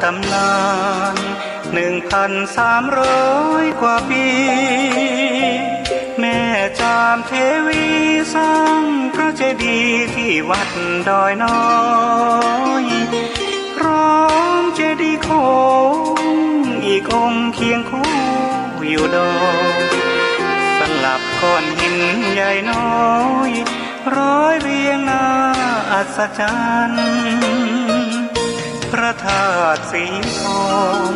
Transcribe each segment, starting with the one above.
ตำนาน1,300 กว่าปีแม่จามเทวีสร้างพระเจดีย์ที่วัดดอยน้อยพร้อมเจดีย์โค้งอีกองค์เคียงคู่อยู่ดอยสลับก้อนหินใหญ่น้อยร้อยเรียงหน้าอัศจรรย์พระธาตุสีทอง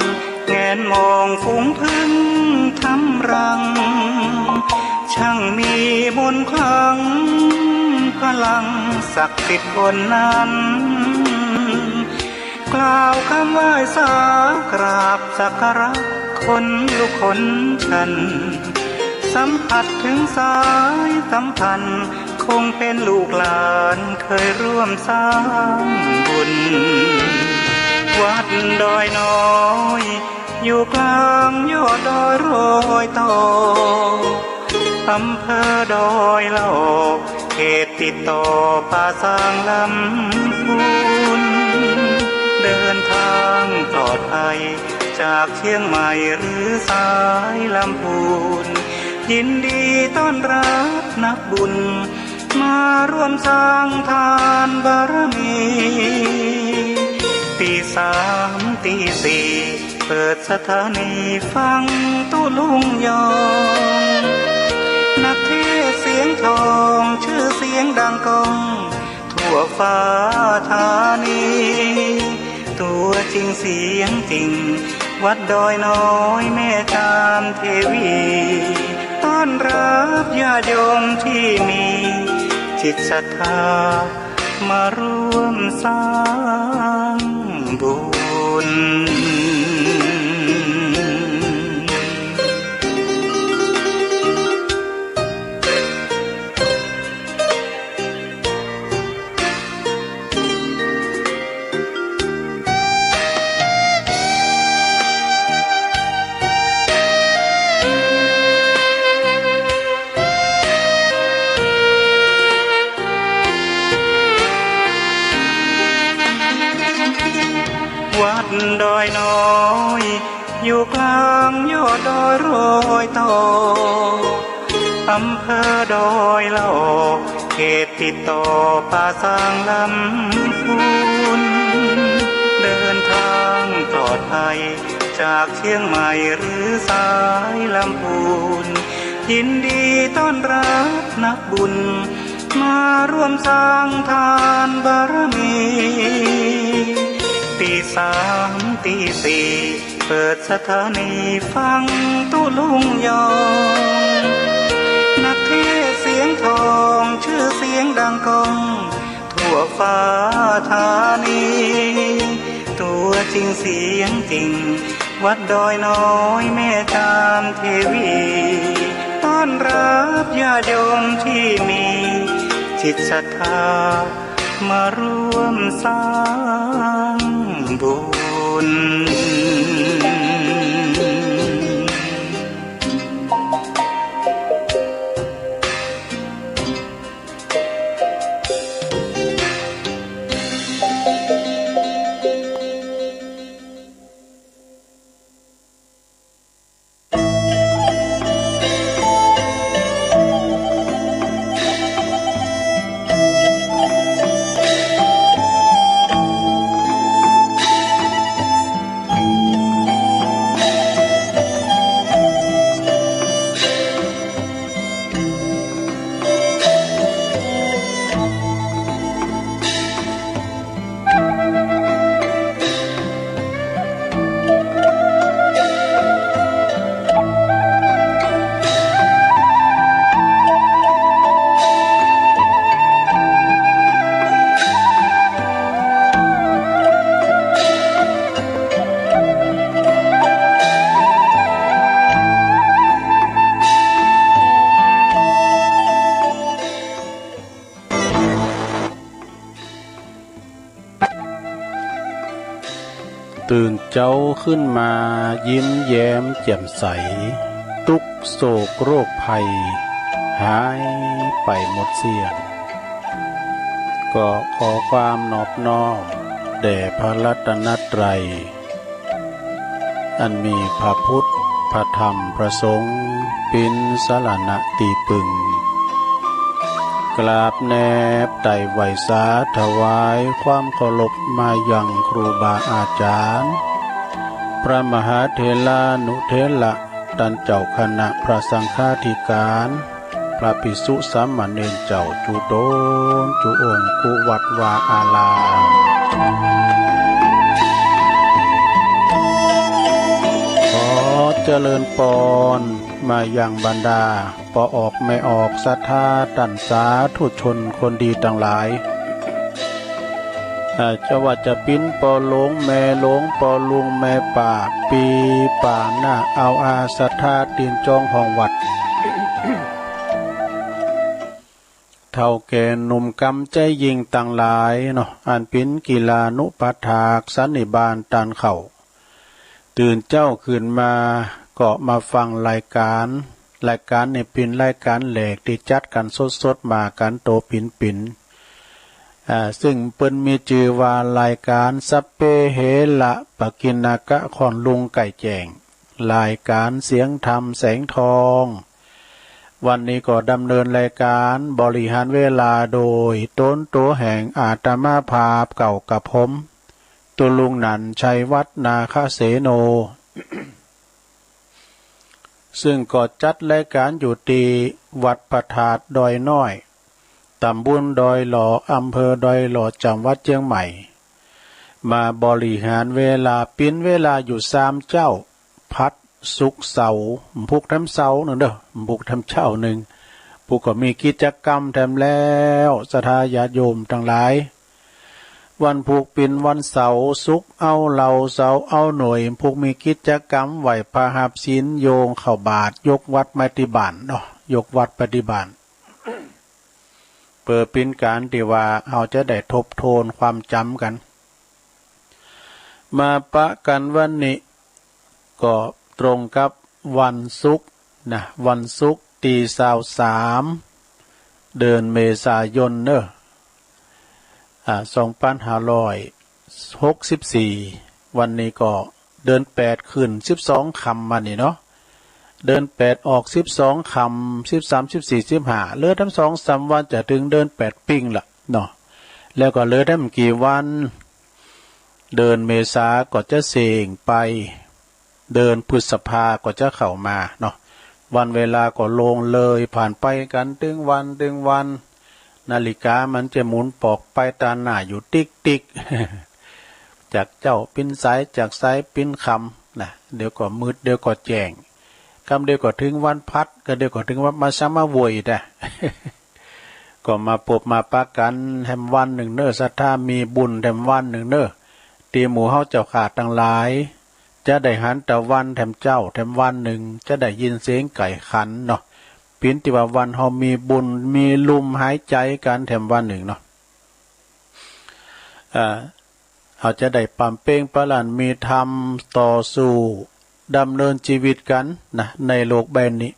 แงนมองฝูงพึ่งทำรังช่างมีมนต์ขลังพลังศักดิ์สิทธิ์บนนั้นกล่าวคำไหว้สากราบสักการะคนลุกขนชันสัมผัสถึงสายสัมพันธ์คงเป็นลูกหลานเคยร่วมสร้างบุญวัดดอยน้อยอยู่กลางยอดดอยโรยต่ออำเภอดอยละออกเขตติดต่อป่าซางลำพูนเดินทางปลอดภัยจากเชียงใหม่หรือสายลำพูนยินดีต้อนรับนักบุญมาร่วมสร้างทานบารมีตี3ตี4เปิดสถานีฟังตุลุงยองนักเทศเสียงทองชื่อเสียงดังก้องทั่วฟ้าธานีตัวจริงเสียงจริงวัดดอยน้อยแม่จามเทวีต้อนรับญาติโยมที่มีจิตศรัทธามาร่วมสร้างบุญวัดดอยน้อยอยู่กลางยอดดอยโรยต่ออำเภอดอยละออกเขตติดต่อป่าซางลำพูนเดินทางปลอดภัยจากเชียงใหม่หรือสายลำพูนยินดีต้อนรับนักบุญมาร่วมสร้างทานบารมีตี3ตี4เปิดสถานีฟังตุลุงยองนักเทศเสียงทองชื่อเสียงดังก้องทั่วฟ้าธานีตัวจริงเสียงจริงวัดดอยน้อยแม่จามเทวีต้อนรับญาติโยมที่มีจิตศรัทธามาร่วมสร้างบุญ ตื่นเจ้าขึ้นมายิ้มแย้มแจ่มใสทุกโศกโรคภัยหายไปหมดเสียก็ขอความนอบน้อมแด่พระรัตนตรัย อันมีพระพุทธพระธรรมพระสงฆ์เป็นสรณะตีปึงกราบแนบไต่ไหวสาถวายความเคารพมายังครูบาอาจารย์พระมหาเถรานุเถระท่านเจ้าคณะพระสังฆาธิการพระภิกษุสามเณรเจ้าจุโตนจุองค์กุวัดวาอารามขอเจริญปอนมาอย่างบรรดาปอออกไม่ออกศรัทธาตันสาธุชนคนดีทั้งหลายจะว่าจะปิ้นปอหลงแม่หลงปอลุงแม่ป่าปีป่าหน้าเอาอาศรัทธาตีนจองห้องวัด เท่าแก่หนุ่มกำใจยิงต่างหลายเนาะอันปิ้นกีฬานุปัฏฐากสันนิบาตตานเข่าตื่นเจ้าขึ้นมาก็มาฟังรายการนี่เป็นรายการแหลกที่จัดกันสดๆมากันโตปิ่นซึ่งเปิ้นมีชื่อว่ารายการสัพเพเหระปกิณกะขอนลุงไก่แจงรายการเสียงธรรมแสงทองวันนี้ก็ดำเนินรายการบริหารเวลาโดยต้นตัวแห่งอาตมาภาพเก่ากับผมตัวลุงนันชัยวัฒนาคเสโน ซึ่งก็จัดรายการอยู่ที่วัดประทาดดอยน้อยตำบลดอยหล่ออำเภอดอยหล่อจังหวัดเชียงใหม่มาบริหารเวลาปิ้นเวลาอยู่3เจ้าพัดศุกร์เสาร์พุกทำเสาร์หนึ่งเด้อพุกทำเช้าหนึ่งพุกก็มีกิจกรรมแถมแล้วศรัทธาญาติโยมทั้งหลายวันพุกเป็นวันเสาร์ศุกร์เอาเหล่าเสาร์เอาหน่วยพุกมีกิจกรรมไหวพระหับศีลโยงเข้าบาตรยกวัดปฏิบัติเนาะยกวัดปฏิบัติเปิดเป็นการที่ว่าเราจะได้ทบทวนความจำกันมาปะกันวันนี้ก็ตรงกับวันศุกร์นะวันศุกร์ตี23เดือนเมษายนเนอะ2564วันนี้ก็เดือน8ขึ้น12ค่ำมานี่เนาะเดือน8ออก12ค่ำ13 14 15เหลือทั้ง2-3วันจะถึงเดือน8ปิ้งละเนาะแล้วก็เหลือทั้งกี่วันเดือนเมษาก็จะเสี่งไปเดินพฤษภาก็จะเข้ามาเนาะวันเวลาก็ลงเลยผ่านไปกันตึงวันนาฬิกามันจะหมุนปอกไปตาหน้าอยู่ติ๊กจากเจ้าปิ้นสายจากสายปิ้นคำนะเดี๋ยวก็มืดเดี๋ยวก็แจ้งคำเดียวก็ถึงวันพัดก็เดียวก็ถึงวันมาซ้ำมาโวยนะ ก็มาปบมาปะกันแถมวันหนึ่งเนอศรัทธามีบุญแถมวันหนึ่งเนอตีหมู่เฮาเจ้าขาดทั้งหลายจะได้หันแต่วันแถมเจ้าแถมวันหนึ่งจะได้ยินเสียงไก่ขันเนาะปินติว่าวันเฮามีบุญมีลมหายใจกันแถมวันหนึ่งเนาะเขาจะได้ปั๊มเป้งปะหลันมีธรรมต่อสู้ดำเนินชีวิตกันนะในโลกใบนี้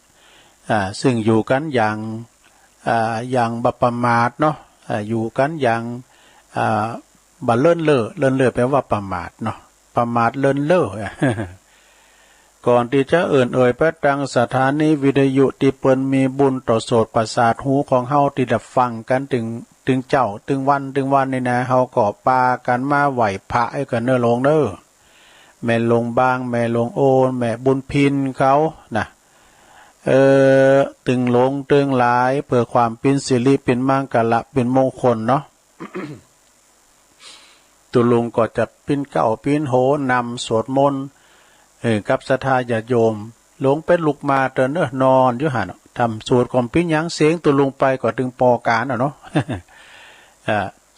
ซึ่งอยู่กันอย่างบัประมาทเนาะอยู่กันอย่างบัเลิ่นเล่อแปลว่าประมาทเนาะประมาทเลิ่นเล่อ ก่อนที่จะเอ่ยไปตั้งสถานีวิทยุที่เปิ้นมีบุญต่อโสตประสาทหูของเฮาที่ได้ฟังกันถึงเจ้าถึงวันนี่นะเฮาก็ปากันมาไหวพระให้กันเน้อลงเด้อแม่ลงบางแม่ลงโอนแม่บุญพินเขานะตึงลงตึงหลายเพื่อความเป็นสิริเป็นมังกละเป็นมงคลเนาะ ตุลุงก็จะปิ้นเก้าปิ้นโหนำสวดมนต์กับศรัทธาญาติโยมลงเป็นลุกมาเตือนนอนอยู่หันทำสวดก่อนปิ้นยังเสียงตุลุงไปก็ถึงปอการเนาะ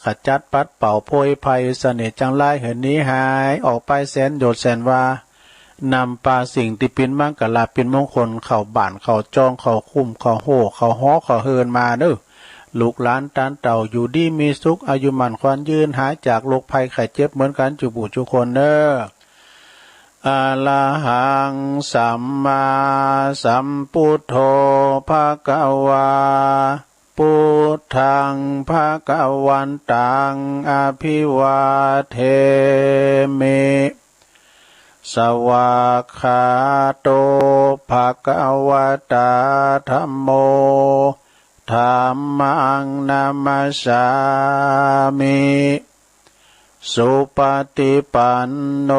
ขจัดปัดเป่าโพยภัยเสน่ห์จังไรเหินนี้หายออกไปแสนโดดแสนว่านำปลาสิ่งที่เป็นมังกลาเป็นมงคลเข้าบ้านเข้าจองเข้าคุ้มเข้าโหเข้าฮ้อเข้าเฮินมาเด้อลูกหลานตานเต่าอยู่ดีมีสุขอายุมั่นขวัญยืนหายจากโรคภัยไข้เจ็บเหมือนกันจุบุจุคนเด้ออะระหังสัมมาสัมพุทโธภะคะวาพุทธังภะคะวันตังอภิวาเทมิ สวากขาโตภะคะวะตาธัมโมธัมมังนามัสสามิสุปฏิปันโน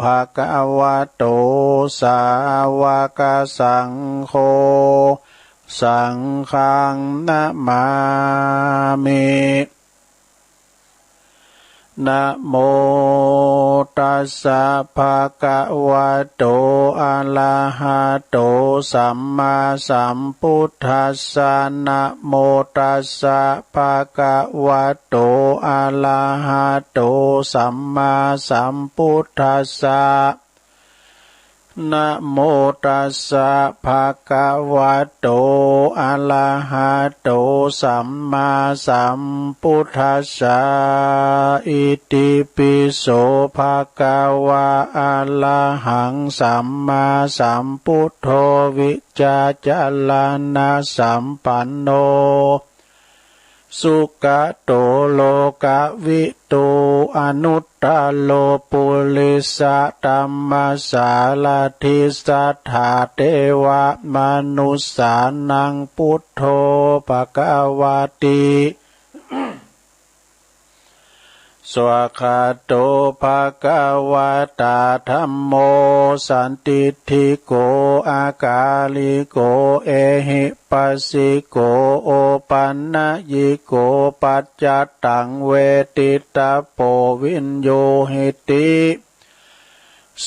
ภะคะวะโตสาวกสังโฆสังฆังนะมามินะโมตัสสะภะคะวะโตอะระหะโตสัมมาสัมพุทธัสสะนะโมตัสสะภะคะวะโตอะระหะโตสัมมาสัมพุทธัสสะนะโมตัสสะภะคะวะโตอะระหะโตสัมมาสัมพุทธัสสะอิติปิโสภะคะวะอะระหังสัมมาสัมพุทโธวิจาจารณะสัมปันโนสุขโตโลกวิตูอนุตตโลปุริสตัมมัสสาลทิสัทธาเทวมนุสสานังพุทโธภควติสวากขาโตภะคะวะตาธัมโมสันติทิโกอากาลิโกเอหิปัสสิโกโอปันนะยิโกปัจจตังเวทิตาโปวินโยหิติ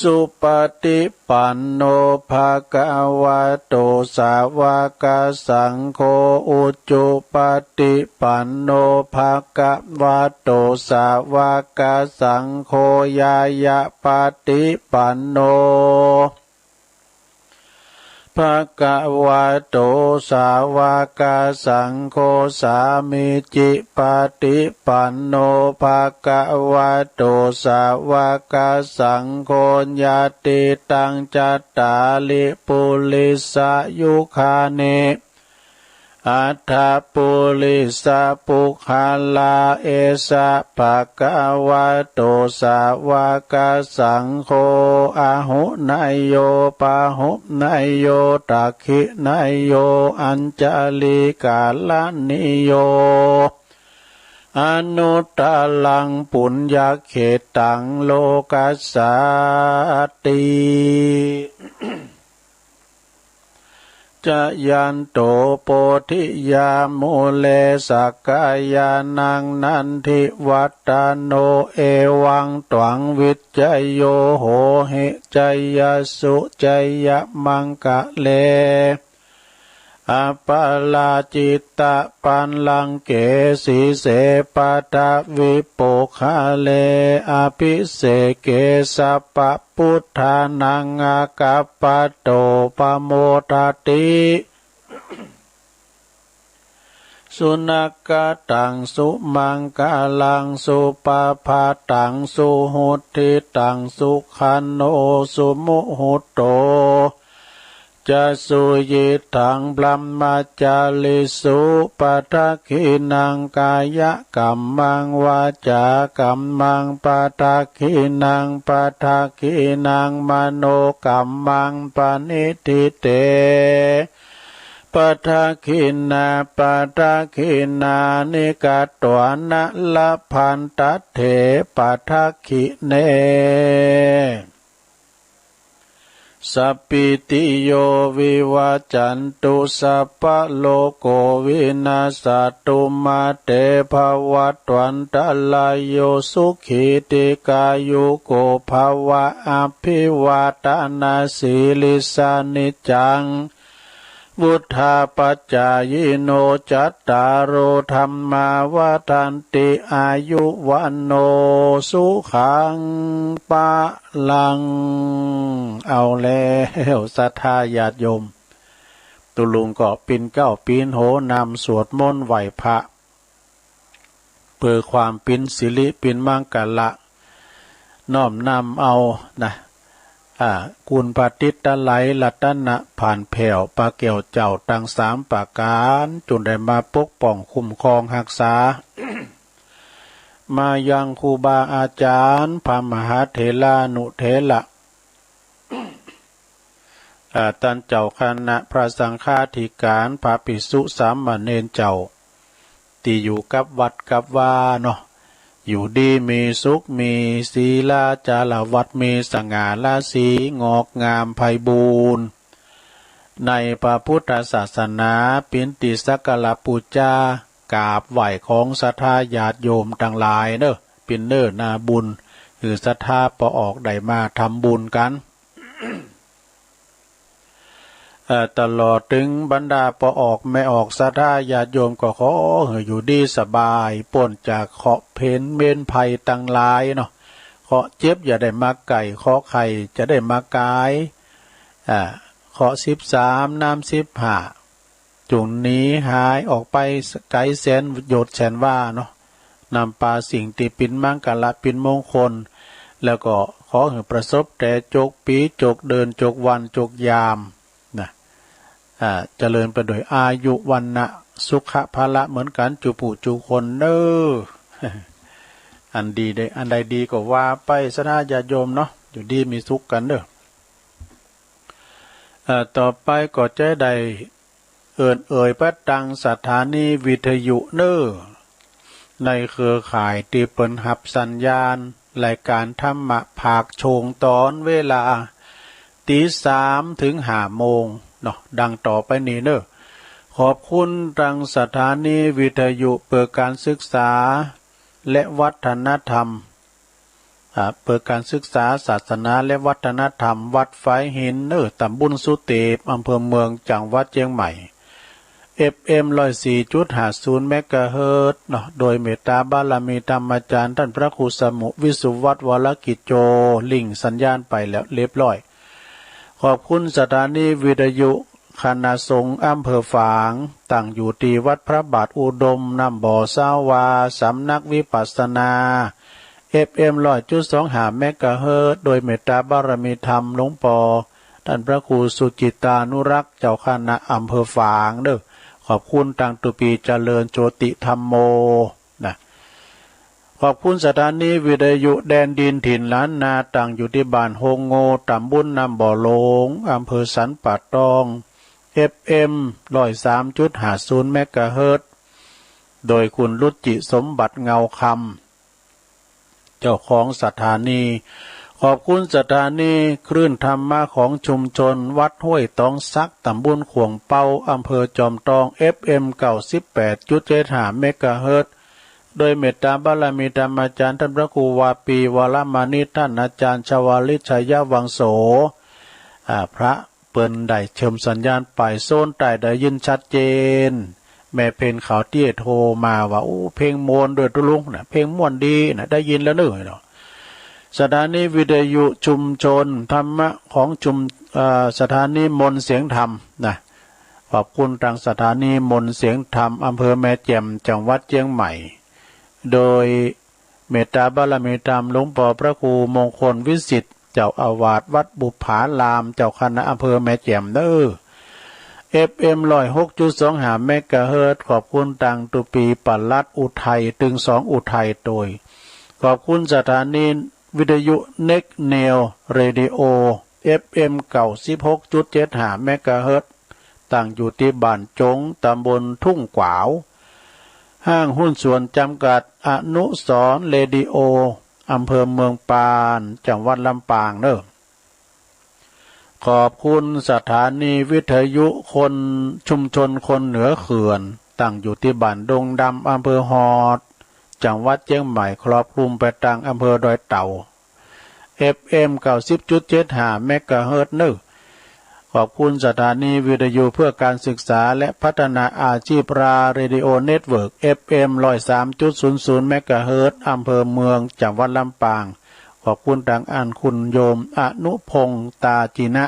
สุปฏิปันโนภะคะวะโตสาวกสังโฆอุจจุปฏิปันโนภะคะวะโตสาวกสังโฆยายะปฏิปันโนภะคะวะโตสาวกสังโฆสามิจิปฏิปันโนภะคะวะโตสาวกสังโฆญาติตังจัตตาลิปุริสยุคาเนอัฏฐปุริสปุคคลาเอสะภะคะวะโตสาวกสังโฆอะหุนายโยปะหุนายโยตักขินายโยอัญจลิกาลนิโยอนุตตลังปุญญเขตังโลกัสสติจะยันโตโพธิยามุเลสักกายานังนันทิวัตตโนเอวังตวังวิจจโยโหหิจยสุจยมังคะเลอัปปลาจิตตปันลังเกสีเสปตะวิปุคาเลอภิเสเกสัพพพุทธานังอากัปปะโตปโมทติสุนักกตังสุมังกาลังสุปภาตังสุหุติตังสุขันโนสุมุหุตโตจะสุยิทังบรมมจาลิสุปทักขินังกายกัมมังวาจากัมมังปทักขินังปทักขินังมโนกัมมังปณิทิเตปทักขินาปทักขินานิกัตตวนะละพันตเถปทักขิเนสัพพิติโยวิวัจจันตุสัพพะโลกโกวินาศตุมาเตภวัตวันตลายโยสุขีติกายุโกภวะอภิวาทนาสีลิสานิจังวุธาปัจจายโนจัตตารโอธรรมาวทันติอายุวันโนสุขังปะลังเอาแล้วศรัทธาญาติโยมตุลุงก็ปีนเก้าปีนโหนำสวดมนต์ไหวพระเพื่อความปินสิริปินมังกละน้อมนำเอานะกุลปฏิตตะไหลลัตนะผ่านแผ่วปลาเกี่ยวเจ้าตั้งสามประการจนได้มาปกป้องคุ้มครองรักษา มายังครูบาอาจารย์พระมหาเถรานุเถระ ตันเจ้าคณะพระสังฆาธิการพระภิกษุสามเณรเจ้าที่อยู่กับวัดกับว่าเนาะอยู่ดีมีสุขมีศีลาจารวัดมีสง่าราศีงอกงามไพบูรณ์ในพระพุทธศาสนาปินติสักการะปูชากราบไหว้ของศรัทธาญาติโยมทั้งหลายเนอะเป็นเน้อนาบุญคือศรัทธาพอออกได้มาทำบุญกัน ตลอดถึงบรรดาพอออกไม่ออกศรัทธาญาติโยมก็ขออยู่ดีสบายพ้นจากเคราะห์เพนเมนภัยตั้งหลายเนาะเคราะห์เจ็บอย่าได้มาไก่เคราะห์ไข่จะได้มากายเคราะห์13น้ำ15จุงนี้หายออกไปไกลแสนโยชน์แสนว่าเนาะนำปาสิ่งที่ปินมังกละปินมงคลแล้วก็ขอให้ประสบแต่จกปีจกเดินจกวันจกยามนะเจริญไปโดยอายุวันนะสุขภาละเหมือนกันจูผู้จูคนเน้อ อันดีได้อันใดดีก็ว่าไปสนาญาติโยมเนาะอยู่ดีมีสุขกันเด้อต่อไปก็จะได้เอ่ยพระดังสถานีวิทยุเน้อในเครือข่ายที่เปิ่นหับสัญญาณรายการธรรมะภาคโชงตอนเวลา 3:00 ถึง 5:00 โมงเนาะดังต่อไปนี้เน้อขอบคุณดังสถานีวิทยุเปิดการศึกษาและวัฒนธรรมเปิดการศึกษาศาสนาและวัฒนธรรมวัดไฟหินเน้อตำบลสุเตปอำเภอเมืองจังหวัดเชียงใหม่ FM 104.50 เมกะเฮิรตซ์เนาะโดยเมตตาบารมีธรรมอาจารย์ท่านพระครูสมุวิสุวัตรวรกิจโจลิงก์สัญญาณไปแล้วเรียบร้อยขอบคุณสถานีวิทยุคณะสงฆ์อำเภอฝางตั้งอยู่ที่วัดพระบาทอุดมน้ำบ่อสาวาสำนักวิปัสสนา FM 100.25 เมกะเฮิรตซ์โดยเมตตาบารมีธรรมหลวงพ่อท่านพระครูสุจิตานุรักษ์เจ้าคณะอำเภอฝางเด้อขอบคุณทางตุปีเจริญโจติธรรมโมนะขอบคุณสถานีวิทยุแดนดินถิ่นล้านนาตั้งอยู่ที่บ้านโฮงโงตำบลน้ำบ่อหลงอำเภอสันป่าตอง FM 103.50 เมกะเฮิรตซ์โดยคุณรุจิสมบัติเงาคำเจ้าของสถานีขอบคุณสถานีคลื่นธรรมะของชุมชนวัดห้วยตองซักตำบลขวงเปาอำเภอจอมทอง FM 98.75 เมกะเฮิรตซ์โดยเมตตาบารมีธรรมอาจารย์ท่านพระครูวาปีวรมานิท่านอาจารย์ชวลิตชัยวังโสพระเปิ้นได้เชิมสัญญาณไปโซนใต้ได้ยินชัดเจนแม่เพนข่าวเตี้ยโทรมาว่าโอ้เพลงมวนด้วยตุลุงนะเพลงม่วนดีนะได้ยินแล้วเนาะสถานีวิทยุชุมชนธรรมะของสถานีมนต์เสียงธรรมนะขอบคุณทางสถานีมนต์เสียงธรรมอำเภอแม่แจ่มจังหวัดเชียงใหม่โดยเมตตาบารมีธรรมหลวงพ่อพระครูมงคลวิสิทธิ์เจ้าอาวาสวัดบุภารามเจ้าคณะอำเภอแม่แจ่มเด้อ FM 106.25 เมกะเฮิรตซ์ขอบคุณทางตุปีปลัดอุทัยถึง2อุทัยโดยขอบคุณสถานีวิทยุเน็กเนลเรดิโอ FM 96.75 เมกะเฮิรตซ์ตั้งอยู่ที่บ้านจงตำบลทุ่งกวาวห้างหุ้นส่วนจำกัดอนุสรณ์เรดิโออำเภอเมืองปานจังหวัดลำปางเด้อขอบคุณสถานีวิทยุคนชุมชนคนเหนือเขื่อนตั้งอยู่ที่บ้านดงดำอำเภอฮอดจังหวัดเชียงใหม่ครอบคลุมไปทางอำเภอดอยเต่า FM 90.75 เมกะเฮิรตซ์เด้อขอบคุณสถานีวิทยุเพื่อการศึกษาและพัฒนาอาชีพราเรดิโอเน็ตเวิร์ก FM 103.00 เมกะเฮิรตซ์อำเภอเมืองจังหวัดลำปางขอบคุณทางอ่านคุณโยมอนุพงษ์ตาจินะ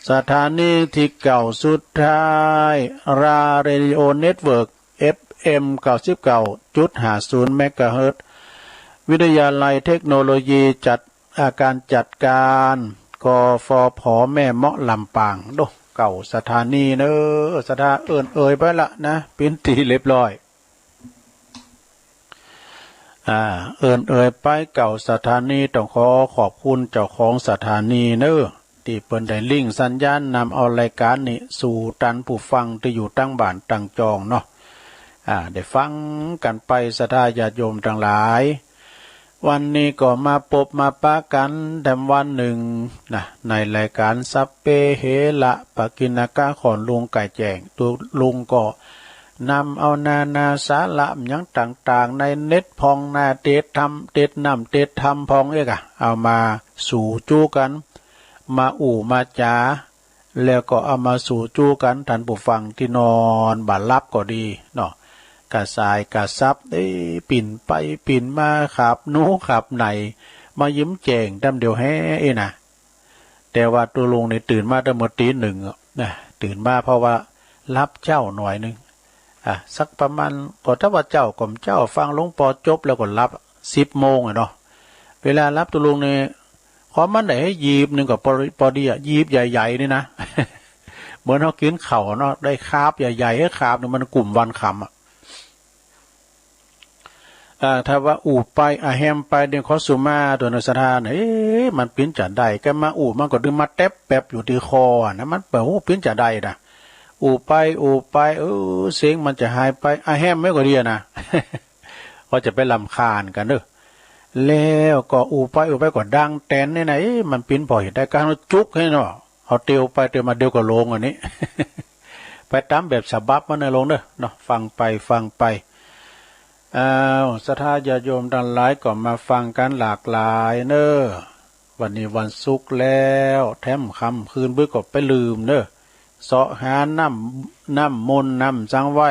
สถานีที่เก่าสุดท้ายราเรดิโอเน็ตเวิร์ก FM 99.50 เมกะเฮิรตซ์วิทยาลัยเทคโนโลยีจัดการกฟผแม่เมาะลำปางโดเก่าสถานีเนอสถาเอ่ยไปละนะเป็นตีเรียบร้อยเอ่ยไปเก่าสถานีต้องขอบคุณเจ้าของสถานีเนอ ตีเปิ้นได้ลิงก์สัญญาณนำเอารายการนี้สู่ตันผู้ฟังที่อยู่ตั้งบ้านตั้งจองเนาะได้ฟังกันไปศรัทธาญาติโยมทั้งหลายวันนี้ก็มาพบมาปะกันแดมวันหนึ่งนะในรายการสัพเพเหระปกิณกะของลุงไก่แจงตัวลุงก็นำเอานานาสาระอย่างต่างๆในเน็ตพองนาเตดธรรมเตดน้ำเตดธรรมพองเอามาสู่จู้กันมามาจาแล้วก็เอามาสู่จู้กันท่านผู้ฟังที่นอนบาดลับก็ดีเนาะกะสายกะซับปิ่นไปปิ่นมาขับนูขับไหนมายิ้มแจงดำเดียวแฮ่นะแต่ว่าตัวลุงในตื่นมาตั้งแต่ตีหนึ่งนะตื่นมาเพราะว่ารับเจ้าหน่อยนึงสักประมาณก็ถ้าว่าเจ้าก่อมเจ้าฟังหลวงปอจบแล้วก็รับ10 โมงเนาะเวลารับตัวลุงเนี่ยความมันไหนให้ยีบหนึ่งกับพอดียีบใหญ่ๆนี่นะ เหมือนเขากินเข่าเนาะได้คาบใหญ่ๆให้คาบเนี่ยมันกลุ่มวันคำถ้าว่าไปแฮมไปเดี๋ยวขอสุมาตัวนักสถานมันปิ้นจะได้ก็มามันก็ดึงมาแทบแป๊บอยู่ที่คอนะมันเปิดปิ้นจะได้นะไปเสียงมันจะหายไปแฮมไม่ก็ดีนะ ก็จะไปลำคาญกันเด้อแล้วก็ไปก็ดังแตนไหนมันปิ้นพอเห็นได้การจุกให้เนาะเอาเตียวไปเตียวมาเดียวก็ลงอันนี้ ไปตามแบบฉบับมันลงเด้อเนาะฟังไปศรัทธาญาติโยมทั้งหลายก็มาฟังกันหลากหลายเนอะวันนี้วันศุกร์แล้วแถมคำคืนบึกก็ไปลืมเนอะเสาะหาน้ำมนต์น้ำจังไว้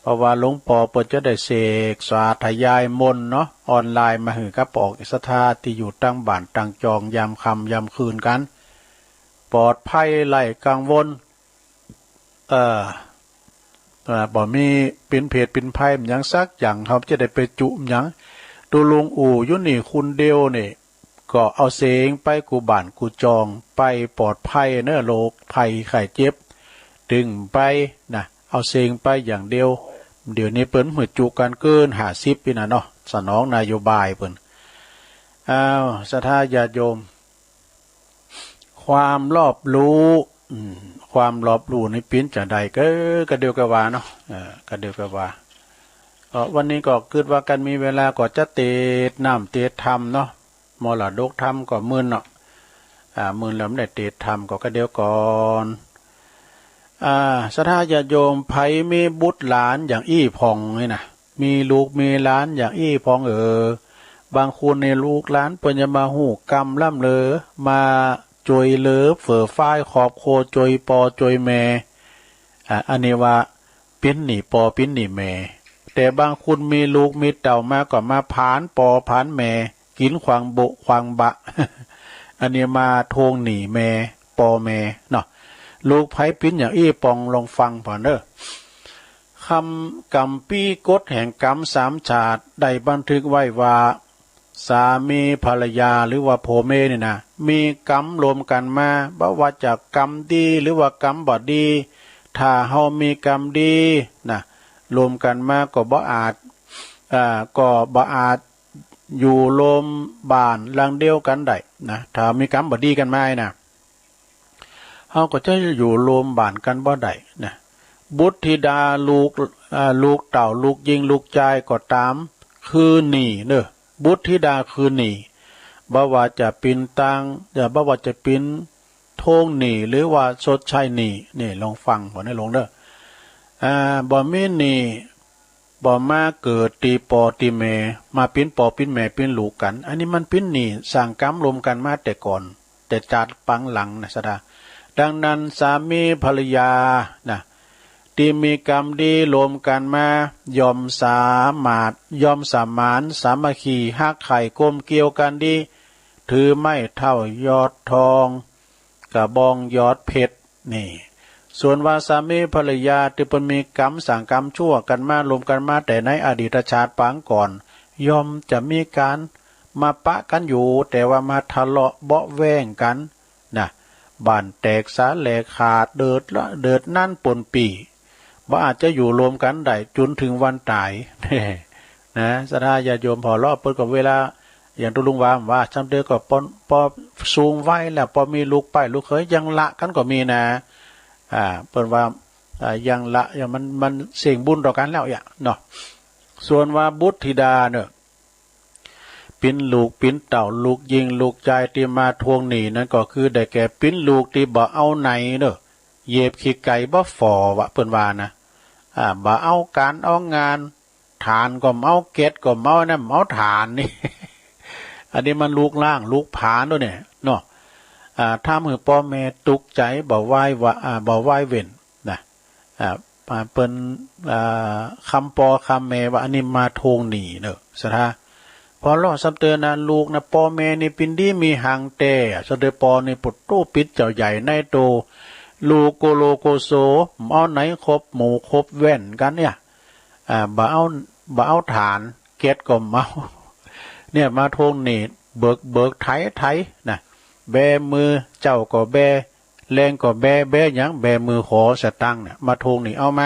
เพราะว่าหลวงปู่เปิดจะได้เสกสาธยายมนต์เนาะออนไลน์มาหือกระปอกศรัทธาที่อยู่ตั้งบ้านตั้งจองยามค่ำยามคืนกันปลอดภัยไร้กังวลบ่มีเป็นเพจเป็นภัยอย่างซักอย่างเขาจะได้ไปจุอย่างตัวลุงอยู่นี่คุณเดียวนี่ก็เอาเสงไปกูบ้านกูจองไปปลอดภัยเนอะโรคภัยไข้เจ็บดึงไปนะเอาเสงไปอย่างเดียวเดี๋ยวนี้เปิ้นมือจุกันเกิน50ปีนะเนาะสนองนโยบายเปิ้นศรัทธาญาติโยมความรอบรู้ความรอบรู้ในปิ้นจะใดก็เดียวกันว่าเนาะก็เดียวกันว่าวันนี้ก็คิดว่ากันมีเวลาก็จะเตดน้ำเตดธรรมเนาะมรดกธรรมก็มื่นเนาะมื่นแล้วไม่ได้เตดธรรมก็เดียวก่อนศรัทธาญาติโยมไผมีบุตรหลานอย่างอี้พองนี่นะมีลูกมีหลานอย่างอี้พองบางคนในลูกหลานเปิ้นจะมาหูกรรมล่ำเลอมาจอยเลิฟเฝอฝ้ายขอบโคจอยปอจอยแม่อันนี้ว่าปิ้นหนีปอปิ้นหนีแม่แต่บางคนมีลูกมีเต่ามาก็มาผานปอผานแม่กินขวางโบขวางบะ อันนี้มาโทงหนีแม่ปอแม่เนาะลูกไผปิ้นอย่างอี้ปองลองฟังผ่านเด้อคำกำปี้กฎแห่งกรรม3 ชาติได้บันทึกไว้ว่าสามีภรรยาหรือว่าผัวเมียนี่นะมีกรรมรวมกันมาบ่ว่าจากกรรมดีหรือว่ากรรมบ่ดีถ้าเฮามีกรรมดีนะรวมกันมาก็บ่อาจอยู่รวมบ้านหลังเดียวกันได้นะถ้ามีกรรมบ่ดีกันมานะเฮาก็จะอยู่รวมบ้านกันบ่ได้นะบุตรธิดาลูกเต่าลูกยิงลูกชายก็ตามคือหนีเด้อบุตรธิดาคือหนีบ่ว่าจะเป็นตังบ่ว่าจะเป็นโทงหนีหรือว่าชดใช้หนีนี่ลองฟังบ่ได้ลงเด้อบ่มีหนีบ่มาเกิดตีปอตีแม่มาเป็นปอเป็นแม่เป็นลูกกันอันนี้มันเป็นหนีสร้างกรรมรวมกันมาแต่ก่อนแต่จัดปังหลังนะสดาดังนั้นสามีภรรยานะที่มีกรรมดีรวมกันมายอมสามานสามัคคีฮักไข่กลมเกี่ยวกันดีถือไม่เท่ายอดทองกระบองยอดเพชรนี่ส่วนว่าสามีภรรยาที่เป็นมีกรรมสั่งกรรมชั่วกันมารวมกันมาแต่ในอดีตชาติปางก่อนยอมจะมีการมาปะกันอยู่แต่ว่ามาทะเลาะเบาะแว้งกันนะบ้านแตกสาแหลกขาดเดือดนั่นปนปีว่าอาจจะอยู่รวมกันได้จนถึงวันตาย นะศรัทธาญาติโยมพอรอบเปิดกับเวลา อย่างตุลุงว่าจำเดือก็ปอสูงไว้แล้วปอมีลูกไปลูกเคยยังละกันก็มีนะเปิ้นว่ายังละอย่างมันเสี่ยงบุญต่อกันแล้วอย่างเนาะส่วนว่าบุตรธิดาเนี่ยปิ้นลูกปิ้นเต่าลูกยิงลูกใจที่มาทวงหนี้นั่นก็คือได้แก่ปิ้นลูกที่บ่เอาไหนเด้อเย็บขี้ไก่บ่ฟอวะเปิ้นว่านะบ่เอาการเอางานฐานก็เอาเกตก็เอานะเอาฐานนี่ อันนี้มันลูกล่างลูกผานด้วยเนี่ยเนาะถ้ามือพ่อแม่ตุกใจบ่ไหว้ว่าบ่ไหว้เว้นนะเปิ้นคำปอคำแม่ว่าอันนี้มาทวงหนี้เด้อสะท่าพอล้อซ้ำเตือนนะลูกนะพ่อแม่นี่ปินดีมีหางแต่สะเดปอนี่ปุดโตปิดเจ้าใหญ่ในโตลูกโกโลโกโซเอาไหนครบหมูครบแว่นกันเนี่ยบ่เอาฐานเกตก็เมาเนี่ยมาทวงหนี้เบิกไถนะแบมือเจ้าก็แบแรงก็แบหยังแบมือขอสตังค์เนี่ยมาทวงหนี้เอาม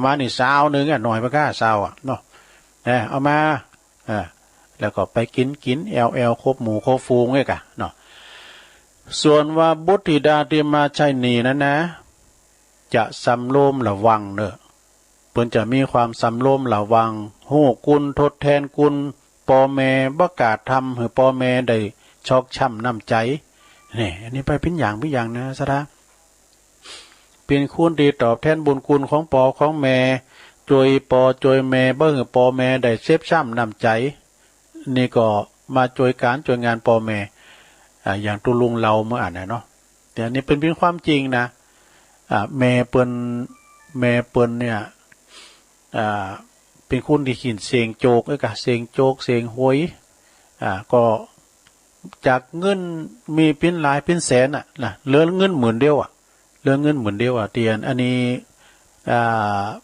านี่ซาวนึงหน่อยบ่กล้าซาวเนาะเอามาแล้วก็ไปกินแอลครบหมูครบฟูงไงกะเนาะส่วนว่าบุตรธิดาที่มาใช้หนี้นั้นนะจะสำรวมระวังเนอะเพิ่นจะมีความสำรวมระวังฮู้กุลทดแทนกุลพ่อแม่บ่กล้าทำให้พ่อแม่ได้ชอกช้ำน้ำใจนี่อันนี้ไปเป็นอย่างนะซะนะเป็นคุณดีตอบแทนบุญคุณของพ่อของแม่จวยพ่อจวยแม่บ่ให้พ่อแม่ได้เซฟช้ำน้ำใจนี่ก็มาจวยการจวยงานพ่อแม่อย่างตุลุงเราเมื่ออ่านเนาะแต่อันนี้เป็นความจริงนะแม่เปิ้นเนี่ยเป็นคุณที่ขินเสียงโจกเสียงโจกเสียงหวยก็จากเงินมีเป็นหลายเป็นแสนนะเหลือเงิน10,000เดียวเหลือเงิน10,000เดียวเตียนอันนี้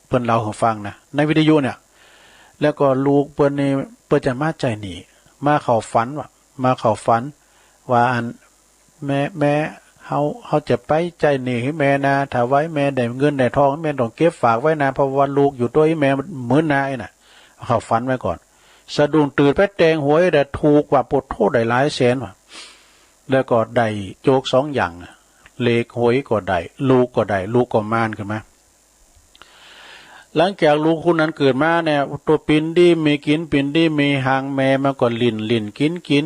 เปิ้นเราของฟังนะในวิทยุเนี่ยแล้วก็ลูกเปิ้นนี่เปิ้นจะมาใจหนีมาเข้าฝันว่าอันแม่เฮาจะไปใจหนีให้แม่นะถ้าไว้แม่ได้เงินได้ทองแม่ต้องเก็บฝากไว้นะเพราะว่าลูกอยู่ตัวให้แม่มื้อนายน่ะเข้าฝันไว้ก่อนสะดุ้งตื่นไปแตงหวยแต่ถูกว่าปวดโทษได้หลายแสนว่ะแล้วก็ได้โจก2อย่างเลขหวยก็ได้ลูกก็มานขึ้นมาหลังจากลูกคนนั้นเกิดมาเนี่ยตัวปินดีมีกินปินดีมีหางแม่มาก็ลิ่นกิน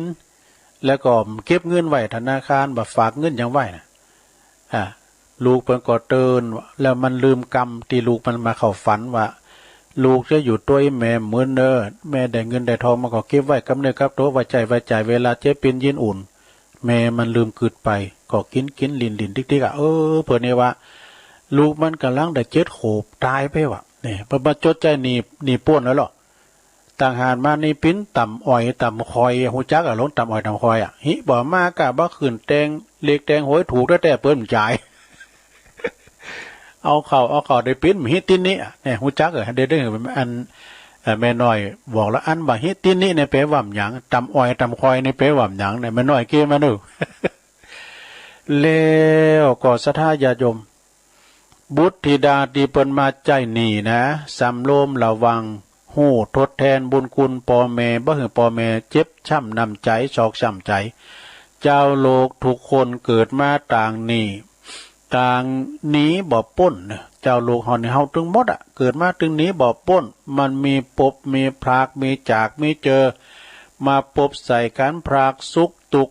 แล้วก็เก็บเงินไว้ธนาคารแบบฝากเงินยังไว้นะลูกเพิ่นก็เตือนแล้วมันลืมกรรมที่ลูกมันมาเข้าฝันว่าลูกจะอยู่ตัวแม่เหมือนเด้อแม่ได้เงินได้ทองมาก็เก็บไว้กับเนื้อกับตัวไว้ใจเวลาเจ็บเป็นยินอุ่นแม่มันลืมกึดไปก็กินลิ่นติ๊กๆเพิ่นนี่ว่าลูกมันกำลังได้เจ็ดโขบตายไปว่ะนี่เพิ่นมาจดใจหนีป้วนแล้วหรอต่างหากมานี่ปิ้นต่ำอ้อยต่ำคอยหูจักลงต่ำอ้อยต่ำคอยหิบ่มากะบ่ขึ้นแตงเล็กแตงหวยถูกแต่เปิ้นจ่ายเอาเข้าได้ปิ้นหิตินนี้เนี่ยหูจักได้อันแม่น้อยบอกแล้วอันบ่หิตินนี้เนี่ยแปลว่าหยังต่ำอ้อยต่ำคอยนี่แปลว่าหยังเนี่ยแม่น้อยเกมาดูแล้วก็ศรัทธาญาติโยมบุตรธิดาที่เปิ้นมาใจหนีนะสำรวมระวังหู้ทดแทนบุญคุณพ่อแม่บ่ให้พ่อแม่เจ็บช้ำน้ำใจชอกช้ำใจเจ้าโลกทุกคนเกิดมาต่างหนีบ่ป้นเจ้าโลกเฮานี่เฮาถึงหมดเกิดมาถึงนี้บ่ป้นมันมีปบมีพรากมีจากมีเจอมาปบใส่กันพรากสุขตุก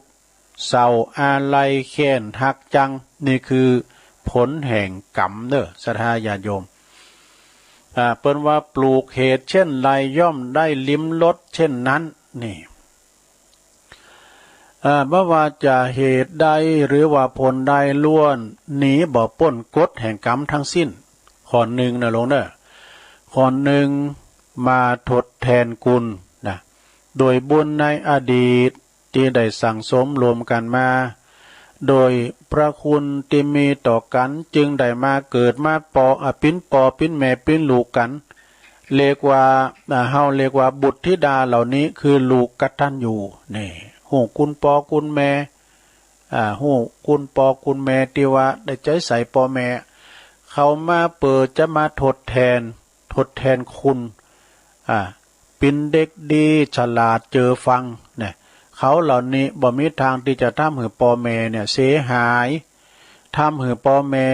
เศร้าอาลัยแค้นหักจังนี่คือผลแห่งกรรมเด้อศรัทธาญาติโยมเปิ้นว่าปลูกเหตุเช่นไรย่อมได้ลิ้มรสเช่นนั้นนี่บ่ว่าจะเหตุใดหรือว่าผลใดล้วนหนีบ่พ้นกฎแห่งกรรมทั้งสิ้นข้อหนึ่งนะลงเด้อข้อหนึ่งมาทดแทนกุลนะโดยบุญในอดีตที่ได้สั่งสมรวมกันมาโดยพระคุณที่มีต่อกันจึงได้มาเกิดมาปิ้นแม่ปิ้นลูกกันเรียกว่าบุตรธิดาเหล่านี้คือลูกกตัญญูนี่ฮู้คุณพ่อคุณแม่ฮู้คุณพ่อคุณแม่ที่ว่าได้ใจใส่พ่อแม่เขามาเปิดจะมาทดแทนคุณ เป็นเด็กดีฉลาดเจอฟังเนี่ยเขาเหล่านี้บ่มีทางที่จะทำให้พ่อแม่เนี่ยเสียหายทำให้พ่อแม่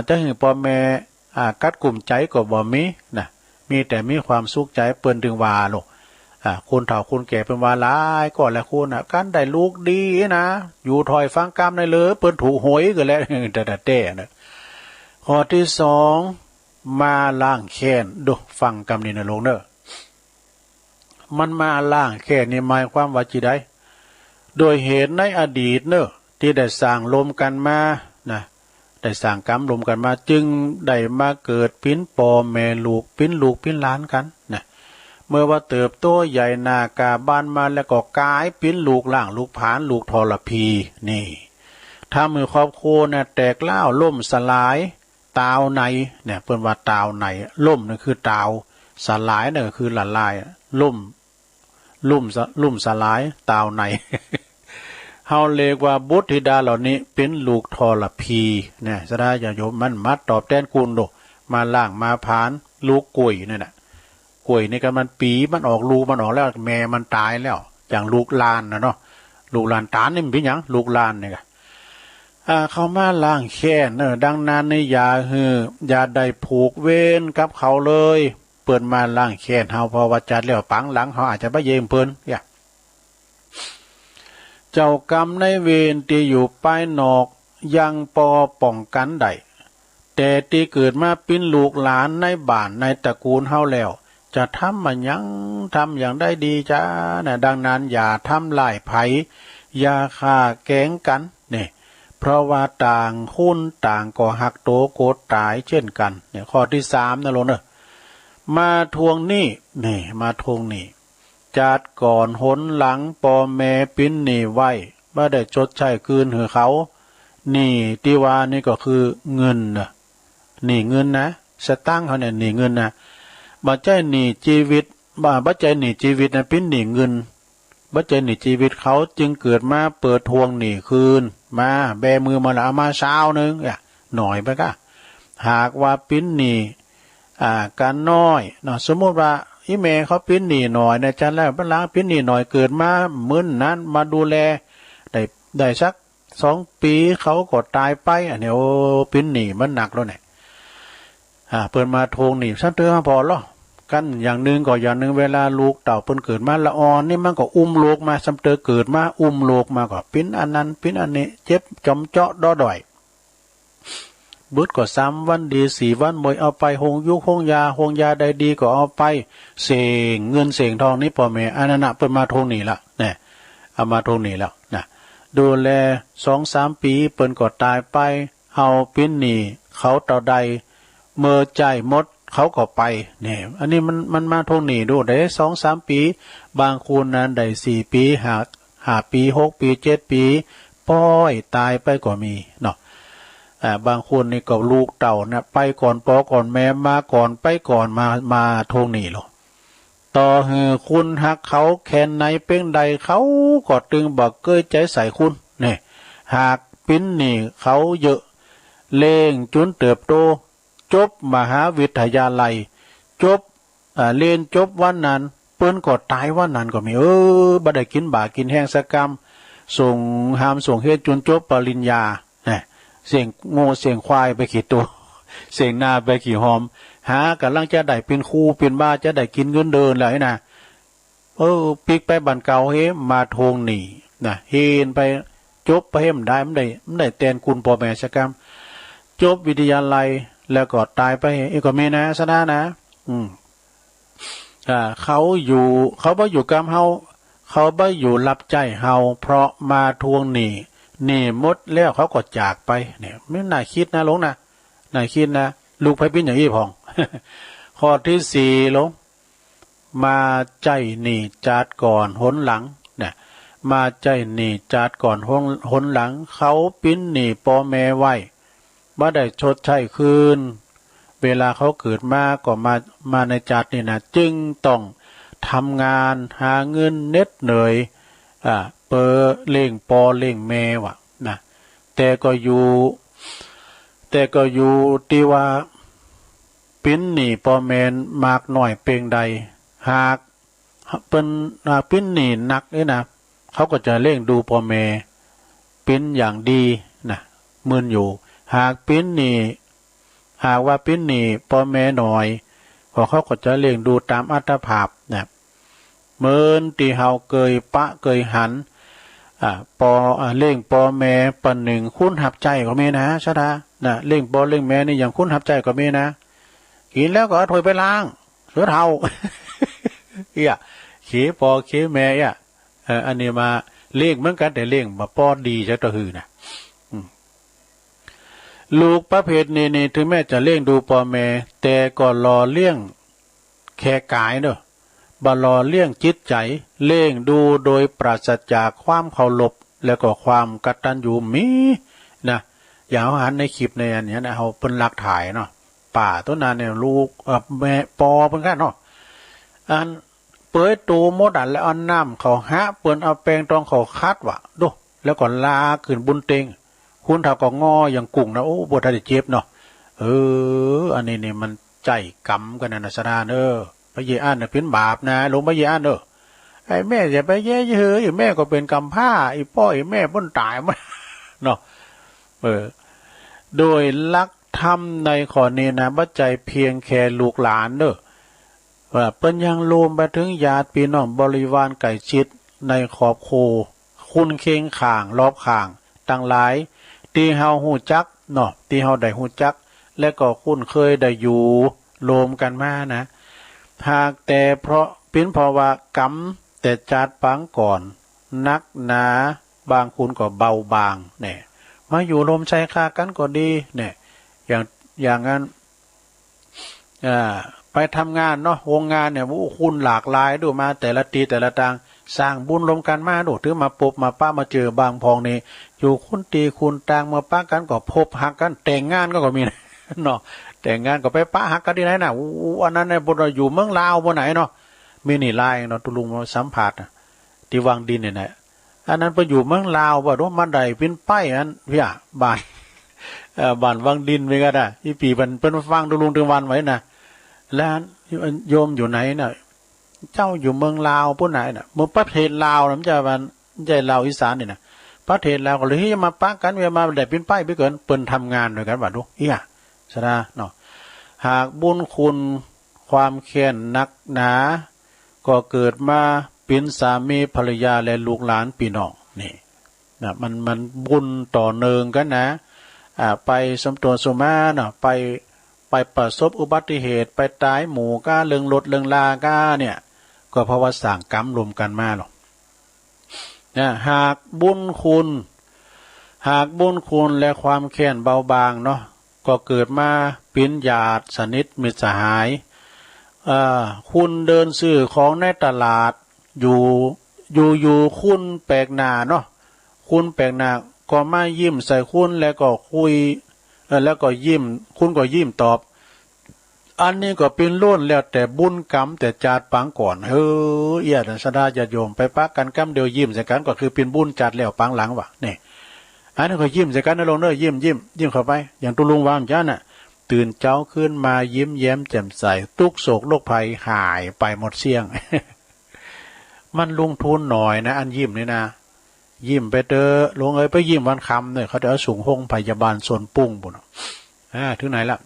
จะให้พ่อแม่กัดกลุ่มใจก็บ่มีนะมีแต่มีความสุขใจเปิ้นถึงว่าลูกคนเฒ่าคนแก่เป็นว่าหลายก็แล้วคุณการได้ลูกดีนะอยู่ถอยฟังกรรมได้เลยเปิ้นถูกหวยก็แล้วแต่นะข้อที่สองมาล้างแค้นดูฟังกรรมนี่นะลงเด้อมันมาล้างแค้นนี่หมายความว่าจิได้โดยเหตุในอดีตเนอะที่ได้สร้างลมกันมานะได้สร้างกรรมลมกันมาจึงได้มาเกิดปิ้นปอแม่ลูกปิ้นหลานกันนะเมื่อว่าเติบโตใหญ่นากาบ้านมาแล้วก็กลายปิ้นลูกล่างลูกผานลูกทรพีนี่ถ้ามือครอบครัวเนี่ยแตกเล่าล่มสลายตาวในเนี่ยเพิ่นว่าตาวในล่มนั่นคือตาวสลายเนี่ยคือละลายลุ่มสลายตาวใน เฮาเรียกว่าบุตรธิดาเหล่านี้เป็นลูกทรพีเนี่ยสดาอย่าโยมมันมัดตอบแทนคุณโดมาล่างมาผานลูกกุยนี่น่ะกุยนี่ก็มันปีมันออกลูกมันออกแล้วแม่มันตายแล้วอย่างลูกลานนะเนาะลูกลานตานี่มันเป็นหยังลูกลานเนี่ยเขามาล่างแค้นดังนั้นนี่อย่าได้ผูกเวรกับเขาเลยเปิดมาล่างแค้นเฮาพอว่าจัดแล้วปังหลังเขาอาจจะบ่เยมเพิ่นอย่าเจ้ากรรมในเวรที่อยู่ป้ายนอกยังปอป้องกันได้แต่ที่เกิดมาเป็นลูกหลานในบ้านในตระกูลเฮาแล้วจะทำมันยังทำอย่างได้ดีจ้านะดังนั้นอย่าทำลายไผอย่าฆ่าแกล้งกันนี่เพราะว่าต่างคุณต่างก็หักโตโกดตายเช่นกันเนี่ยข้อที่สามนะโลเนอะมาทวงหนี้นี่มาทวงหนี้จัดก่อนหนหลังปอแม่ปิ้นหนี้ไว้บ่ได้ชดใช้คืนให้เขานี่ที่ว่านี่ก็คือเงินนะนี่เงินนะสตางค์เขาเนี่ยนี่เงินนะบ่ใจหนี้ชีวิตบ่ใจหนี้ชีวิตนะปิ้นหนี้เงินบ่ใจหนี้ชีวิตเขาจึงเกิดมาเปิดทวงหนี้คืนมาแบมือมาละมาเช้านึงหน่อยไปก็หากว่าปิ้นหนี้การน้อยเนาะสมมติว่าอีเมเขาปิ้นหนี้หน่อยนะจันแล้วเวลาปิ้นหนี้หน่อยเกิดมามื้นนั้นมาดูแลได้สัก2 ปีเขาก็ตายไปอันนี้โอ้ปิ้นหนี้มันหนักแล้วเนี่ยเปิ้นมาทวงหนี้ซั่นเตือพอหรอกันอย่างนึงก็อย่างนึงเวลาลูกเต่าเปิ้นเกิดมาละอ่อนนี่มันก็อุ้มลูกมาซ้ำเตอเกิดมาอุ้มลูกมาก็ปิ้นอันนั้นปิ้นอันนี้เจ็บจอมเจาะดอดอยบุตรก็3 วันดี4 วันมวยเอาไปหงยุกหงยาได้ดีก็เอาไปเสงเงินเสงทองนี่พ่อแม่อันนั้นเปิ้นมาทวงหนี้ละเนี่ยเอามาทวงหนี้แล้วนะดูแล2-3 ปีเปิ้นก็ตายไปเฮาปิ้นหนี้เขาต่อใดเมื่อใจหมดเขาก็ไปเนี่ยอันนี้มันมาทวงหนี้ดูได้2-3 ปีบางคนนั้นได้4 ปี5 ปี6 ปี7 ปีป้อยตายไปก็มีเนาะบางคนนี่ก็ลูกเต่านะไปก่อนปอก่อนแม่มาก่อนไปก่อนมาทวงหนี้หรอต่อหือคุณหักเขาแค้นในเป้งใดเขาก็ตึงบอกเกยใจใส่คุณเนี่ยหากปิ้นหนี้เขาเยอะเล่งจนเติบโตจบมหาวิทยาลัยจบเรียนจบวันนั้นเปิ้นก็ตายวันนั้นก็มีบ่ได้กินบ่ากินแห้งสักกรรมส่งหามส่งเฮ็ดจนจบปริญญาเสียงโง่เสียงควายไปขี่ตัวเสียงนาไปขี่หอมหากำลังจะได้เป็นครูเป็นบ้าจะได้กินเงินเดินเลยนะปิกไปบันเก่าเฮมาทวงหนี้นะเฮนไปจบไปเฮมได้มันได้แทนคุณพ่อแม่สักกรรมจบวิทยาลัยแล้วก็ตายไปก็มีนะซะนะเขาบ่อยู่กับเฮาเขาบ่อยู่รับใจเฮาเพราะมาทวงหนี้นี่หมดแล้วเขาก็จากไปเนี่ยไม่น่าคิดนะลงนะน่าคิดนะลูกไผปิ้นอย่างนี้พอง ข้อที่4ลงมาใจหนี้จัดก่อนหนหลังเนี่ยมาใจหนี้จัดก่อนหนหลังเขาปิ้นหนี้พ่อแม่ไว้บ่ได้ชดใช้คืนเวลาเขาเกิดมาก็มาในจัดนี่นะจึงต้องทำงานหาเงินเน็ดเหนื่อยเปอเล่งปอเล่งแม่วะนะแต่ก็อยู่ที่ว่าปิ้นหนีปอแมนมากหน่อยเพียงใด หากเป็นปิ้นหนีนักนี่นะเขาก็จะเร่งดูพ่อแม่ปิ้นอย่างดีนะมืนอยู่หากปิ้นหนีหากว่าปิ้นหนีพ่อแม่หน่อยเขาก็จะเร่งดูตามอัตภาพนะเมินตีเฮาเกยปะเกยหันปอเล่งปอแม่ปหนึ่งคุ้นหับใจก็มีนะชะดานะเล่งปอเล่งแม่นี่อย่างคุ้นหับใจก็มีนะกินแล้วก็เอาถ้วยไปล้างเสือเท่า เอี้ยขี้ปอขี้แม่เอี้ยอันนี้มาเล่งเหมือนกันแต่เล่งมาปอดีใช่ตัวหือนะลูกประเภทนี้ถึงแม้จะเล่งดูปอแม่แต่ก็รอเลี้ยงแค่กายเนอะบรอเลี้ยงจิตใจเล่งดูโดยปราศจากความเคารพแล้วก็ความกตัญญูมีนะอย่างเขาหันในคลิปในอันนี้นะเขาเป็นหลักถ่ายเนาะป่าต้นนั้นเนี่ยลูกแม่ปอเป็นกันเนาะอันเปิดตูมดอันแล้วอันน้ำเขาหะเปิดเอาแปรงตองเขาคัดวะดูแล้วก็ลาขึ้นบุญเต็งคุณเท่าก็งออย่างกุ้งนะโอ้บทได้เจ็บเนาะอันนี้เนี่ยมันใจกำกันนะสดาเนอพระเยอันเนี่ยเป็นบาปนะลงพระเยอันเนอไอ้แม่อย่าไปแย่เฮ้ยแม่ก็เป็นกำผ้าไอ้พ่อไอ้แม่พ้นตายมาเนาะโดยลักธรรมในข้อนี้นะบัจใจเพียงแค่ลูกหลานเนอว่าเป็นยังโลมไปถึงญาติพี่น้องบริวารไก่ชิดในขอบโคคุณเคียงข่างรอบข่างต่างหลายตีเฮาหูจักเนาะตีเฮาได้หูจักและก็คุ้นเคยได้อยู่โลมกันมานะหากแต่เพราะเป็นเพราะว่ากรรมแต่จัดปังก่อนนักหนาบางคุณก็เบาบางเนี่ยมาอยู่ลมใจคากันก็ดีเนี่ยอย่างนั้นไปทำงานเนาะวงงานเนี่ยคุณหลากหลายดูมาแต่ละตีแต่ละต่างสร้างบุญรวมกันมาดูถึงมาปบมาป้ามาเจอบางพองนี่อยู่คุณตีคุณต่างมาป้ากันก็พบหักกันแต่งงานก็มีเนาะแต่งงานก็ไปป้าหักกันที่ไหนน่ะอันนั้นในบนเราอยู่เมืองลาวบนไหนเนาะมีนี่ลายเนาะตุลุงมาสัมผัสที่วางดินเนี่ยนะอันนั้นไปอยู่เมืองลาวว่าด้วยมันใดเป็นป้ายอันพี่อ่ะบ้านวางดินไปก็ได้ที่ปีเป็นฟังตุลุงถึงวันไว้นะแล้วโยมอยู่ไหนน่ะเจ้าอยู่เมืองลาวผู้ไหนน่ะเมืองประเทศลาวนะมันจะลาวอีสานนี่นะประเทศลาวก็เลยที่มาปักกันเวลามาได้เป็นป้ายไปเกินเปิ้นทำงานด้วยกันว่าดูเอี้ยสนะเนาะหากบุญคุณความแค้นนักหนาก็เกิดมาเป็นสามีภรรยาและลูกหลานพี่น้องนี่นะมันบุญต่อเนื่องกันนะไปสมตัวสมาเนาะไปประสบอุบัติเหตุไปตายหมู่ก้าเรื่องรถเรื่องลาก้าเนี่ยก็เพราะว่าสั่งกรรมรวมกันมาหรอกนะหากบุญคุณและความแค้นเบาบางเนาะก็เกิดมาเป็นญาติสนิทมิตรสหายคุณเดินซื้อของในตลาดอยู่คุณแปลกหน้าเนาะคุณแปลกหน้าก็มายิ้มใส่คุณแล้วก็คุยแล้วก็ยิ้มคุณก็ยิ้มตอบอันนี้ก็เป็นล้วนแล้วแต่บุญกรรมแต่จัดปังก่อนเอียดสดาญาติโยมไปปักกันกรรมเดียวยิ้มใส่กันก็คือเป็นบุญจัดแล้วปังหลังวะนี่อันนี้ก็ยิ้มใส่กันนะลงเด้อยิ้มเข้าไปอย่างตุลุงวามจ้าน่ะตื่นเช้าขึ้นมายิ้มแย้มแจ่มใสทุกโศกโรคภัยหายไปหมดเสี่ยง มันลงทุนหน่อยนะอันยิ้มนี่นะยิ้มไปเด้อลงไปยิ้มวันคำเนี่ยเขาจะเอาสูงห้องพยาบาลส่วนปุ้งบุญถึงไหนละ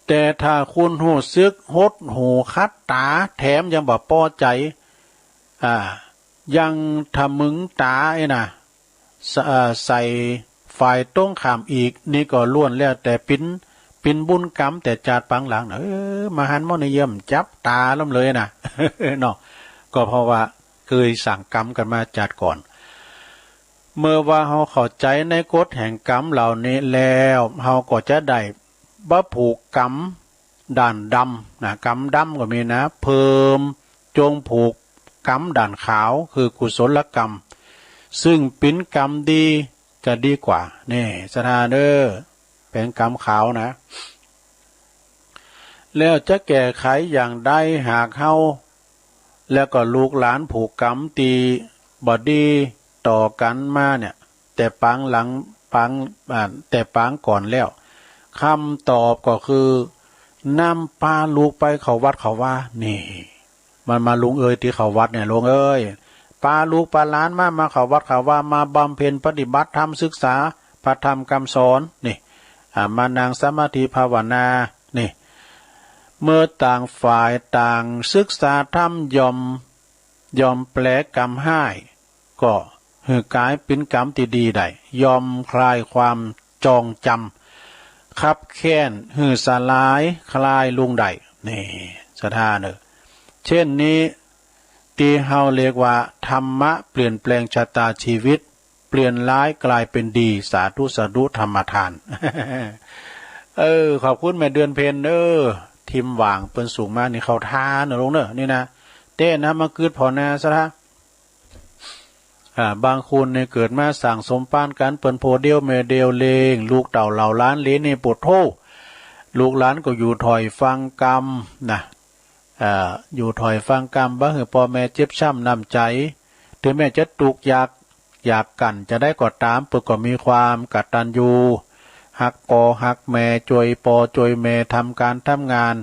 แต่ถ้าคุณหูซึกหดหูคัดตาแถมยังบอกป้อใจยังทำมึงตาไอ้น่ะใส่ฝ่ายต้องขามอีกนี่ก็ล้วนแล้วแต่ปินบุญกรรมแต่จาดปังหลังมาหันมอนิยมจับตาล้มเลยนะ เนาะก็เพราะว่าเคยสั่งกรรมกันมาจัดก่อนเมื่อว่าเขาเข้าใจในกฎแห่งกรรมเหล่านี้แล้วเขาก็จะได้บ่ผูกกรรมด่านดำนะกรรมดำก็มีนะเพิ่มจงผูกกรรมด่านขาวคือกุศลกรรมซึ่งเป็นกรรมดีจะดีกว่านี่สถานเป็นกรรมขาวนะแล้วจะแก้ไขอย่างใดหากเฮาแล้วก็ลูกหลานผูกกรรมตีบอดีต่อกันมาเนี่ยแต่ปังหลังแต่ปังก่อนแล้วคำตอบก็คือ นำปลาลูกไปเขาวัดเขาว่านี่มันมาลุงเอ้ยที่เขาวัดเนี่ยลุงเอ้ยปลาลูกปลาล้านมาเขาวัดเขาว่ามาบำเพ็ญปฏิบัติธรรมศึกษาพระธรรมคำสอนนี่มานั่งสมาธิภาวนานี่เมื่อต่างฝ่ายต่างศึกษาธรรมยอมแปลกรรมให้ก็หือกายเป็นกรรมที่ดีได้ยอมคลายความจองจำขับแค้นหือสลายคลายลุงได้นี่สถาเนอเช่นนี้ที่เฮาเรียกว่าธรรมะเปลี่ยนแปลงชะตาชีวิตเปลี่ยนร้ายกลายเป็นดีสาธุสาธุธรรมทาน ขอบคุณแม่เดือนเพ็ญทิมหว่างเปิ้นสูงมากนี่เขาท้าเนอะลงเนอะนี่นะเต้นะมาเกิดพอนาซะละบางคนเนี่ยเกิดมาสั่งสมปานกันเปิ้นโพเดียวแม่เดียวเลงลูกเต่าเหล่าล้านเลนในปวดโทลูกหลานก็อยู่ถอยฟังกรรมนะอยู่ถอยฟังกรรมบ้าเหอพ่อแม่เจ็บช้ำน้ำใจถึงแม่จะตุกอยากกันจะได้ก็ตามเปิดก็มีความกตัญญูหักปอหักแม่จวยปอจวยแม่ทำการทำงาน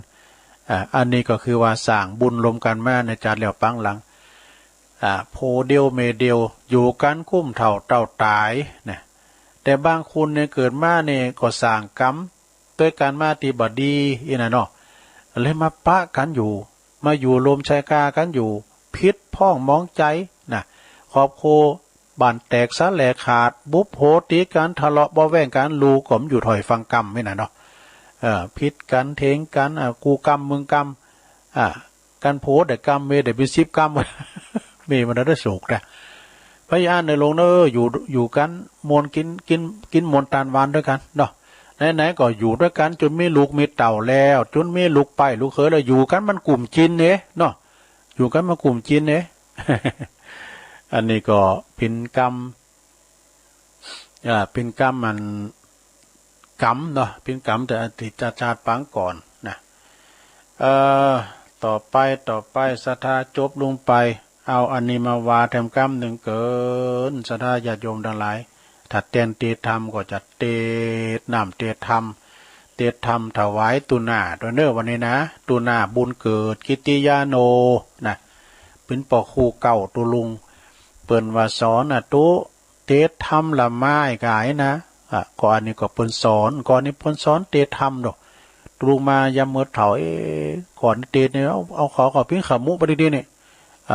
อันนี้ก็คือว่าสร้างบุญรวมกันแม่ในจานเหลียวปังหลังโพเดียวเมเดียวอยู่กันคุ้มเท่าเต่าตายนะแต่บางคนเนี่ยเกิดมาเนี่ยก็สร้างกรรมด้วยการมาตีบดีอีน่ะเนาะเลยมาปะกันอยู่มาอยู่รวมชายกากันอยู่พิษพ้องมองใจนะครอบครัวบ้านแตกสะแหลกขาดบุบโหตีกันทะเลาะบ่แว่งกันลูกมอยู่ถอยฟังกรรมไม่น่ะเนาะพิษกันเทงกันกูกรรมมึงกรรมกันโพแต่กรรมเมแต่เป็น10 กรรม มีมันได้สุกนะพยานในลงอยู่กันมวนกินมวนตานวานด้วยกันเนาะไหนๆก็อยู่ด้วยกันจนมีลูกมีเต่าแล้วจนมีลูกไปลูกเขยแล้วอยู่กันมันกลุ่มจินเนาะอยู่กันมากลุ่มจินอันนี้ก็เป็นกรรมเป็นกรรมมันกรรมเนาะเป็นกรรมแต่อดีตชาติปางก่อนนะต่อไปศรัทธาจบลงไปเอาอันนี้มาวาแถมกรรมหนึ่งเกินศรัทธาญาติโยมทั้งหลายถ้าเต้นเตธรรมก็จะเตดน้ำเตธรรมถวายตุนาตัวเนอวันนี้นะตุนาบุญเกิดกิติยาโนนะเป็นปอคู่เก่าตุลุงเปิ้นว่าสอนตุเตธรรมละไม้กายนะก่อนนี้ก็เปิ้นสอนก่อนนี้เปิ้นสอนเตธรรมดอกตุลุงมายามเมื่อเถาก่อนเตเนี่ยเอาขอพิ้งขมุปดีๆเนี่ย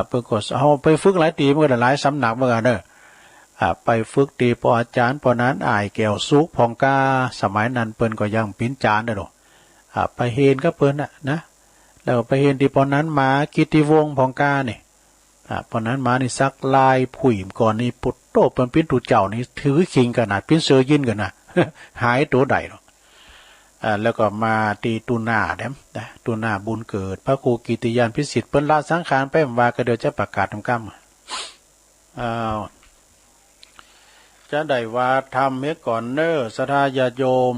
เปิ้นก็เอาไปฝึกหลายตีมันก็หลายสำนักเหมือนกันเนอะไปฝึกตีปออาจารย์ปอนั้นอายแก้วสุกพองกาสมัยนั้นเปิ้นก็ยังปิ้นจานเด้อดอกไปเห็นก็เปิ้นนะแล้วไปเห็นที่ปอนั้นมากิติวงศ์พองกาเนี่ยปอนั้นมานี่ซักลายผุ่ยก่อนนี่ปุตโตเปิ้นปิ้นตูเจ้านี่ถือคิงกันนะปิ้นเสือยินกันนะ หายตัวใดหรอกแล้วก็มาตีตุนาเด้นะตุนาบุญเกิดพระครูกิติยานพิสิทธิ์เปิ้นละสังขารไปว่าก็เดี๋ยวจะประกาศทำกรรมจะได้ว่าทำเมื่อก่อนเนอศรัทธาญาติโยม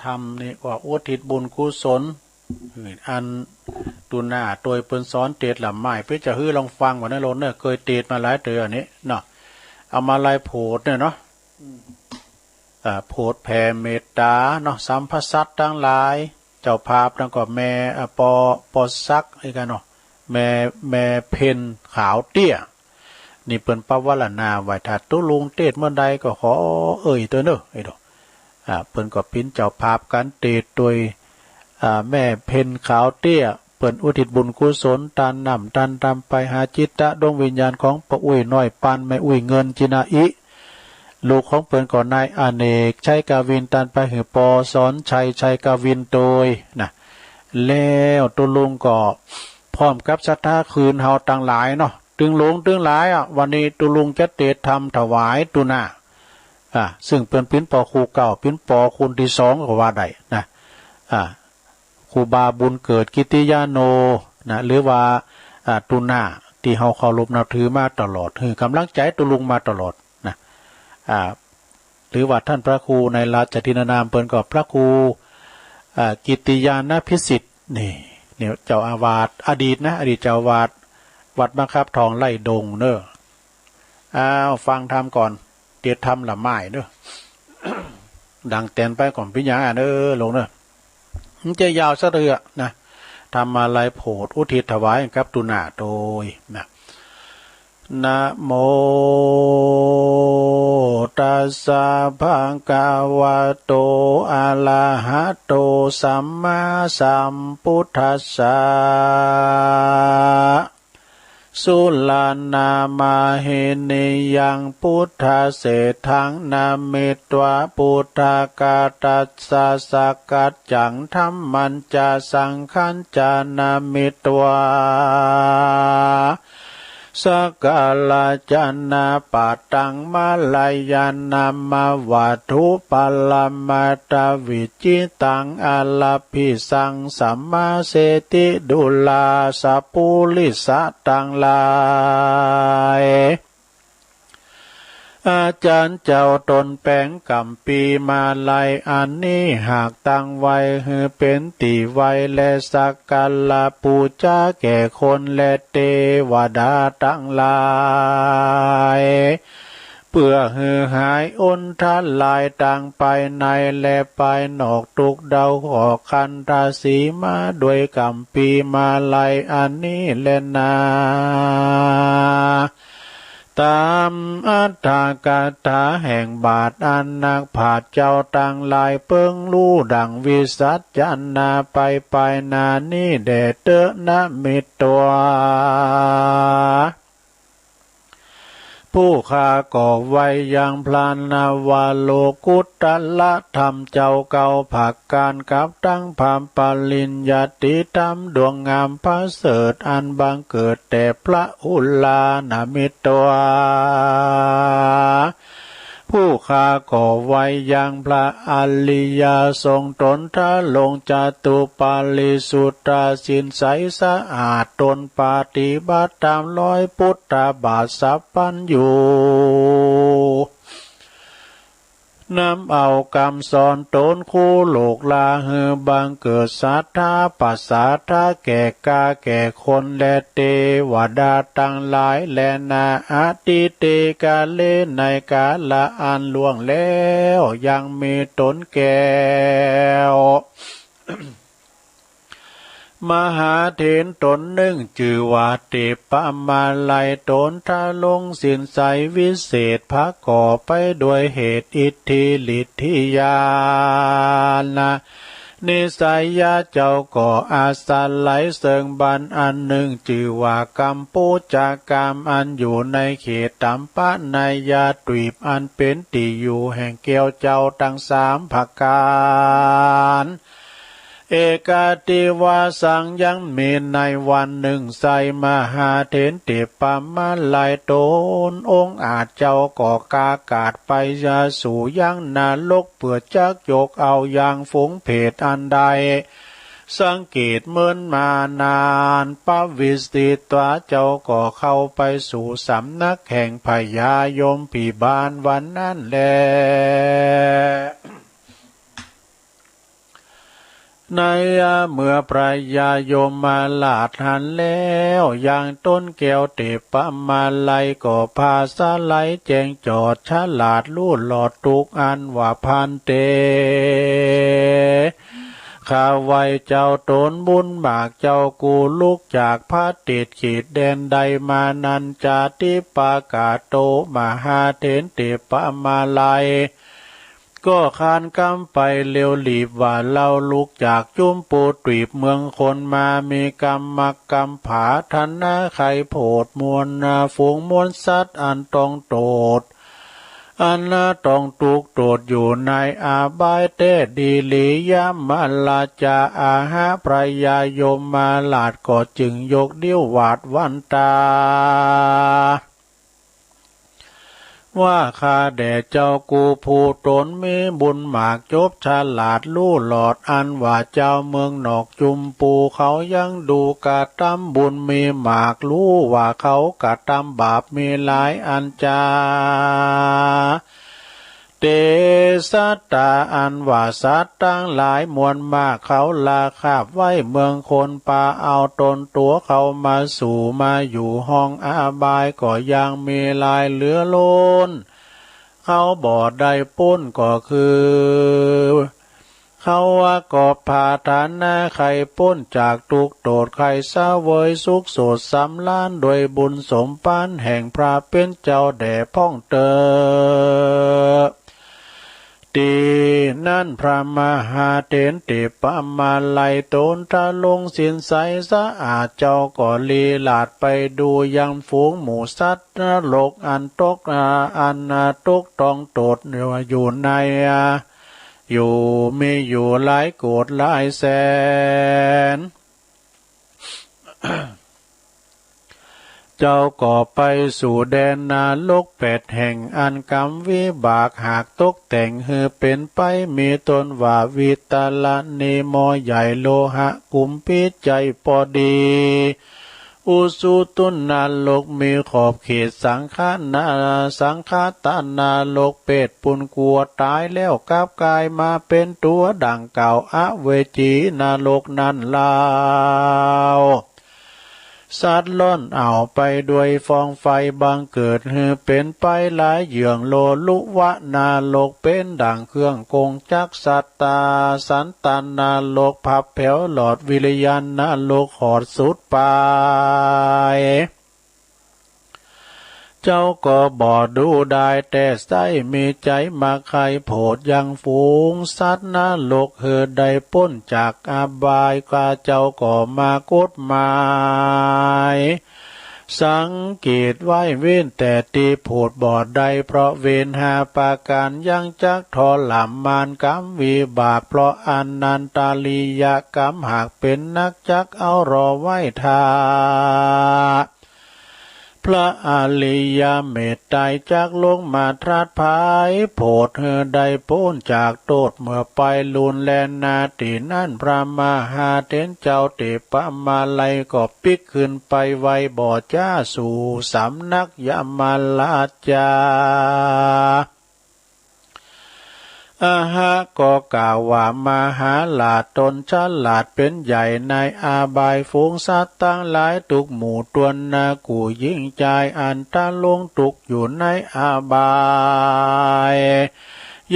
ทำนี่ว่าอุทิศบุญกุศลอันตุนาโดยเปิ้นสอนเตดลำไม้เพื่อจะฮื้อลองฟังว่าในโลนเนอเคยเตดมาหลายเตือนนี้เนาะเอามาลายโผดเนี่ยเนาะโผดแผ่เมตตาเนาะสัมภสัตทั้งหลายเจ้าภาพแล้วก็แม่ปอซักไอ้กันเนาะแม่เพนขาวเตี้ยนี่เปิ้นปวารณาไว้ถ้าตุลุงเตดเมื่อใดก็ขอตัวเนอะไอ้ดอกเปิ้นก็พินเจ้าภาพกันเตดโดยแม่เพนขาวเตี้ยเปิ้นอุทิศบุญกุศลตานนำตันตามไปหาจิตตะดวงวิญญาณของป้าอุ้ยน้อยปานแม่อุ้ยเงินจินาอิลูกของเปิ้นก่อนนายอเนกชัยกาวินตันไปหือปอสอนชัยกาวินโดยนะแล้วตุลุงก็พร้อมกับศรัทธาคืนเฮาต่างหลายเนาะตึงหลายวันนี้ตุลุงจะเตดทำถวายตุนาซึ่งเป็นปิ้นปอครูเก่าปิ้นปอคุณที่2ก็ว่าได้นะครูบาบุญเกิดกิติยาโนนะหรือว่าตุนาที่เฮาเคารพนับถือมาตลอดคือกำลังใจตุลุงมาตลอดนะหรือว่าท่านพระครูในราชทินานามเปิ้นก็พระครูกิติยานพิสิทธิ์นี่เจ้าอาวาสอดีตเจ้าอาวาสวัดบังคับทองไล่ดงเนอะฟังธรรมก่อนเตรียมธรรมละไม้เนอะ ดังเต้นไปก่อนพิญญาเนอะลงเนอะ มันจะยาวซะเรือนะทำอะไรโผดอุทิศถวายกับตุนาโดยนะนะโมตัสสะภะคะวะโตอะระหะโตสัมมาสัมพุทธัสสะสุลานามาเฮเนยังพุทธเสถังนามิตวะพุทธกาตัสสะสกัจจังธัมมันจะสังขันจานามิตวะสกาลาจันนาปัตตังมาลายานามาวัตถุปัลลมาตาวิจิตังอาลาภิสังสัมมาเสติดุลาสัพพุลิสะตังลายอาจารย์เจ้าตนแปงกำปีมาลัยอันนี้หากตั้งไว้ฮือเป็นตีไว้และสักการะปูจาแก่คนและเทวดาทั้งหลายเพื่อฮือหายอนทันลายต่างไปในและไปนอกทุกเดาขอคันทาสีมาด้วยกำปีมาลัยอันนี้แลนาตามอัตถกถาแห่งบาทอันนักผาดเจ้าต่างลายเปิงรู้ดังวิสัชจันนาไปนานี้แด่เตนะมิตตัวผู้ข้าก่อไว้ยังพลานนาวาโลกุตตะละธรรมเจ้าเก่าผักการกับตั้งพามปริญญาติธรรมดวงงามพระเสริฐอันบังเกิดแต่พระอุลานามิตวาผู้ข้าก่อไว้ยังพระอริยทรงตนทะลงจตุปาลิสุตตาสินใสสะอาดตนปฏิบัติตามร้อยพุทธบาทสัพพัญญูนำเอาคำสอนตนคู่โลกลาฮือบังเกิดศรัทธาปัสสาทาแก่กาแก่คนและเทวดาตั้งหลายและนาอาติเตกาเลในกาละอันล่วงแล้วยังมีตนแก้ว มหาเถรตนหนึ่งจือว่าเตปะมาลัยตนทะลงสินใสวิเศษพระก่อไปด้วยเหตุอิทธิฤทธิญาณนิสัยยาเจ้าก่ออาศัยไหลเสริงบันอันหนึ่งจือว่ากัมปูจากามอันอยู่ในเขตตัมปะนายาตรีบอันเป็นที่อยู่แห่งเกี่ยวเจ้าทั้งสามประการเอกาติวาสังยังมีในวันหนึ่งใสมหาเถรติปะมาลัยตนองค์อาจเจ้าก่อกากาศไปยาสู่ยังนาลกเพื่อจักยกเอาอย่างฝูงเพศอันใดสังเกตเมินมานานปวิสติตวาเจ้าก่อเข้าไปสู่สำนักแห่งพญายมพิบาลวันนั้นแลในเมื่อพระยายมมาลาดหันแล้วอย่างต้นแก้วเตปะมาลัยก็พาสะไหลแจงจอดฉลาดลู่หลอดทุกอันว่าพันเตข้าไว้เจ้าตนบุญบากเจ้ากูลุกจากพระติดขีดแดนใดมานันจาติปากาโตมหาเถรเตปะมาลัยก็คานกำไปเร็วหลีบว่าเราลุกจากจุมปูตรีบเมืองคนมามีกรรมกรรมผาทันนาไข่โผดมวลนาฝูงมวลสัตว์อันต้องโตดอันนาต้องตุกโตดอยู่ในอาบายเตดีลียามาลาจาอาหาพระยายมมาลาดก็จึงยกดิ้วหวาดวันตาว่าข้าแด่เจ้ากูผู้ตนมีบุญหมากจบฉลาดลู่หลอดอันว่าเจ้าเมืองนอกจุมปูเขายังดูกะทำบุญมีหมากรู้ว่าเขากะทำบาปมีหลายอันจาเตสัตตาอันว่าสัตว์ตั้งหลายมวลมากเขาลาคาบไว้เมืองคนป่าเอาตนตัวเขามาสู่มาอยู่ห้องอาบายก็ยังมีลายเหลือล้นเขาบ่ได้ปุ้นก็คือ เขาว่ากอบผาฐานนาไข่พ้นจากทุกโดดไข่เศร้าเวยสุขโสดสำล้านโดยบุญสมปานแห่งพระเป็นเจ้าแด่พ่องเตอตีนั่นพระมหาเถรติปะมาไลโตนทะลงสินใสสะอาดเจ้าก็ลีลาดไปดูยังฝูงหมูสัตว์นรกอันตกตกต้องโตดอยู่ในอยู่มีอยู่หลายโกฏหลายแสน เจ้าก็ไปสู่แดนนาลก8 แห่งอันกรรมวิบากหากตกแต่งฮือเป็นไปมีตนว่าวิตาลนิโมใหญ่โลหะกุมพิใจพอดีอุสุตุนาลกมีขอบเขตสังฆาตานาลกเป็ดปุนกลัวตายแล้วกลับกายมาเป็นตัวดังเก่าอเวจีนาลกนั้นลาวสัตว์ล้นเอาไปด้วยฟองไฟบังเกิดฮือเป็นไปหลายเหยื่องโลลุวะนาลกเป็นดังเครื่องกงจักสัตตาสันตานาลกพับแผ่วหลอดวิริยันนาลกหอดสุดไปเจ้าก็บ่ดูได้แต่ใสมีใจมาใครโผดยังฝูงสัตว์นาลกเฮอได้พ้นจากอบายกาเจ้าก็มากฎหมายสังเกตไว้เว้นแต่ตีโผดบอดใดเพราะเวนหาปาการยังจักทอหลำมานกรรมวิบากเพราะอนันตาลียกรรมหากเป็นนักจักเอารอไว้ทาพระอริยเมตไตรจักลงมาทราดภายโพดเฮอได้พ้นจากโทษเมื่อไปลุนแลนาตินั่นพระมหาเถรเจ้าเตปะมาไลก็ปิกขึ้นไปไว้บ่อจ้าสู่สำนักยมาลาจาอาหะก็กล่าวว่ามหาลาตนฉลาดเป็นใหญ่ในอาบายฝูงสัตว์ตั้งหลายตุกหมู่ตวนนากูยิ่งใจอันตาลงตุกอยู่ในอาบาย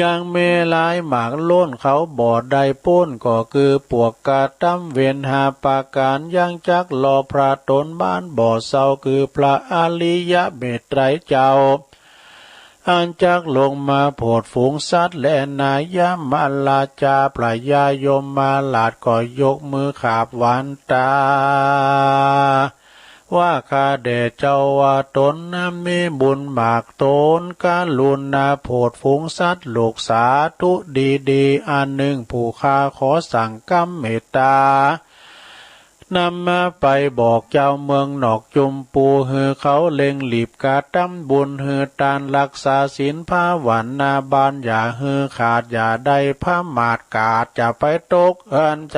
ยังเมลายหมากล้นเขาบ่อใดป้นก็คือปวกกาตั้มเวียนหาปาการยังจักรอพระตนบ้านบ่อเศร้าคือพระอริยเมตไตรเจ้าอันจักลงมาโผดฝูงสัตว์และนายามาลาจาปลายายมมาลาดก็ยกมือขาบหวานตาว่าข้าแด่เจ้าว่าตนมีบุญมากตนการลุนนาโผดฝูงสัตว์ลูกสาธุดีอันหนึ่งผู้ข้าขอสั่งกรรมเมตตานำมาไปบอกเจ้าเมืองนอกจุมปูฮือเขาเล็งหลีบกาตั้มบุญฮือตานรักษาศีลผ้าหวันนาบานอย่าฮือขาดอย่าได้ผ้าหมาดกาดจะไปตกใจ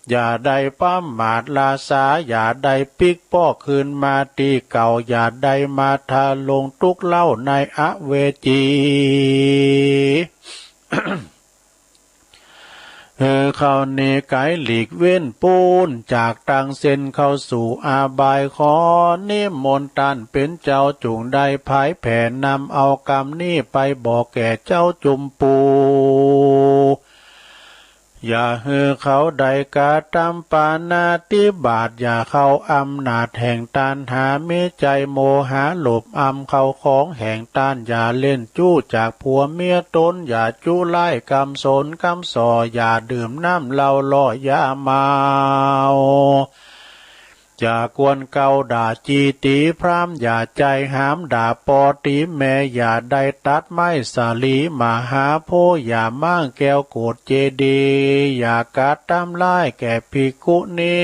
อย่าได้ผ้าหมาดลาสาอย่าได้ปิกป้อคืนมาตีเก่าอย่าได้มาทาลงตุกเล่าในอเวจี เขาเนไกหลีกเว้นปูนจากตังเส้นเข้าสู่อาบายขอนิมนต์ตันเป็นเจ้าจุงได้ภายแผ่นำเอากรรมนี้ไปบอกแก่เจ้าจุมปูอย่าฮือเขาใดกาตามปานาติบาตอย่าเข้าอำนาจแห่งตานหาเมใจโมหะหลบอำเข้าของแห่งตานอย่าเล่นจู้จากผัวเมียตนอย่าจู้ไล่กำสนกำส่ออย่าดื่มน้ำเหล้าล่อยาเมาอย่ากวนเกาด่าจีตีพรามอย่าใจหามด่าปอตีแม่อย่าได้ตัดไม้สาลีมหาโพอย่ามั่งแก้วโกดเจดีอย่ากาตามไล่แก่ภิกขุนี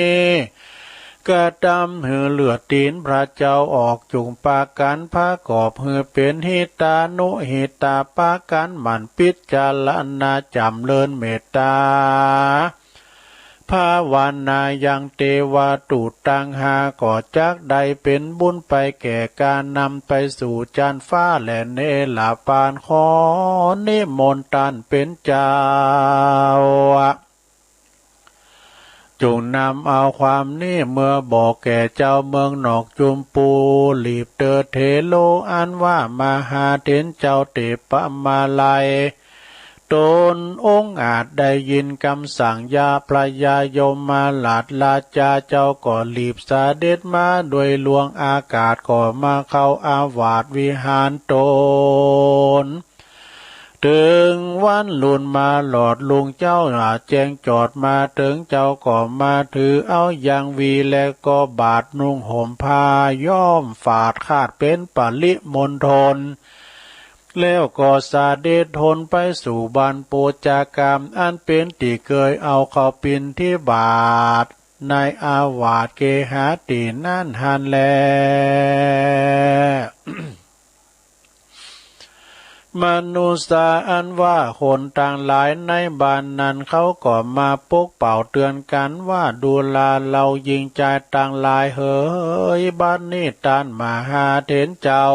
กาตามหือเลือดตีนพระเจ้าออกจุงปากันพระกอบหือเป็นหิตานุหิตาปากันหมันปิจารณาจำเลินเมตตาภาวนายังเทวาตุตังหาก่อจักใดเป็นบุญไปแก่การนำไปสู่จานฟ้าและเนลาปานขอนิมนต์ตันเป็นเจ้าจงนำเอาความนี้เมื่อบอกแก่เจ้าเมืองนอกจุมปูหลีบเตอเทโลอันว่ามหาเถรเจ้าเตปะมาไล ตนองค์อาจได้ยินคำสั่งยาพระยายมมาหลาดลาจาเจ้าก็รีบเสด็จมาโดยลวงอากาศก็มาเข้าอาวาสวิหารตนถึงวันลุนมาหลอดลุงเจ้าแจ้งจอดมาถึงเจ้าก็มาถือเอาอย่างวีและก็บาดนุ่งห่มผ้าย่อมฝาดคาดเป็นปริมณฑลแล้วก็สาเดชทนไปสู่บรรโปจากรรมอันเป็นที่เคยเอาเขาปินที่บาทในอาวาสเกหาตีนั่นหันแล มนุษย์อันว่าคนต่างหลายในบ้านนั้นเขาก็มาปกเป่าเตือนกันว่าดูลาเรายิงใจต่างหลายเฮ้ยบ้านนี้ตานมหาเถรเจ้า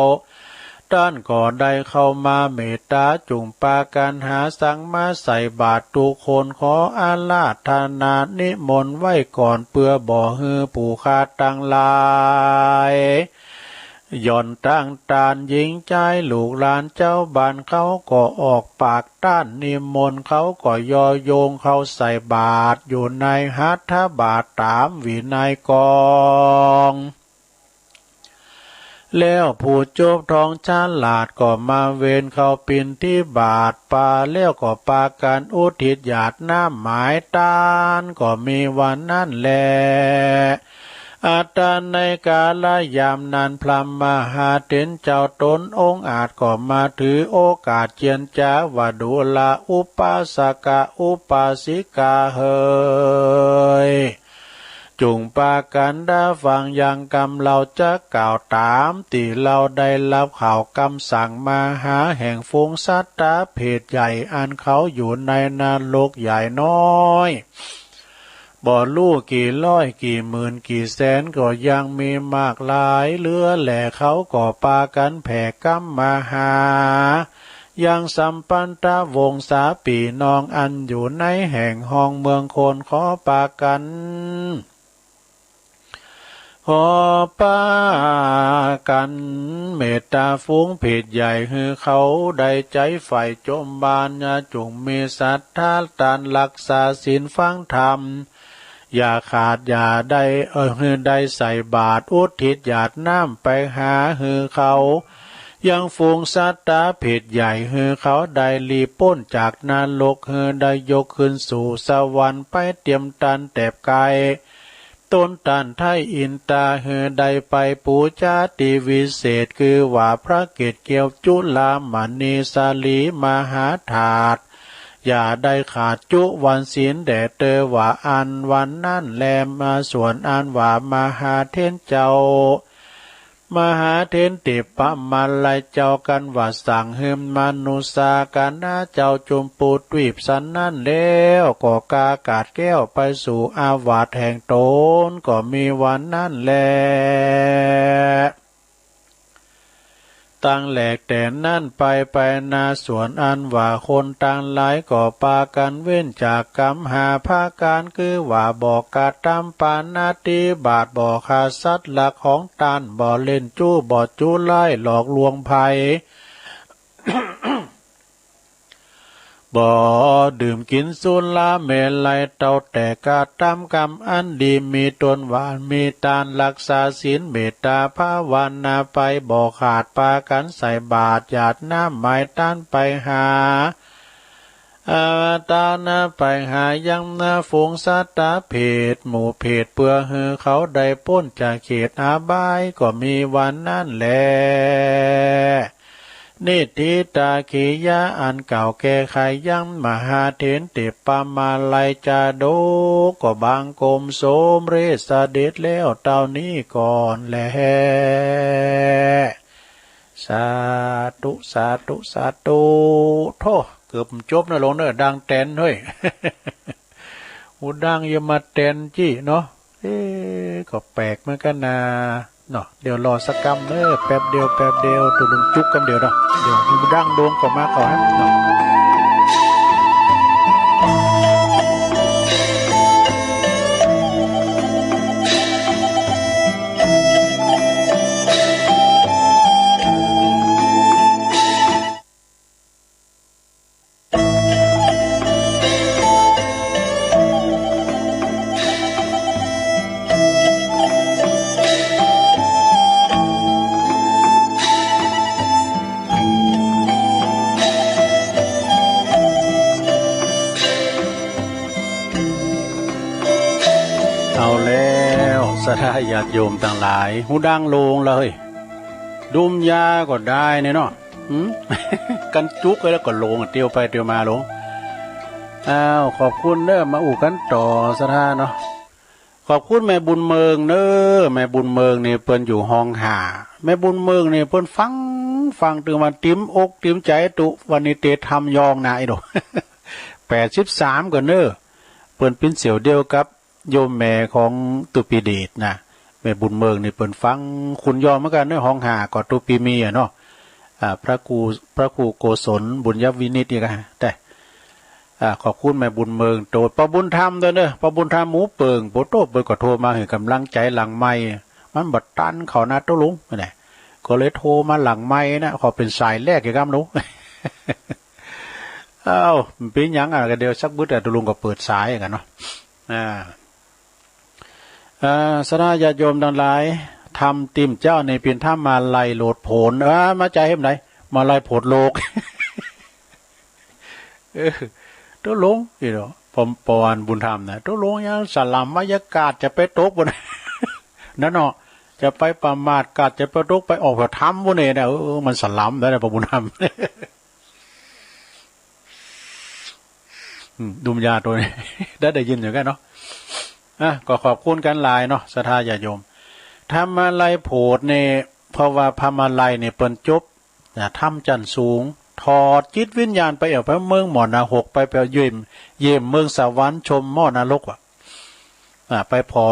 ท่านก็ได้เข้ามาเมตตาจุงปากันหาสังมาใส่บาตรทุกคนขออาลาธนานิมนต์ไว้ก่อนเพื่อบ่ฮือผู้ขาดต่างหลายย่อนตั้งตานหญิงใจลูกหลานเจ้าบ้านเขาก็ออกปากต้านนิมนต์เขาก็ยอโยงเขาใส่บาตรอยู่ในหัตถบาตรตามวินัยกองแล้วผู้โจบทองชาลาดก็มาเวนเขาปินที่บาทป่าแล้วก็ปากันอุทิศหยาดน้ำหมายตานก็มีวันนั่นแลอาตาในกาลยามนั้นพลัมมหาเถรเจ้าตนองค์อาจก็มาถือโอกาสเจียนจ้าวาดูลาอุปาสกะอุปาสิกาเฮยจุงปากันดาฟังยังกำเราจะกล่าวตามที่เราได้รับข่าวคำสั่งมาหาแห่งฟุ้งสัตตาเพศใหญ่อันเขาอยู่ในนรกใหญ่น้อยบ่รู้กี่ร้อยกี่หมื่นกี่แสนก็ยังมีมากหลายเหลือแหล่เขาก็ปากันแผ่กำมาหายังสัมปันตวงศาปีนองอันอยู่ในแห่งห้องเมืองโคนขอปากันขอปากันเมตตาฟุ้งผิดใหญ่คือเขาได้ใจใฝ่จมบานจงมีศรัทธาตานรักษาศีลฟังธรรมอย่าขาดอย่าได้ได้ใส่บาตรอุทิศหยาดน้ำไปหาฮือเขายังฟูงสัตตาผิดใหญ่ฮือเขาได้ลีป้นจากนรกฮือได้ยกขึ้นสู่สวรรค์ไปเตรียมตันแตบไกลต้นตันไทยอินตาฮือได้ไปปูชาติวิเศษคือว่าพระเกศเกี่ยวจุลามณีสาลีมหาถาตอย่าได้ขาดจุวันศีลแด่เตอว่าอันวันนั่นแลมาส่วนอันว่ามหาเทนเจ้ามหาเทนติปะมาลัยเจ้ากันว่าสั่งหืมมนุษากันนาเจ้าจุมปูตวีบสันนั่นแล้วก็กากาดแก้วไปสู่อาวาสแห่งตนก็มีวันนั่นแลตั้งแหลกแต่นั่นไปนาสวนอันว่าคนต่างหลายก็ปากันเว้นจากกรรมหาภาการคือว่าบอกกาตามปานาติบาทบ่ขาดสัตว์หลักของตานบ่เล่นจู้บ่จู้ไล่หลอกลวงภัย บ่ดื่มกินสุราเมลัยเต่าแต่กาตามกรรมอันดีมีตนหวานมีตานรักษาศีลเมตตาภาวนาไปบ่ขาดปากันใส่บาตรหยาดน้ำไม้ต้านไปหาตานาไปหายังนาฝูงสัตตาเพศหมู่เพศเพื่อฮือเขาได้พ้นจากเขตอาบายก็มีวันนั่นแลนิทิตาขียะอันเก่าแก่ไขยังมหาเถรติปามาลัยจาโดก็บางกรมโสมเรศเดชแล้วเต่านี้ก่อนแลสาธุสาธุสาธุโธ่เกือบจบนะลงเนอะดังแตนเฮ้ย หูดังอย่ามาแตนจี้เนาะก็แปลกเหมือนกันนะเนาะเดี๋ยวรอสักกำเนอะแป๊บเดียวตัวลุงจุกกำเดียวเนาะเดี๋ยวหูดังโดนก็มาก่อนเนาะ แล้วสถาญาติโยมต่างหลายหูดังโลงเลยดุมยาก็ได้เนี่ยเนาะกันจุกแล้วก็ลงเตียวไปเตียวมาลงอ้าวขอบคุณเด้อมาอู่กันต่อสถาเนาะขอบคุณแม่บุญเมืองเด้อแม่บุญเมืองนี่เปิ้นอยู่ห้องหาแม่บุญเมืองนี่เปิ้นฟังถึงมาติ้มอกติ้มใจตุวันนี้เตทำยองนะไอ้ดอก83ก็เน้อเปิ้นเป็นเสี่ยวเดียวกับโยมแม่ของตุปีเดชนะแม่บุญเมืองนี่เปิ้นฟังคุณยอมเหมือนกันเน้อห้องหาก็ตุปีมีอ่ะเนาะพระครูโกศลบุญยวินิจนี่ก็แต่ขอบคุณแม่บุญเมืองโตดปะบุญธรรมด้วยเด้อปะบุญธรรมหมูเปิงโปโตเปิ้นก็โทรมาให้กำลังใจหลังไม้มันบ่ตันเขานะตุลุงนี่ก็เลยโทรมาหลังไม้นะขอเป็นสายแรกอย่างงั้นหนูอ้าวเป็นหยังอ่ะก็เดี๋ยวสักบึดตุลุงก็เปิดสายกันเนาะสนาญาติโยมทั้งหลายทำติ่มเจ้าในเพียนถ้ามาไล่โหลดผลมาใจให้ไหนมาไล่ผลโลกตัวลงอีเนาะผมปอนบุญธรรมนะตัวลงยังสลัมมายากาศจะไปตกบนนั่นเนาะจะไปประมาทกาศจะไปตกไปออกไปทำบนเนี่ยมันสลัมได้นะบุญธรรมดุมยาตัวนี้ได้ยินอยู่กันเนาะก็ขอบคุณกันหลายเนาะศรัทธาญาติโยมทำมาลัยโผดเนี่ยเพราะว่าพามาลัยเนี่ยเปิ้นจบทำจันสูงถอดจิตวิญญาณไปเอาไปเมืองหมอนาหกไปเยี่ยมเมืองสวรรค์ชมหม้อนรกไปพอ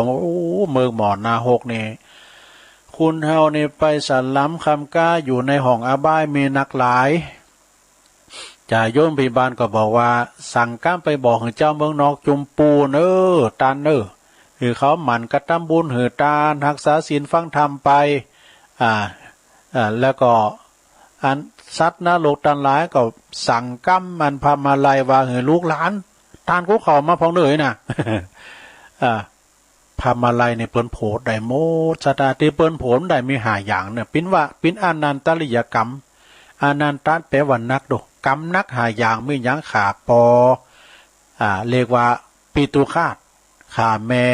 เมืองหมอนาหกนี่คุณเฮานี่ไปสันล้ำคำก้าอยู่ในห้องอาบายมีนักหลายจ่าโยมพิบาลก็บอกว่าสั่งก้ามไปบอกให้เจ้าเมืองนอกจุมปูตานคือเขาหมั่นกระทำบุญหือตารักษาศีลฟังธรรมไปแล้วก็อันสัตว์นรกตันหลายก็สั่งกั้มมันพามาไล่ว่าหือลูกหลานทานกุเขามาพองเลยนะพามาไล่ในเปิ้นโผดได้โมสตาติเปิ้นโผดได้มีหาอย่างเนี่ยปิ้นอานันตริยกรรมอานันตัแปลว่านักดกรรมนักหาอย่างมีอย่างขาปอเรียกว่าปีตุคาตขาแม่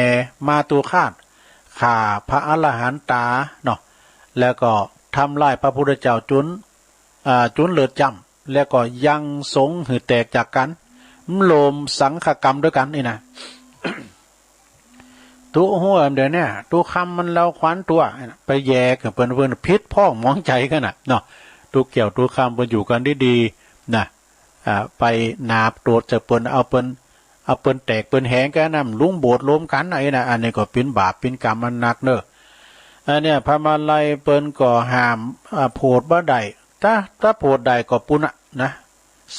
มาตุคาตขาพระอรหันตาเนาะแล้วก็ทำลายพระพุทธเจ้าจุนเลิศจำแล้วก็ยังสงหือแตกจากกันโลมสังฆกรรมด้วยกันนี่นะ ตัวหัวเดี๋ยวนี้ตัวคำมันเราคว้านตัวไปแย่กับเพื่อนพิษพ่อมองใจกันน่ะเนาะตัวเกี่ยวตัวคำมันอยู่กันดีๆนะไปนาบตัวจะเปิ้นเอาเปิ้นแตกเปิ้นแหงกันนะลุงโบดล้มกันไอ้นะอันนี้ก็เป็นบาปเป็นกรรมมันหนักเนอะอันเนี้ยพระมาลัยเปิ้นก็ห้ามโพดบ่ได้ถ้าโพดได้ก็ปุณะนะ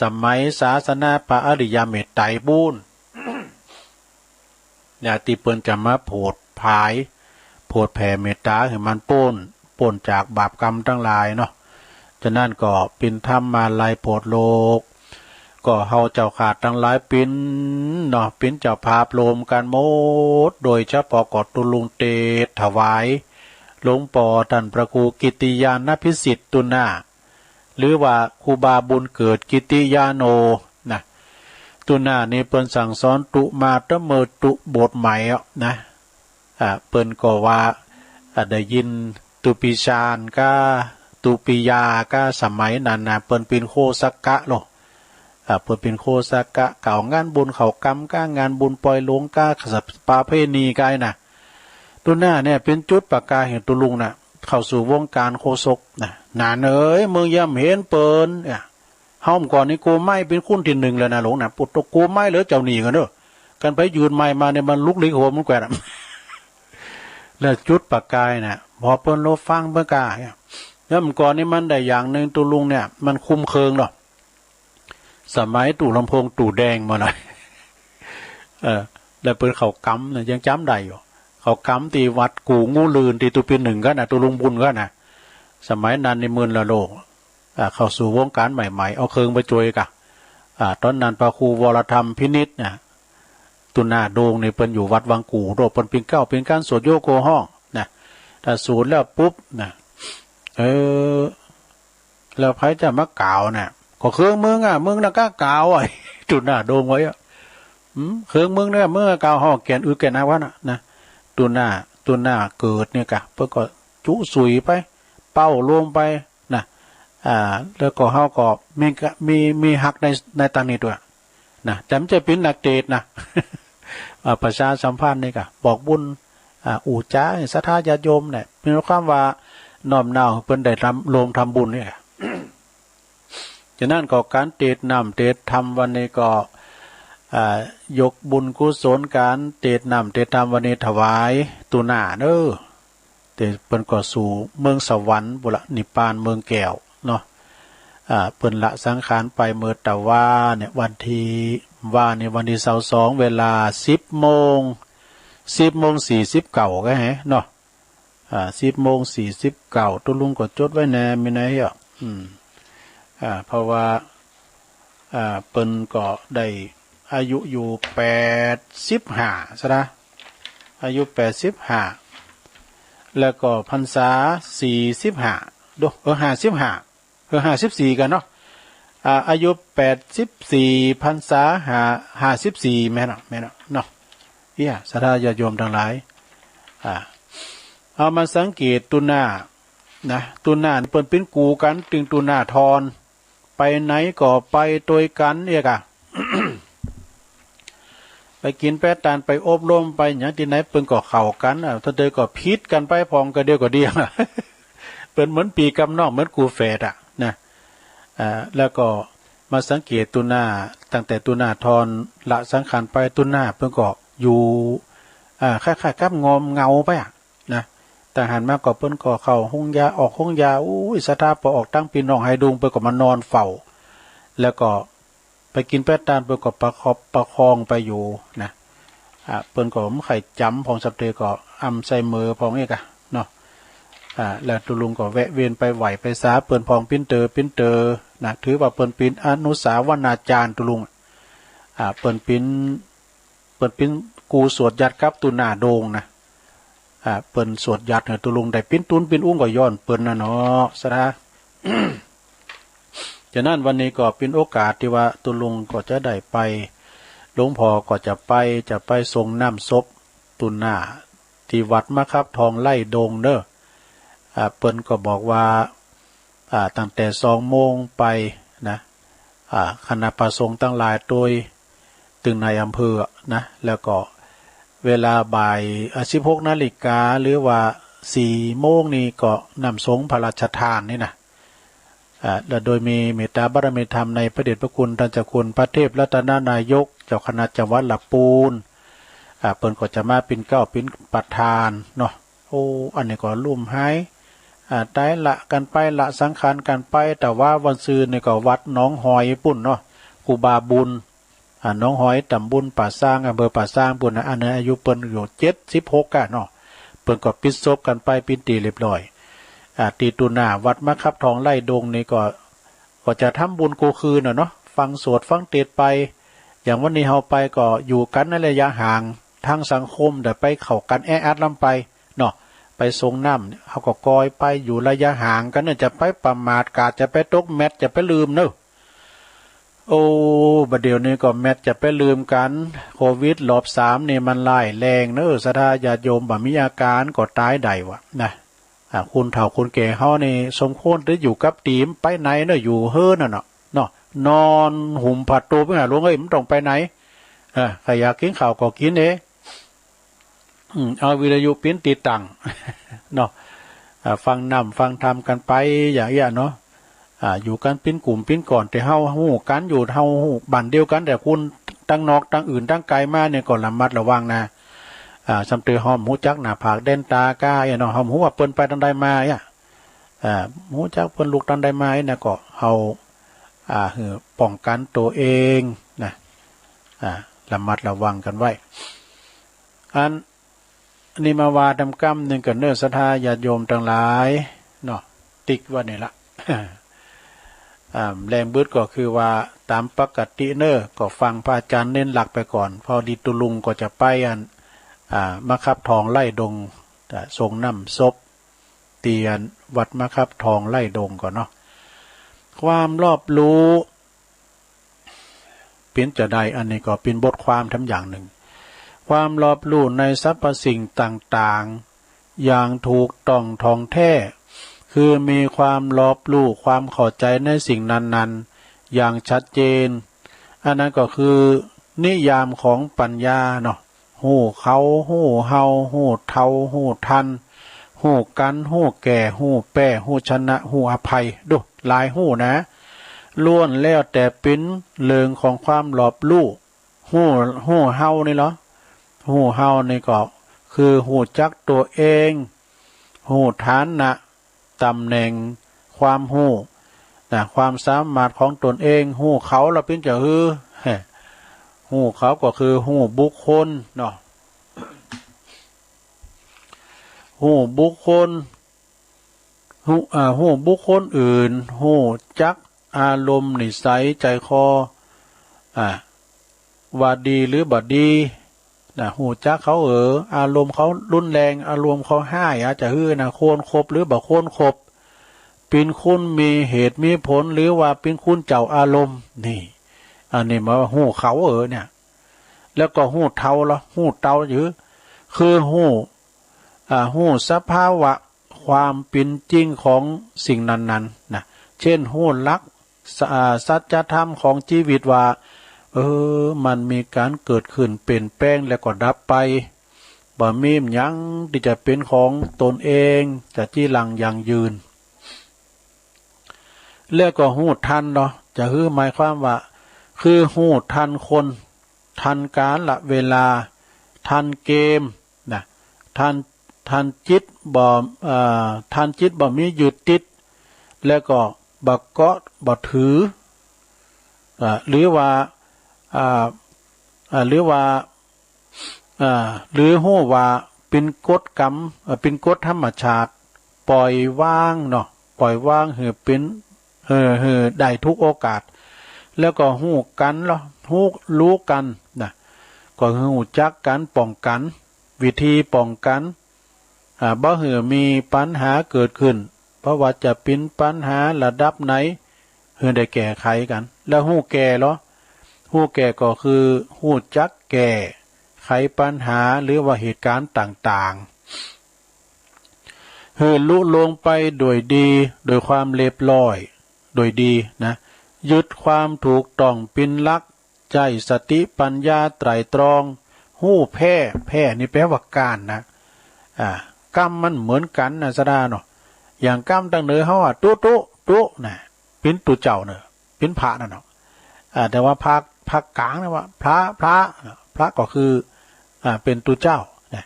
สมัยศาสนาพระอริยเมตไตรบูรณ์เนี่ยที่เปิ้นจะมาโพดภายโพดแผ่เมตตาให้มันป้นจากบาปกรรมทั้งหลายเนาะฉะนั้นก็เป็นธรรมมาลัยโพดโลกก็เฮาเจ้าขาดทั้งหลายเป็นเนาะเป็นเจ้าภาพโลมกันหมดโดยเฉพาะกอดตุลุงเตถวายหลวงปู่ท่านพระครูกิติยานพิสิทธิ์ตุนาหรือว่าครูบาบุญเกิดกิติยาโนนะตุนานี่เปิ้นสั่งสอนตุมาตะเมตุบทใหม่นะเปิ้นก็ว่าได้ยินตุปิชานก็ตุปิยาก็สมัยนั้นนะเปิ้นเป็นโคสักกะโลเปิ้นเป็นโคสักกะเก่างานบุญเขากรรมก็งานบุญปล่อยลงก็ประเพณีกายนะตุนาเนี่ยเป็นจุดประกายแห่งตุลุงนะเข้าสู่วงการโคศกนะนานเมืองย่ำเห็นเปิ้นห้อมก่อนนี้กูไม่เป็นคุ้นที่หนึ่งเลยนะหลวงนะปุตตะกูไม่เหลือเจ้าหนีกันเนอะกันไปยืนไม่มาเนี่ยมันลุกลี้หัวมันแกว่งแล้วจุดประกายนะพอเปิ้นโลฟังเมื่อกาแล้วมันก่อนนี้มันได้อย่างหนึ่งตุลุงเนี่ยมันคุมเคืองเนาะสมัยตู่ลำโพงตู่แดงมาหน่อยแล้วเปิ้นเขากำเนี่ยยังจำได้อยู่เขากำตีวัดกูงูลืนตีตุปีหนึ่งก็นะตุลุงบุญก็นะสมัยนั้นในเมืองละโลกเข้าสู่วงการใหม่ๆเอาเคืองไปจวยกะตอนนั้นพระครูวรธรรมพินิจนะตุนาโดงเนี่ยเปิ้นอยู่วัดวังกูโดเปิ้นเป็นเก้าเป็นการสวดโยโกห้องนะถ้าสูดแล้วปุ๊บนะแล้วไผจะมากล่าวนะก็เคืองมึงมึงน่ะก็กล่าวตุนาโดงไว้เครื่องมึงเนี่ยเมื่อกล่าวห้องแก่นแก่นาวะนะ ตัวหน้าเกิดเนี่ยกะเพื่อก็จุสุยไปเป้าลงไปนะแล้วก็เฮาก็มีหักในตังนี้ด้วยนะแต่มันจะเป็นนักเตะนะประชาสัมพันธ์นี่กะบอกบุญอู่จ้าศรัทธาญาติโยมเนี่ยเป็นความว่าน้อมน้าวเพิ่นได้รวมทำบุญเนี่ย ฉะนั้นก็การเตะน้ำเตะธรรมวันนี้ก็ยกบุญกุศลการเตะน้ำเตะธรรมวันนี้ถวายตุหน้าเด้อเตะเพิ่นก็สู่เมืองสวรรค์บุรนิพพานเมืองแก้วเนาะเพิ่นละสังขารไปเมื่อแต่ว่าเนี่ยวันที่22เวลา10:49ก็แฮะเนาะ10:49ตุลุงก็จดไว้แน่มีไหนอ่ะเพราะว่าเปิ้นก็ได้อายุอยู่85ซะนะอายุ85แล้วก็พรรษา45ดู54กันเนาะอายุ84พรรษา54แม่นเนาะเหี้ยศรัทธาญาติโยมทั้งหลายเอามาสังเกตตุหน้านะตุหน้าเปิ้นเป็นกูกันตึงตุหน้าทอนไปไหนก็ไปโดยกันเอกไปกินแป้ตานไปอบรมไปอย่างที่ไหนเปิ้นก็เข้ากันถ้าเดยก็พิษกันไปพองก็เดียวก็เดียวเปิ้นเหมือนปีกำนอกเหมือนกูแฝดนะแล้วก็มาสังเกตตุหน้าตั้งแต่ตุหน้าทอนละสังขารไปตุหน้าเปิ้นก็อยู่คล้ายๆกับงอมเงาไปนะแต่หันมาก็เปิ้นก็เข้าห้องยาออกห้องยาอุ้ยศรัทธาพอออกตั้งปีน้องให้ดุงเปิ้นก็มานอนเฝ้าแล้วก็ไปกินแป้ตานเปิ้นก็ประคองไปอยู่นะเปิ้นก็ไข่จำของสับเตก็อำใส่มือพองเอกเนาะแล้วตุลุงก็แวะเวียนไปไหวไปสาเปิ้นพองปิ้นเตอนะถือว่าเปิ้นปิ้นอนุสาวนาจารย์ตุลุงเปิ้นปิ้นกูสวดยัดกับตุหน้าโดงนะเปิ้นสวดยัดตุลุงได้ปิ้นตุนปิ้นอุ้งก็ย้อนเปิ้นน่ะเนาะซะนะ ฉะนั้นวันนี้ก็เป็นโอกาสที่ว่าตุลุงก็จะได้ไปหลวงพ่อก็จะไปส่งน้ำศพตุหน้าที่วัดมะครับทองไล่โดงเด้อเปิ้นก็บอกว่าตั้งแต่2:00 นไปนะคณะประสงค์ตั้งหลายโดยตึงในอำเภอนะแล้วก็เวลาบ่าย16 นาฬิกาหรือว่า4 โมงนี่ก็นำสงฆ์พระราชทานนี่นะและโดยมีเมตตาบารมีธรรมในพระเดชพระคุณท่านเจ้าคุณพระเทพรัตนนายกเจ้าคณะจังหวัดลำพูนเปิ้นก็จะมาเป็นเก้าเป็นประธานเนาะโอ้อันนี้ก็ลุ่มหายได้ละกันไปละสังขารกันไปแต่ว่าวันซืนนี่ก็วัดหนองหอยปุ่นเนาะครูบาบุญน้องหอยตำบุญป่าสร้างอำเภอป่าสร้างปุ่นอันนี้อายุเปิ้นอยู่76กันเนาะเปิ้นก็ปิดศพกันไปปิดตีเรียบร้อยตีตุหน้าวัดมะครับทองไล่ดงนี่ก็จะทำบุญกูคืนเนาะฟังสวดฟังเทศไปอย่างวันนี้เฮาไปก็อยู่กันในระยะห่างทางสังคมแต่ไปเข้ากันแออัดลำไปเนาะไปทรงน้ำเฮาก็กอยไปอยู่ระยะห่างกันเนี่ยจะไปประมาทกาดจะไปตกแมทจะไปลืมเนาะโอ้บัดเดี๋ยวนี้ก็แมทจะไปลืมกันโควิดรอบ3นี่มันร้ายแรงเนอะศรัทธาญาติโยมบ่มีอาการก็ตายได้วะนะคุณเฒ่าคุณแก่เฮานี่สมควรจะอยู่กับทีมไปไหนเนอะอยู่เฮิรน่ะเนาะนอนหุ่มผัดตัวไปหาหลวงเอ้ยมันต้องไปไหนใครอยากกินข้าวก็กินเอาวิทยุปิ้นติดตั้งเนาะฟังนำฟังธรรมกันไปอย่างเงี้ยเนาะอยู่กันเป็นกลุ่มเป็นก่อนแต่เฮาฮู้กันอยู่เฮาฮู้บ้านเดียวกันแต่คุณตั้งนอกตั้งอื่นตั้งไกลมาเนี่ยก็ระมัดระวังนะสำเตือหอมหูจักหน้าผากเด่นตากาเนาะหอมหูว่าเปิ้นไปทางใดมาหูจักเปิ้นลูกทางใดมาเนี่ยก็เฮาป้องกันตัวเองนะระมัดระวังกันไว้อันนี้มาวาดำกรรมหนึ่งกันเนื้อศรัทธาญาติโยมทั้งหลายเนาะติ๊กว่านี่ละแรงบึดก็คือว่าตามปกติเนอก็ฟังพระอาจารย์เน้นหลักไปก่อนพอดีตุลุงก็จะไปมะครับทองไล่ดงทรงน้ำศพเตียนวัดมะครับทองไล่ดงก่อนเนาะความรอบรู้เป็นจะได้อันนี้ก็เป็นบทความทั้งอย่างหนึ่ง ความรอบรู้ในสรรพสิ่งต่างๆอย่างถูกต้องท่องแท้คือมีความรอบรู้ความเข้าใจในสิ่งนั้นๆอย่างชัดเจนอันนั้นก็คือนิยามของปัญญาเนาะหูเขาหูเฮาหูเทาหูทันหูกันหูแก่หูแป้หูชนะหูอภัยดูหลายหูนะล้วนแล้วแต่เป็นเรื่องของความรอบรู้หูเฮานี่เหรอหูเฮานี่ก็คือหูจักตัวเองหูฐานะตำแหน่งความหูนะความสามารถของตนเองหูเขาเราเป็นจะหูเขาก็คือหูบุคคลเนาะหูบุคคลหูบุคคลอื่นหูจักอารมณ์นิสัยใจคอว่าดีหรือบ่ดีนะหูจักเขาอารมณ์เขารุนแรงอารมณ์เขาห้ายอาจจะนะโคนครบหรือบ่โคนครบเป็นคุณมีเหตุมีผลหรือว่าเป็นคุณเจ้าอารมณ์นี่อันนี้มาหูเขาเนี่ยแล้วก็หูเทาละหูเตาหรือคือหูสภาวะความเป็นจริงของสิ่งนั้นๆนะเช่นหูลักสัจธรรมของชีวิตว่ามันมีการเกิดขึ้นเปลี่ยนแปลงแล้วก็ดับไปบ่มีหยังที่จะเป็นของตนเองจะจี้หลังอย่างยืนแล้วก็หูทันเนาะจะหมายความว่าคือหูทันคนทันการละเวลาทันเกมนะทันจิตทันจิตบ่มีหยุดติดแล้วก็บ่เกาะบ่ถือหรือว่าหรือหู้ว่าเป็นกฎกรรมเป็นกฎธรรมชาติปล่อยว่างเนาะปล่อยว่างเป็นได้ทุกโอกาสแล้วก็หู้กันเนาะหู้รู้กันนะก็หู้จักกันป้องกันวิธีป้องกันบ่มีปัญหาเกิดขึ้นเพราะว่าจะเป็นปัญหาระดับไหนได้แก้ไขกันแล้วหู้แก่เหรอหู้แก่ก็คือหู้จักแก้ไขปัญหาหรือว่าเหตุการณ์ต่างๆลุลงไปโดยดีโดยความเรียบร้อยโดยดีนะยึดความถูกต้องเป็นหลักใจสติปัญญาไตร่ตรองหู้แพ้นี่แปลว่าการนะกรรมมันเหมือนกันนะสดาเนาะอย่างกรรมตั้งเนื้อเขาตุ๊นะเป็นตุเจ้าเนอะเป็นพระนั่นเนาะแต่ว่าพระกลางนะว่าพระก็คือเป็นตุเจ้าเนี่ย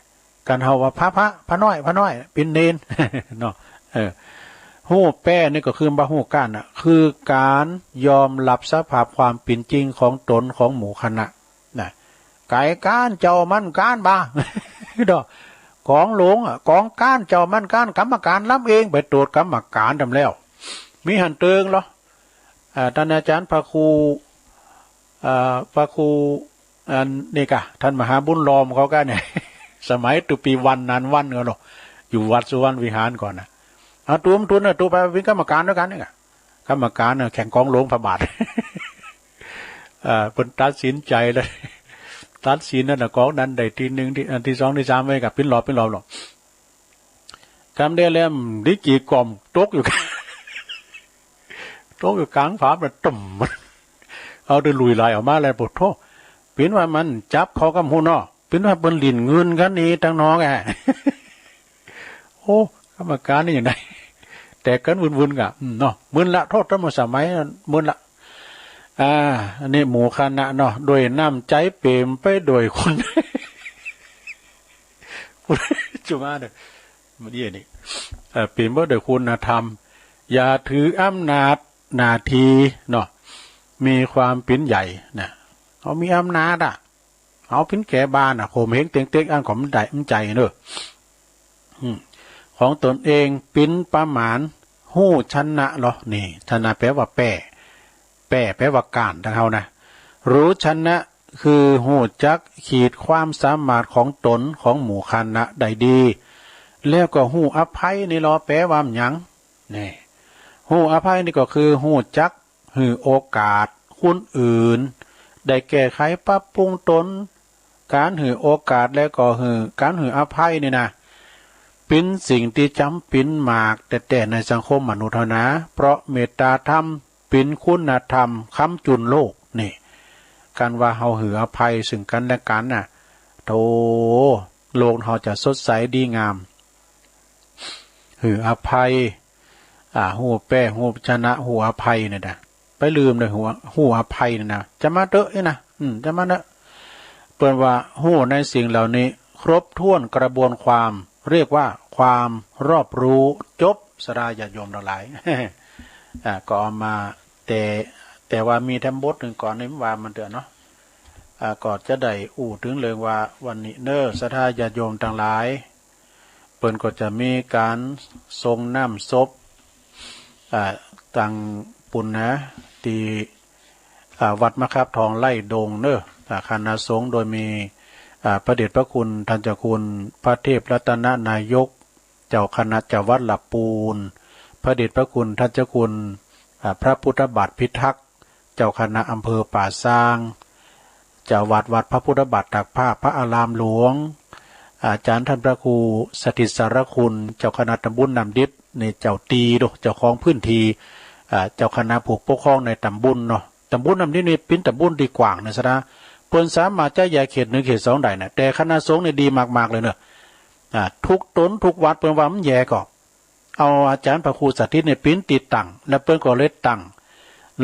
การเฮาว่าพระน้อยเป็นเนนเนาะหู้แป้นี่ก็คือบ่หู้ก้านน่ะคือการยอมรับสภาพความเป็นจริงของตนของหมู่คณะนะไก่ก้านเจ้ามันก้านบ้าดอกของหลวงของก้านเจ้ามันก้านกรรมการรับเองไปตรวจกรรมการทำแล้วมีหันเติงเหรอท่านอาจารย์พระครูนี่กะท่านมหาบุญรอมเขาก็เนี่ยสมัยตุปีวันนั้นวันกันหรออยู่วัดสุวรรณวิหารก่อนนะเอาตัวมันตัวไปเป็นกรรมการด้วยกันนี่กะกรรมการแข่งกองหลวงพระบาทเป็นตัดสินใจเลยตัดสินนั่นนะกองนั้นได้ทีหนึ่งที่สองที่สามไว้กับเป็นหลอบหรอกกำได้แล้วดิกี่กล่อมตกอยู่กลางฝามันตุ่มเอาเดินลุยลายออกมาเลยปวดท้อเป็นว่ามันจับเขากับหูนอเป็นว่าเป็นหลินเงินกันนี่ทั้งน้องโอ้กรรมการนี่อย่างไรแต่กันวุ่นๆกะเนาะมึนละโทษทั้งหมดสมัยมึนละอันนี้หมู่คณะเนาะโดยน้ำใจเปี่ยมไปโดยคนจุมาเด้อมาเดี๋ยวนี้เปี่ยมไปโดยคุณธรรมอย่าถืออำนาจหน้าที่เนาะมีความเป็นใหญ่นะเขามีอำนาจเขาเป็นแก่บ้านโขมเหงเต็งอันของมันใจเนอะของตนเองเป็นประมาณหู้ชนะเหรอนี่ชนะแปลว่าแปลว่าการทั้งเขานะรู้ชนะคือหู้จักขีดความสามารถของตนของหมู่คณะได้ดีแล้วก็หู้อภัยนี่เหรอแปลว่าหยังนี่หู้อภัยนี่ก็คือหู้จักโอกาสคนอื่นได้แก้ไขปรับปรุงตน การหือโอกาสและก็หือการหืออภัยนี่นะเป็นสิ่งที่จำเป็นมากแต่ในสังคมมนุษย์นะเพราะเมตตาธรรมเป็นคุณธรรมค้ำจุนโลกนี่การว่าเฮาหืออภัยซึ่งกันและกันน่ะโธโลกเฮาจะสดใสดีงามหืออภัยหูแป้หูชนะหูอภัยเนี่ยนะไปลืมเลยหูอภัยเนี่ยนะจะมาเตอะนี่นะจะมาเนอะเปิ้นว่าหูในสิ่งเหล่านี้ครบถ้วนกระบวนความเรียกว่าความรอบรู้จบสราญาติโยมทั้งหลาย ก็เอามาแต่ว่ามีแถมบทหนึ่งก่อนนี้ว่ามันเดือนเนาะก็จะได้ถึงเลยว่าวันนี้เนอสทาญาติโยมทั้งหลายเปิ้นก็จะมีการทรงน้ำศพต่างปุ่นนะที่วัดมะครับทองไล่ดงเนอคณะสงฆ์โดยมีพระเดชพระคุณท่านเจ้าคุณพระเทพรัตนนายกเจ้าคณะเจ้าวัดหลับปูนพระเดชพระคุณท่านเจ้าคุณพระพุทธบาทพิทักษ์เจ้าคณะอำเภอป่าซางเจ้าวัดพระพุทธบาทตักผ้าพระอารามหลวงอาจารย์ท่านพระครูสถิตสารคุณเจ้าคณะตำบลนำดิบในเจ้าตีโดเจ้าของพื้นที่เจ้าคณะผูกปกครองในตำบลเนาะตำบลนำดิบนี่เป็นตำบลดีกว่างนะซะนะเปิ้นสามารถจะแยกเขต1เขต2ได้นะแต่คณะสงฆ์นี่ดีมากๆเลยเนอะทุกตนทุกวัดเปิ้นว่ามันแยกก็เอาอาจารย์พระครูสถิตเนี่ยปิ้นติดตั้งแล้วเปิ้นก็เลยตั้ง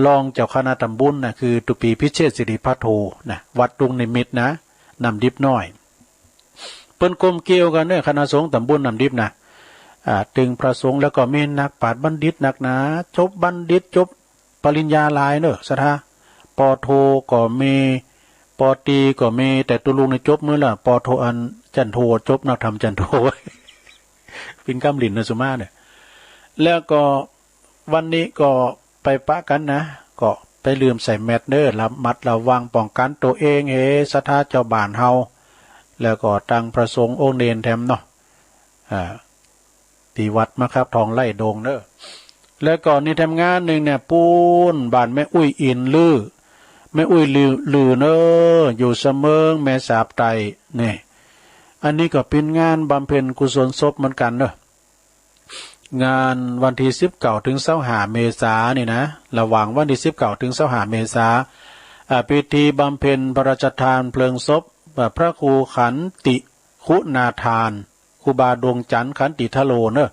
รองเจ้าคณะตำบลนะคือตุปีพิเชษฐ์สิริพัทโทนะวัดตุงนิมิตนะนำดิบน้อยเปิ้นกลมเกี่ยวกันเนี่ยคณะสงฆ์ตำบลนำดิบนะตึงพระสงฆ์แล้วก็มีนักปราชญ์บัณฑิตนักหนาจบบัณฑิตจบปริญญาหลายเนอะสถาปโทก็มีปตีก็มีแต่ตุลุงในจบมื้อละปโทอันจันโทจบนักธรรมจันโท เป็นกำลินนะสุมาเนี่ยแล้วก็วันนี้ก็ไปปะกันนะก็ไปลืมใส่แมสเนอร์ระมัดระวังป้องกันตัวเองสถาเจ้าบ้านเฮาแล้วก็ตั้งพระสงฆ์องค์เนนแถมเนาะที่วัดมะครับทองไล่ดงเนอะแล้วก็นี่ทำงานหนึ่งเนี่ยปูนบ้านแม่อุ้ยอินลือแม่อุ้ยลือเนออยู่เสมอแม่สาบไตเนี่ยอันนี้ก็เป็นงานบำเพ็ญกุศลศพเหมือนกันเนอะงานวันที่19ถึง25เมษายนนี่นะระหว่างวันที่19ถึง25เมษายนพิธีบำเพ็ญพระราชทานเพลิงศพพระครูขันติคุณาทานครูบาดวงจันทร์ขันติทโลเนอะ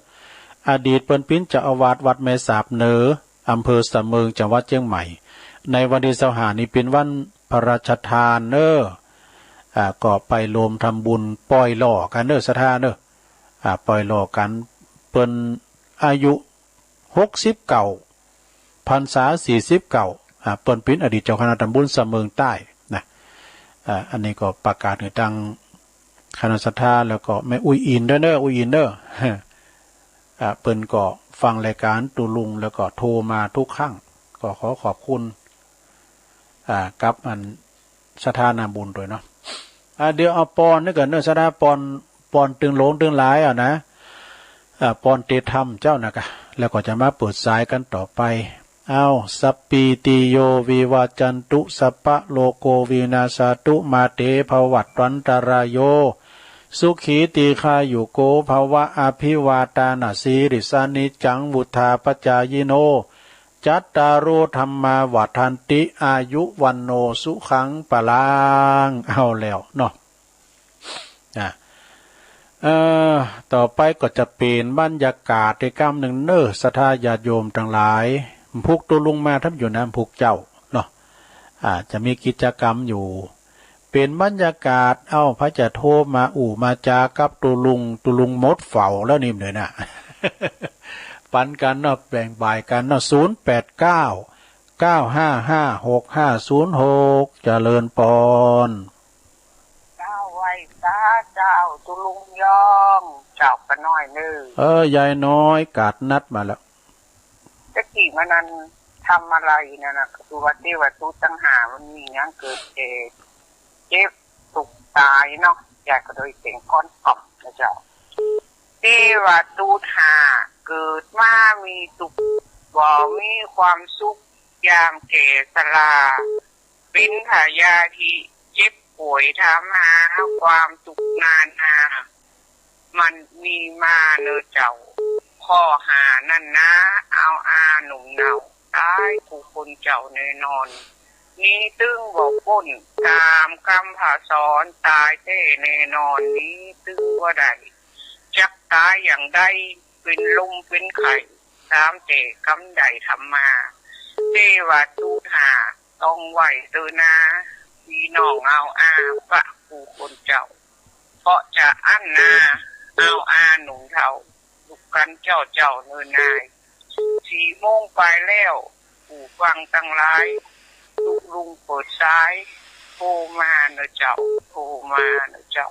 อดีตเป็นปิ้นเจ้าอาวาสวัดแม่สาบเหนืออำเภอสะเมิงจังหวัดเชียงใหม่ในวันที่25นี้เป็นวันพระราชทานเนอะก็ไปรวมทำบุญปล่อยหล่อกันเนอะสถานเนอะปล่อยหล่อกันเปิ้นอายุ69พรรษา49เปิ้นเป็นอดีตเจ้าคณะตำบลสะเมิงใต้นะอันนี้ก็ประกาศให้ทางคณะสัทธาแล้วก็แม่อุ้ยอินเด้อเนอะอุ้ยอินเด้อเปิ้นก็ฟังรายการตูลุงแล้วก็โทรมาทุกครั้งก็ขอขอบคุณกับอันสถานาบุญด้วยเนาะเดี๋ยวเอาปอนนี่กันเนอะสถาปอนตึงโหลงตึงหลายนะปอนเตธรรมเจ้านะกะแล้วก็จะมาเปิดสายกันต่อไปเอาสัปปีติโยวิวาจันตุสัพพะโลโกวินาศตุมาเตภวัตวันตรายโยสุขีตีคายุโกภวะอภิวาตานาสีริสานิจังวุธาปจายโนจัตตารโอธรรมาวัฏันติอายุวันโนสุขังปะลังเอาแล้วเนาะต่อไปก็จะเป็นบรรยากาศในกรรมหนึ่งเนอสทาญาติโยมทั้งหลายพุกตัวลงมาทับอยู่น้ำพุกเจ้าเนาะจะมีกิจกรรมอยู่เป็นบรรยากาศพระจะโทรมามาจากับตัวลุงมดเฝ้าแล้วนิ่มเลยนะปันกันเนาะแบ่งบ่ายกันเนาะ0899556506เจริญปอนไว้ตาเจ้าตุลุงยองเจ้าก็น้อยนึงยายน้อยกาดนัดมาแล้วตะกี้มันนั้นทำอะไรนั่นน่ะคือว่าที่ว่าตู้ตั้งหามันมีหยังเกิดเจ็บตุกตายเนาะอยากก็โดยเสียงก้อนกล่อมนะเจ้าที่ว่าตู้หาเกิดมามีตุกบ่มีความสุขยามแก่ชราเป็นทายาที่เจ็บ ป่วยถามหาความทุกข์นานามันมีมาเนอเจ้าข้อหานั่นนะเอาอาหนุ่มเนาตายผู้คนเจ้าแน่นอนนี้ตึงบอกพ้นตามคำผาสอนตายแท้แน่นอนนี้ตึงว่าใดจักตายอย่างใดเป็นลมเป็นไข่ตามแต่คำใดทำมาเทวาตูหาต้องไหวเตอนาพี่น้องเอาอาปะผู้คนเจ้าเพราะจะอั้นนาเอาอาหนุ่มเท่าลุกกันเจ้าเนินนาย4 โมงไปแล้วผู้ฟังตั้งหลายลุงเปิดซ้ายโทรมาเนอะเจ้าโทรมาเนอะเจ้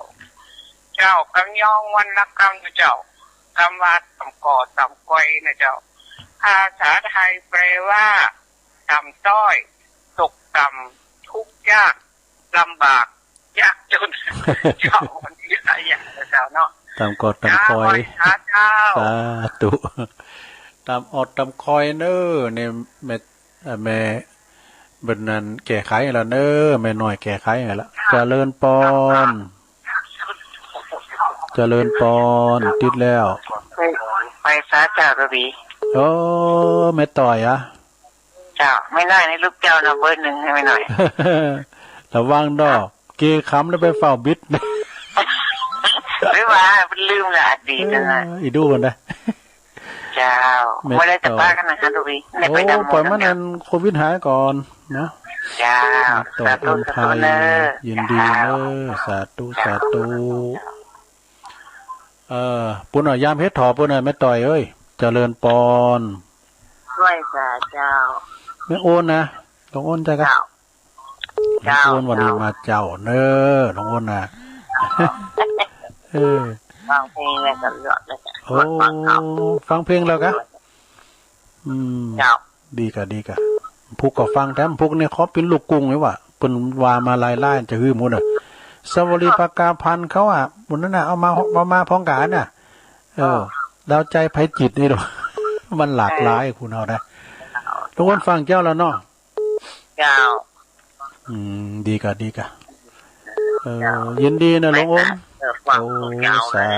ากำยองวันละกำเนอะเจ้ากำว่าตำก่อตำก้อยนะเจ้าภาษาไทยแปลว่าต่ำต้อยตกต่ำทุกข์ยากลำบากยากจน เจ้าวันที่หลายอย่างนะเจ้าเนาะตามกอดตามคอยสาธุตามอดตามคอยเนอเนี่ยแม่บนนั้นแก้ไขแล้วเนอแม่น้อยแก้ไขแล้วเจริญปอนเจริญปอนติดแล้วไปซะเจ้าระบีโอ้แม่ต่อยอะเจ้าไม่ได้ในลูกเจ้านะเบอร์ 1ให้ไม่หน่อยระวังดอกเกค้ำแล้วไปเฝ้าบิดไม่ว่าเป็นลืมละอดีตนะอีดูกันได้เจ้าไม่ได้จะป้ากันนะคะระบีโอ้ปล่อยมันนั้นโควิดหายก่อนเนาะเจ้าต่อคนไทยยินดีเนอสาธุสาธุปุ่นหน่อยยามเพชรถอปุ่นหน่อยแม่ต่อยเอ้ยเจริญปอนด้วยสาเจ้าแม่โอนนะหลวงโอนใจกันหลวงโอนวันนี้มาเจ้าเนอหลวงโอนนะฟังเพลงแล้วก็ยอดเลยโอ้ฟังเพลงแล้วกะดีกะพุกก็ฟังแถมพุกเนี่ยเขาเป็นลูกกุ้งไหมวะเป็นวามาลายล่จะฮื้อหมดอ่ะสวรีปากกาพันเขาอ่ะบนนั้นน่ะเอามาพ้องกันน่ะดาวใจไผจิตนี่หรอมันหลากหลายคุณเอาได้ทุกคนฟังเจ้าแล้วเนาะเจ้าดีกะยินดีนะหลวงอ้นโอ้สา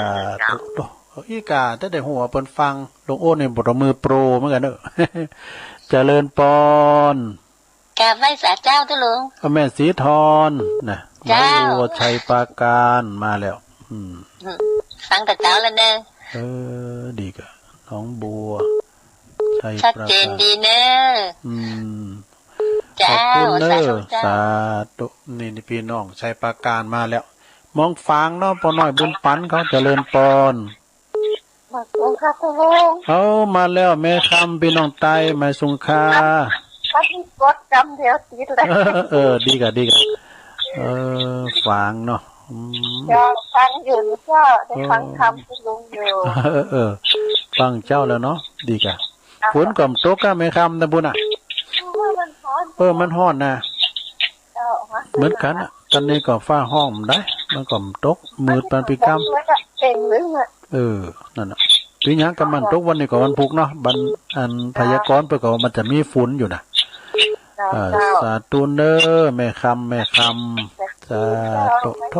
ธุอีกาแต่ได้หัวเปิ้นฟังหลวงอ้นเนี่ยบทมือโปรเหมือนกันเนอะเจริญปอนกราบไหว้สาเจ้าทุลุงแม่สีทอนนะเจ้าชัยปราการมาแล้วฟังแต่เจ้าแล้วเนอะดีกะน้องบัวชัดเจนดีเนอะขอบคุณเนอะสาธุนี่พี่น้องชัยปราการมาแล้วมองฟังเนาะปอน้อยบุญปันเขาเจริญปอนเขามาแล้วแม่คำพี่น้องไตมาสุงคาก็มีกดจำเดียวติดเลยดีกะฟังเนาะฟังอยู่ก็ได้ฟังคำที่ลุงอยู่ฟังเจ้าแล้วเนาะดีกะฝนก่อมตกก็แม่คำนะบุญอ่ะมันฮ้อนนะเหมือนกันอ่ะตอนนี้ก็ฟ้าห้องได้มันก่อมตกมืดปันปีกรรมนั่นน่ะปีนี้กำมันตกวันนี้ก็วันพุกเนาะบันอันพยากรณ์เพื่อก็มันจะมีฝนอยู่นะสาธุเนอแม่คำสาธุโท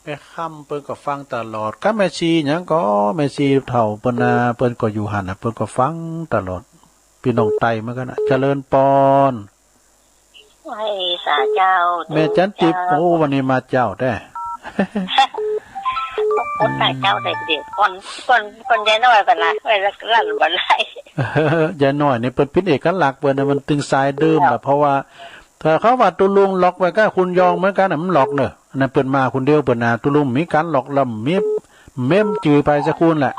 แม่คำเปิ้นก็ฟังตลอดก็แม่ชีหยังก็แม่ชีเฒ่าเปิ้นน่ะเปิ้นก็อยู่หั่นน่ะเปิ้นก็ฟังตลอดพี่น้องไตเหมือนกันน่ะเจริญปอนให้สาเจ้าแม่จันติโอ้วันนี้มาเจ้าได้คนไหนเจ้าได้เด็กคนยายน้อยเป็นไรไม่ลั่นบ่ได้ยายน้อยนี่เปิ้นเป็นเอกลักษณ์เปิ้นมันตึงสายเดิมล่ะเพราะว่าถ้าเขาว่าตุลุงล็อกไว้ก็คุณยองเหมือนกันน่ะมันล็อกเนอะอันนั้นเปิ้นมาคนเดียวเปิ้นน่ะตุลุงมีการล็อกลำมีเมมจื้อไปสักคุณแหละ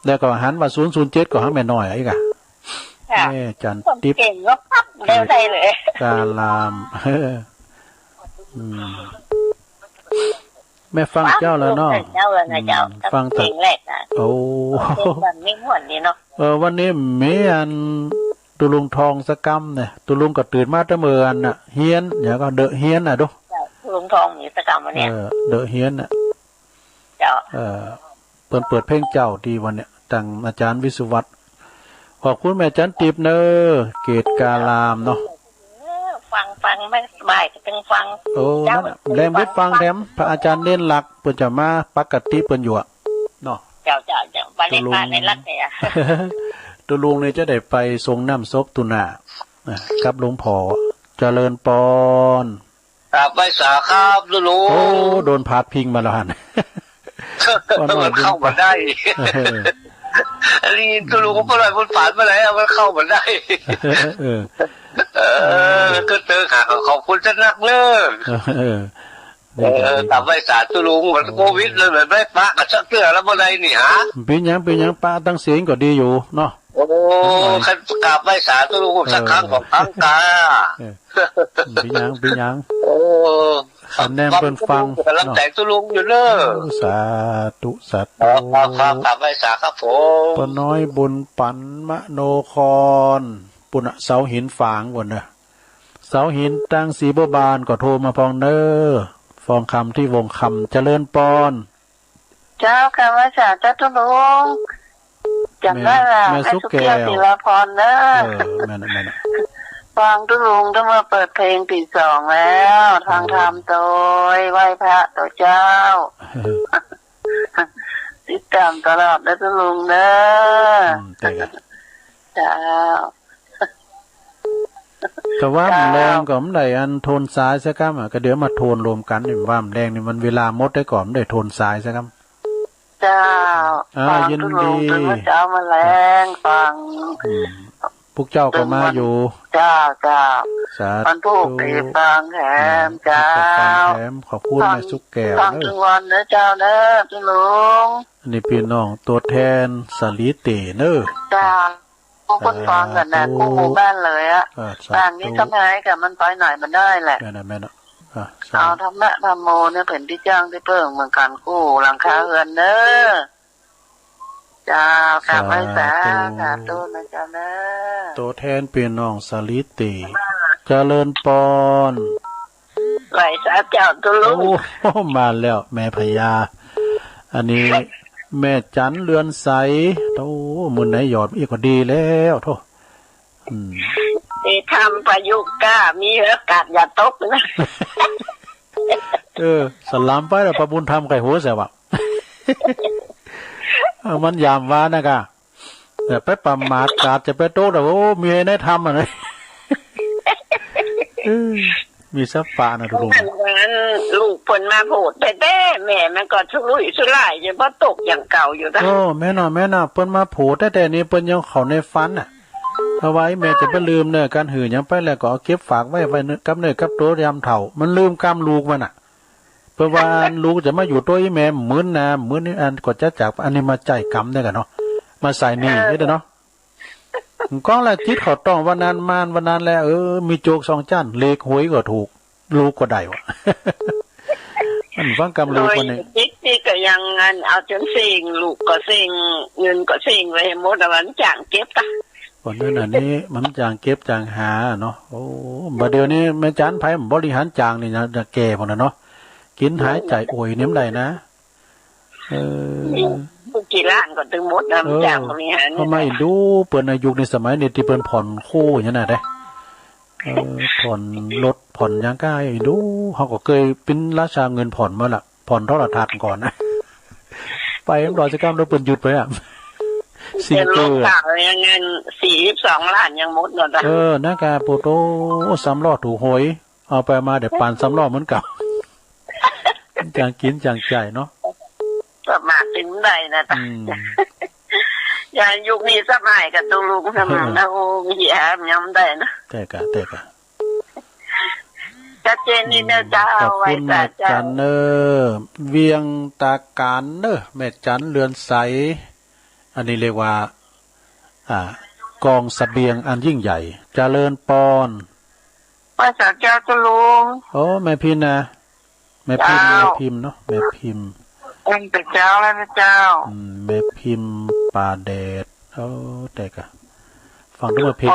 แล้วก็หันว่า007ก็หันแม่น้อยอีกอ่ะแม่จันติเก่งก็ปั๊บเร็วได้เลยกาลามแม่ฟังเจ้าแล้วเนาะฟังแต่โอ้วันนี้ม่วนดีเนาะวันนี้เมียนตุลุงทองสกรรมเนี่ยตุลุงก็ตื่นมาแต่เมื่อน่ะเฮียนเดี๋ยวก็เดอะเฮียนน่ะดูตุลุงทองมีสกรรมวันนี้เดอะเฮียนน่ะเจ้าเปิดเพลงเจ้าดีวันเนี้ยตั้งอาจารย์วิศวัตรขอบคุณแม่จันติบเนอเกตกาลามเนาะฟังต ฟังไม่สบายก็ต้องฟัง โอ้นั่นน่ะแรงไปฟังแถมพระอาจารย์เน้นหลักเพิ่นจะมาปกติเพิ่นอยู่อะเนาะ เจ้าบ้านในบ้านในรักเนี่ย ตัวลุงเนี่ยจะได้ไปทรงน้ำศพตุนากับหลวงพ่อเจริญปอน ครับไปสาครับลุง โอ้โดนพาดพิงมาแล้วหัน มันเข้ามาได้อันนี้ตัวลุงก็เลยมันฝันมาไหนมันเข้ามาได้ก็เจอหาขอบคุณจะนักเลิกตับไปสาตัวลุงเหมือนโควิดเลยเหมือนไม่ปะกับชักเตือแล้วเมื่อไรนี่ฮะเป็นยังป้าตั้งเสียงก็ดีอยู่เนาะโอ้ขันกราบไปสาตัวลุงสักครั้งของครั้งตาเป็นยังโอ้อันแนมเปิ้นฟังกำลังแต่งตัวลุงอยู่เนอะสาธุครับกราบไปสาครับผมปน้อยบุญปันมโนครปุณเสาหินฝางก่อนนะเสาหินตั้งสีบบานก็โทรมาพองเนอฟองคำที่วงคำเจริญปอนเจ้าคำว่าสาธุลุงจำได้ละแม่สุกแก้วศิลาพรเนอะแม่นฟังตุลุงต้องมาเปิดเพลงตีสองแล้วทางธรรมโดยไหว้พระตัวเจ้าติดตามตลอดนะตุลุงเนอะเจ้าแต่ว่ามันแรงก็มันได้อันโทนซ้ายซะครับก็เดี๋ยวมาโทนรวมกันนี่ว่ามันแรงนี่มันเวลาหมดได้ก่อนได้โทนซ้ายซะครับเจ้ายินดีเจ้ามาแรงฟังพวกเจ้าก็มาอยู่เจ้าสาธุมันผู้ปีฟังแถมเจ้าแถมขอบคุณแม่สุกแก้วฟังทุกวันนะเจ้าเนอะพี่ลุงนี่พี่น้องตัวแทนสลีเตเนอะเจ้าคนฟังกันนะกู้หมู่บ้านเลยอะต่างนี้ทำไงกับมันไปไหนมันได้แหละแม่เนาะเอาธรรมะธรรมโมเนี่ยเป็นที่จ้างที่เพิ่งเหมือนกันกู้หลังคาเรือนเนอะเจ้ากราบไหว้สากราบตูนนะเจ้าเนอะตัวแทนพี่น้องสลีเตเจริญปอนไหว้สาเจ้าตุลุงโอ้มาแล้วแม่พญาอันนี้แม่จันเรือนใสโอ้มือไหนหยอดอีกก็ดีแล้วโธ่ที่ทำประยุกต์ก้ามีอากาศอย่าตกนะสลามไปแล้วประบุญทำไก่หัวเสียวะมันยามว่านะกะแต่ไปประมาทกาดจะไปโต๊ะแต่โอ้มีอะไรทำอะไรมีซับฟ้านะทุกคนลูกผลมาโผดแต่แม่มันก็ชุรุ่ยชุร่ายยังบ่ตกอย่างเก่าอยู่นะแม่น่ะเปิ้นมาโผดแต่นี้เปิ้นยังเข้าในฟันน่ะเอาไว้แม่จะไปลืมเนี่ยการหื่นยังไปแล้วก็เก็บฝากไว้กับเนยกับตัวยามเฒ่ามันลืมกำลูกมันน่ะเพราะว่าลูกจะมาอยู่ตัวอีแม่มื้อนะมื้อนี้อันก็จะจากอันนี้มาจ่ายกรรมได้กันเนาะมาใส่หนี้ได้เนาะก้องละจิตเขาต้องวันนั้นแล้วมีโจก2จั่นเลขหวยก็ถูกลูกก็ได้วะมันฟังกำลูกคนนี้นี่ก็ยังเงินเอาจนสิ่งลูกก็สิ่งเงินก็สิ่งไว้หมดแล้วมันจ่างเก็บตะคนนั้นอันนี้มันจางเก็บจางหาเนาะโอ้บัดเดี๋ยวนี้แม่จันไผบริหารจางนี่นะจะแก่พวกนั้นเนาะกินหายใจโอยเนี้ยได้นะกี่ล้านก็ถึงหมดนะจางบริหารทำไมดูเปิดในยุคในสมัยนี้ที่เปิดผ่อนคู่อย่างนั้นได้ผ่อนรถผ่อนยังก้าดูเขาก็เคยเป็นราชาเงินผ่อนเมื่อละผ่อนเท่าไหร่ทัดก่อนนะไปรอจะก้ามเราเปิดหยุดไปอ่ะสิ่งเกิดยังเงิน42 ล้านยังหมดเลยหน้ากาโปโต3 ล้อถูกหวยเอาไปมาเดี๋ยวปั่น3 ล้อเหมือนกับจางกินจางใจเนาะประมาทถึงใดนะจ๊ะอย่างยุคนี้สมัยกับตุลุงสมัยนะโอ้มีแอบย้ำได้นะแต่กะชัดเจนนี่นะจ๊ะขอบคุณแม่จันเวียงตาการแม่จันเรือนใสอันนี้เรียกว่ากองเสบียงอันยิ่งใหญ่เจริญปอนภาษาเจ้าตุลุงโอ้แม่พิมพ์นะแม่พิมพ์เนาะแม่พิมพ์เป็นเจ้าแล้วนะเจ้าแม่พิมพ์ป่าแดดแต่กะฟังด้วยเพลง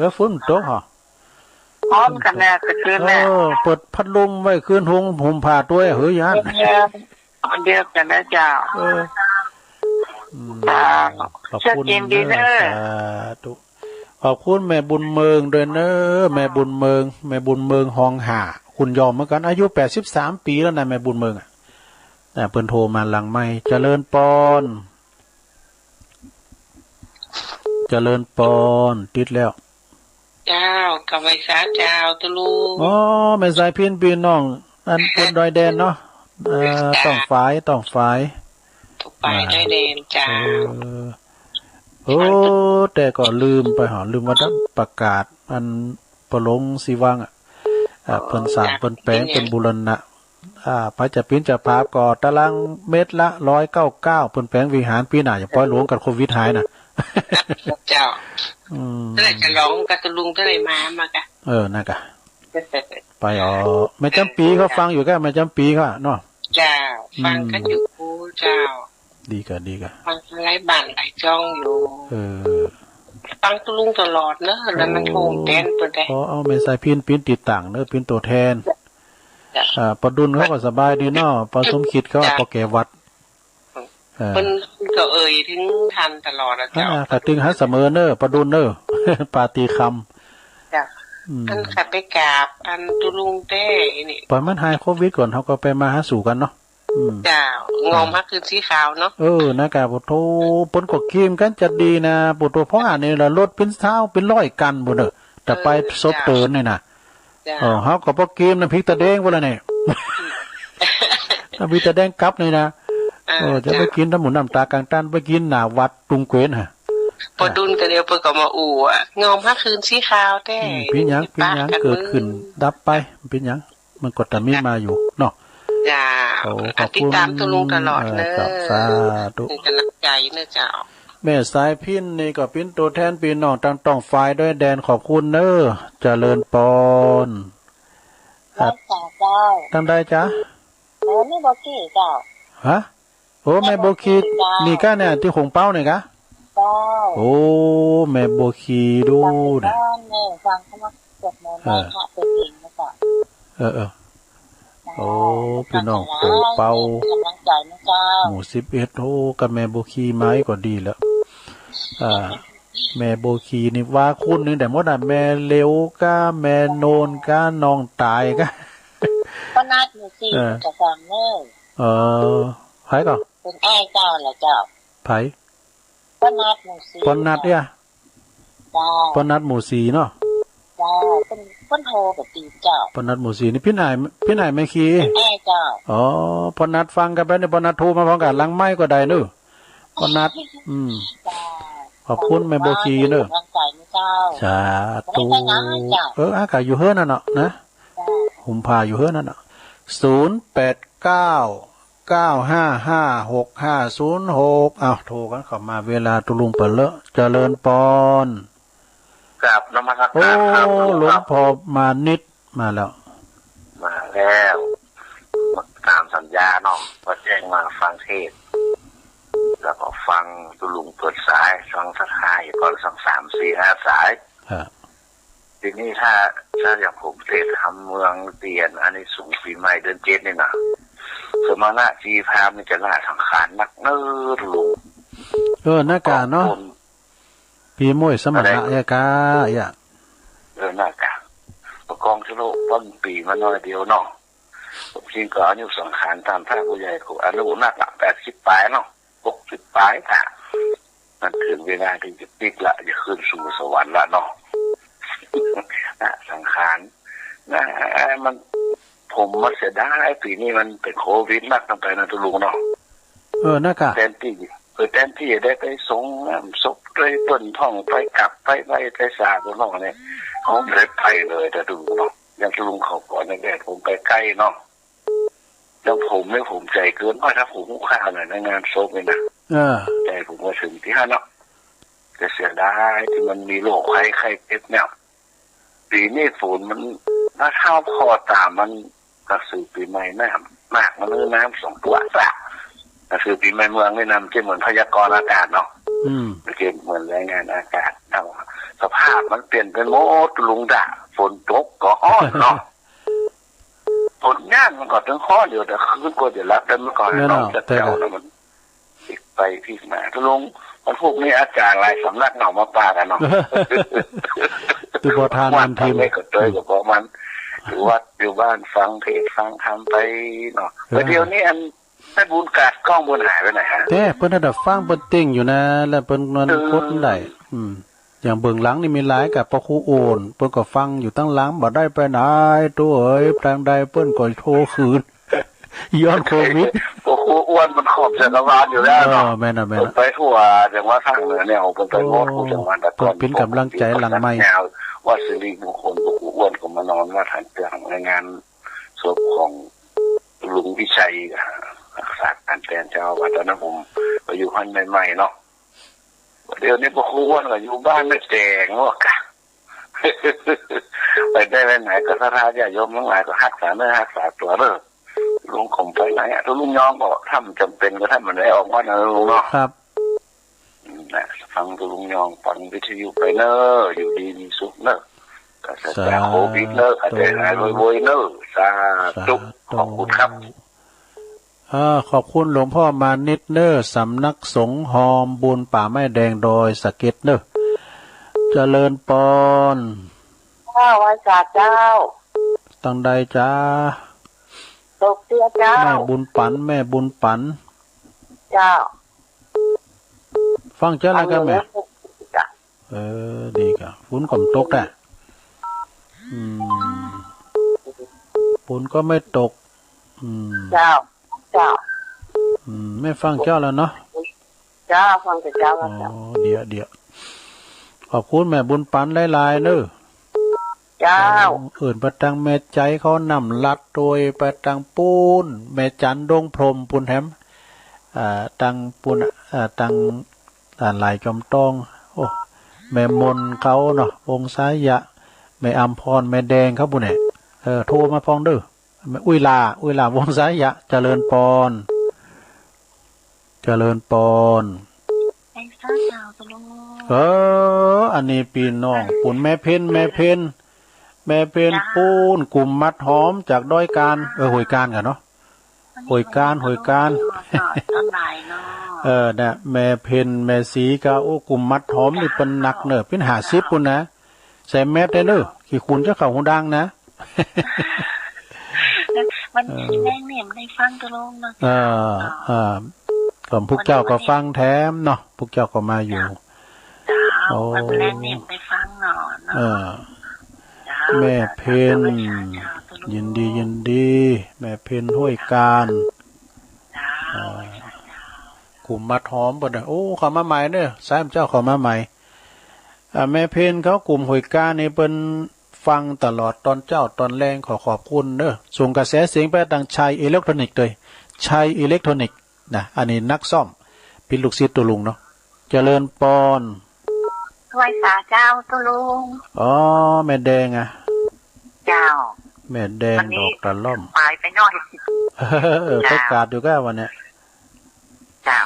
นะฝนตกเหรอพร้อมกันแน่คืนแน่เปิดพัดลมไว้คืนหงผมผ่าตัวเฮ้ยยันเดียวกันนะเจ้าขอบคุณดีเนอร์ ขอบคุณแม่บุญเมืองด้วยเนอะแม่บุญเมืองฮองหาคุณยอมเหมือนกันอายุ83 ปีแล้วนะแม่บุญเมืองแต่เพิ่นโทรมาหลังไม่เจริญปอนติดแล้วเจ้ากลับไปซะเจ้าตะลุงอ๋อแม่สายพี่น้องอันคนดอยแดนเนาะต้องฝ่ายถูกไปดอยแดนจ้าโอ้แต่ก็ลืมว่าจะประกาศอันประลงสิวังเพิ่นสร้างเพิ่นแปลงเป็นบูรณะพระจะปิ้นจะพาก่อตารางเมตรละ199เพิ่นแปลงวิหารปีหน้าอย่าปล่อยหลวงกับโควิดหายน่ะเจ้าเมื่อไหร่จะร้องกับตะลุงเมื่อไหร่มากะนั่นกะไปแม่จำปีเขาฟังอยู่แค่แม่จำปีเขาเนาะเจ้าฟังกันอยู่เจ้าดีกะฟังหลายบ้านหลายจ้องอยู่ฟังตะลุงตลอดเนอะแล้วมันโทรแทนเปิดได้เอาแม่สายพินติดต่างเนอะพินตัวแทนประดุลเขาก็สบายดีเนาะประสมคิดเขาพอแก่วัดมันก็ถึงทันตลอดนะเจ้าแต่ตึงหาเสมอเนอะประดุลเนอะปาตีคำจ้ะอันขับไปกราบอันตุลุงเต้นี่ปล่อยมันหายโควิดก่อนเขาก็ไปมาหาสู่กันเนาะจ้างอมฮักคือสีขาวเนาะนะกะปุโตปนกดกิมกันจะดีนะปุโตเพราะนี่ละรถเป็นเท้าเป็นร้อยกันบ่เด้อแต่ไปซบเตือนนี่นะเฮาก็บ่กิมน้ำพริกตะแดงบ่ล่ะนี่น้ำพริกตะแดงกับนี่นะจะไปกินน้ำหมูน้ำตากลางตันไปกินหน้าวัดตุงเกวนฮะพอดุนก็เดียวเพิ่นก็มาอู่งอมฮักคืนสีขาวแท้เป็นหยังเกิดขึ้นดับไปเป็นหยังมันกดตะมีมาอยู่เนาะจ้าติดตามตะลุงตลอดเนอะสาธุเป็นกำลังใจเนอะเจ้าแม่สายพินนี่ก็เป็นตัวแทนพี่น้องต้องฝ่ายด้วยแดนขอบคุณเนอะเจริญปอนทำได้จ้ะแม่โบกี้เจ้าฮะโอ้แม่โบกี้นี่ก็เนี่ยที่หงเป้าเนี่ยกะโอ้แม่โบกี้ดูนะฟังเขามาสวดมนต์ได้ค่ะตัวจริงนะจ๊ะโอ้พี่น้องโผเป่ากำลังใจนะเจ้าหมู่11โอ้กับแม่โบกี้ไม้ก็ดีแล้วแม่โบกี้นี่ว่าคุณนี่แต่หมดแม่เลี้ยวก้าแม่โนนก้าน้องตายก้าก็นัดอยู่สิจะฟังเนอะไผก็เป็นไอ้เจ้าแหละเจ้าไผก็นัดหมู่4คนนัดเนี่ยจ้าคนนัดหมู่4เนาะจ้าเป็นคนโทรกับตีเจ้าคนนัดหมู่4นี่พี่ไหนไม่ขี้ไอ้เจ้าพอนัดฟังกันไปเนี่ยพอนัดโทรมาพร้อมกันหลังไม้ก็ได้เนอะพอนัดขอบคุณแม่โบกี้เนอะสาธุอากาศอยู่เฮือนั่นเนาะนะหุมพาอยู่เฮือนั่นเนาะ0899556506โทรกันเข้ามาเวลาตุลุงเปิดเลอะเจริญปอนกับนมัสการครับหลวงพ่อมานิดมาแล้วตามสัญญาเนาะก็แจ้งมาฟังเทศแล้วก็ฟังตุลุงเปิดสายฟังสัก5ก่อนสัก3 4 5สายทีนี้ถ้าอย่างผมเทศทำเมืองเตียนอันนี้สูงปีใหม่เดือน7นี่นะสมณะจีพามนี่จะล่าสังขารนักเนื้อลุงหน้ากาเนาะปีมวยสมณะยากาหน้ากาประกองชโลกต้นปีมาน้อยเดียวเนาะผมจริงก็อายุสังขารตามท่าผู้ใหญ่กูอายุนัก80ปลายเนาะ60ปลายค่ะมันถึงเวลาที่จะปิดละจะขึ้นสู่สวรรค์ละเนาะสังขารมันผมมันเสียดายปีนี้มันเป็นโควิดนักตั้งแต่นั้นตุลุงเนาะหน้ากาแทนที่ได้ไปสงศพไปเปิ่นท่องไปกลับไปสาตัวน้องเนี่ยเขาไม่ได้ไปเลยแต่ตุลุงเนาะอย่างตุลุงเขาก่อนเนี่ยผมไปใกล้เนาะแล้วผมไม่ผมใจเกินว่าถ้าผมข้าวหน่อยในงานศพเลยนะใจผมมาถึงที่5เนาะจะเสียดายที่มันมีโรคไข้เจ็บเนี่ยปีนี้ฝนมันถ้าเท่าคอตามมันกระสือปีใหม่น้ำมากมันน้ำ2ตัวสะกระสือปีใหม่เมืองไม่นำจะเหมือนพยากรณ์อากาศเนาะไม่เกี่ยวเหมือนรายงานอากาศเอาสภาพมันเปลี่ยนเป็นโมดลุงด่าฝนตกก็อ้อนเนาะฝนย่างมันก็ถึงข้อเดียวแต่คืนก็จะรับได้เมื่อก่อนเนาะจะเจ้าแล้วมันอีก ไปพลิกมาทุลุงมันพวกนี้อาจารย์หลายสำนักเหนามาปากันเนาะ ตุบทานอันทีม ไม่ก็เตยกับพวกมันหรือวัดอยู่บ้านฟังเทศฟังธรรมไปเนาะแต่เดี๋ยวนี้อันได้บุญกาดกล้องบนหายไปไหนฮะแต่เพิ่นระดับฟังเพิ่นเต็งอยู่นะแล้วเพิ่นนอนกดได้อย่างเบื้องหลังนี่มีหลายกับพระครูโอนเพิ่นก็ฟังอยู่ตั้งหลังบ่ได้ไปไหนตัวเอ้ยทางใดเพิ่นก็โทรคืนย้อนโควิดพระครูอ้วนมันขอบจักรวาลอยู่แล้วเนาะแม่นๆไปทั่วจังหวัดทางเหนือเนี่ยเพิ่นไปงดผู้จังหวัดตะกอนเป็นกำลังใจหลังใหม่ว่าสิริมงคลพระครูอ้วนก็มานอนว่าท่านเตือนในงานศพของลุงวิชัยรักษาการแทนเจ้าวัดตอนนั้นผมไปอยู่พันใหม่ๆเนาะเดี๋ยวนี้พวกครูอ้วนก็อยู่บ้านไม่แจงว่ากะไปได้ไปไหนก็ถ้าญาติโยมทั้งหลายก็รักษาเนื้อรักษาตัวเด้อลุงข่มไปไหนถ้าลุงยองก็ทำจำเป็นก็ทำมันได้ออกมานะลุงเนาะครับนะฟังลุงยองฟังวิทยุไปเนอะอยู่ดีมีสุขเนอะก็จะโควิดเนอะอาจจะหายโวยเนอะสาธุขอบคุณครับขอบคุณหลวงพ่อมานิดเนอร์สำนักสงฆ์หอมบุญป่าไม้แดงโดยสะเก็ดเนอร์เจริญปอนข้าวาจาเจ้าตั้งใดจ้าตกเตี้ยเจ้าแม่บุญปันแม่บุญปันเจ้าฟังเจ้าอะไรกันแม่ดีค่ะฝนก็ตกแต่ฝนก็ไม่ตกเจ้าไม่ฟังเจ้าแล้วเนาะเจ้าฟังแต่เจ้าแล้วเดี๋ยวขอบคุณแม่บุญปันหลายๆเนอะเจ้าประตังแม่ใจเขานำลัดโดยประตังปูนแม่จันดงพรมปูนแถมตังปูนตังหลายจอมตองโอ้แม่มนเขาเนาะวงสายะแม่อัมพรแม่แดงเขาบุญเนี่ยโทรมาพองเด้อแม่อุ้ยลาวงสายะเจริญปอนอันนี้ปีน้องปุ่นแม่เพ็ญปูนกลุ่มมัดหอมจากด้อยการหวยการกันเนาะหวยการเนี่ยแม่เพ็ญแม่สีกาโอ้กลุ่มมัดหอมนี่เป็นหนักเนอะเป็น50ปุ่นนะใส่แมสได้เนอะขี้คุณจะเข้าหูดังนะมันแรงเนี่ยได้ฟังตลงนะก่อนพวกเจ้าก็ฟังแถมเนาะพวกเจ้าก็มาอยู่มันแรงเนี่ยได้ฟังเนาะแม่เพ็ญยินดีแม่เพ็ญห้วยการกลุ่มมัดหอมบ่ได้โอ้เขามาใหม่เด้อสายเจ้าเขามาใหม่แม่เพ็ญเขากลุ่มห้วยการนี่เป็นฟังตลอดตอนเจ้าตอนแรงขอบคุณเด้อส่งกระแสเสียงไปทางชัยอิเล็กทรอนิกส์เลยชัยอิเล็กทรอนิกส์นะอันนี้นักซ่อมเป็นลูกศิษย์ตัวลุงเนาะเจริญปอนไหว้สาเจ้าตัวลุงแม่แดงเจ้าแม่แดงดอกตะล่อมไปหน่อยประกาศอยู่ก็วันเนี้ยเจ้า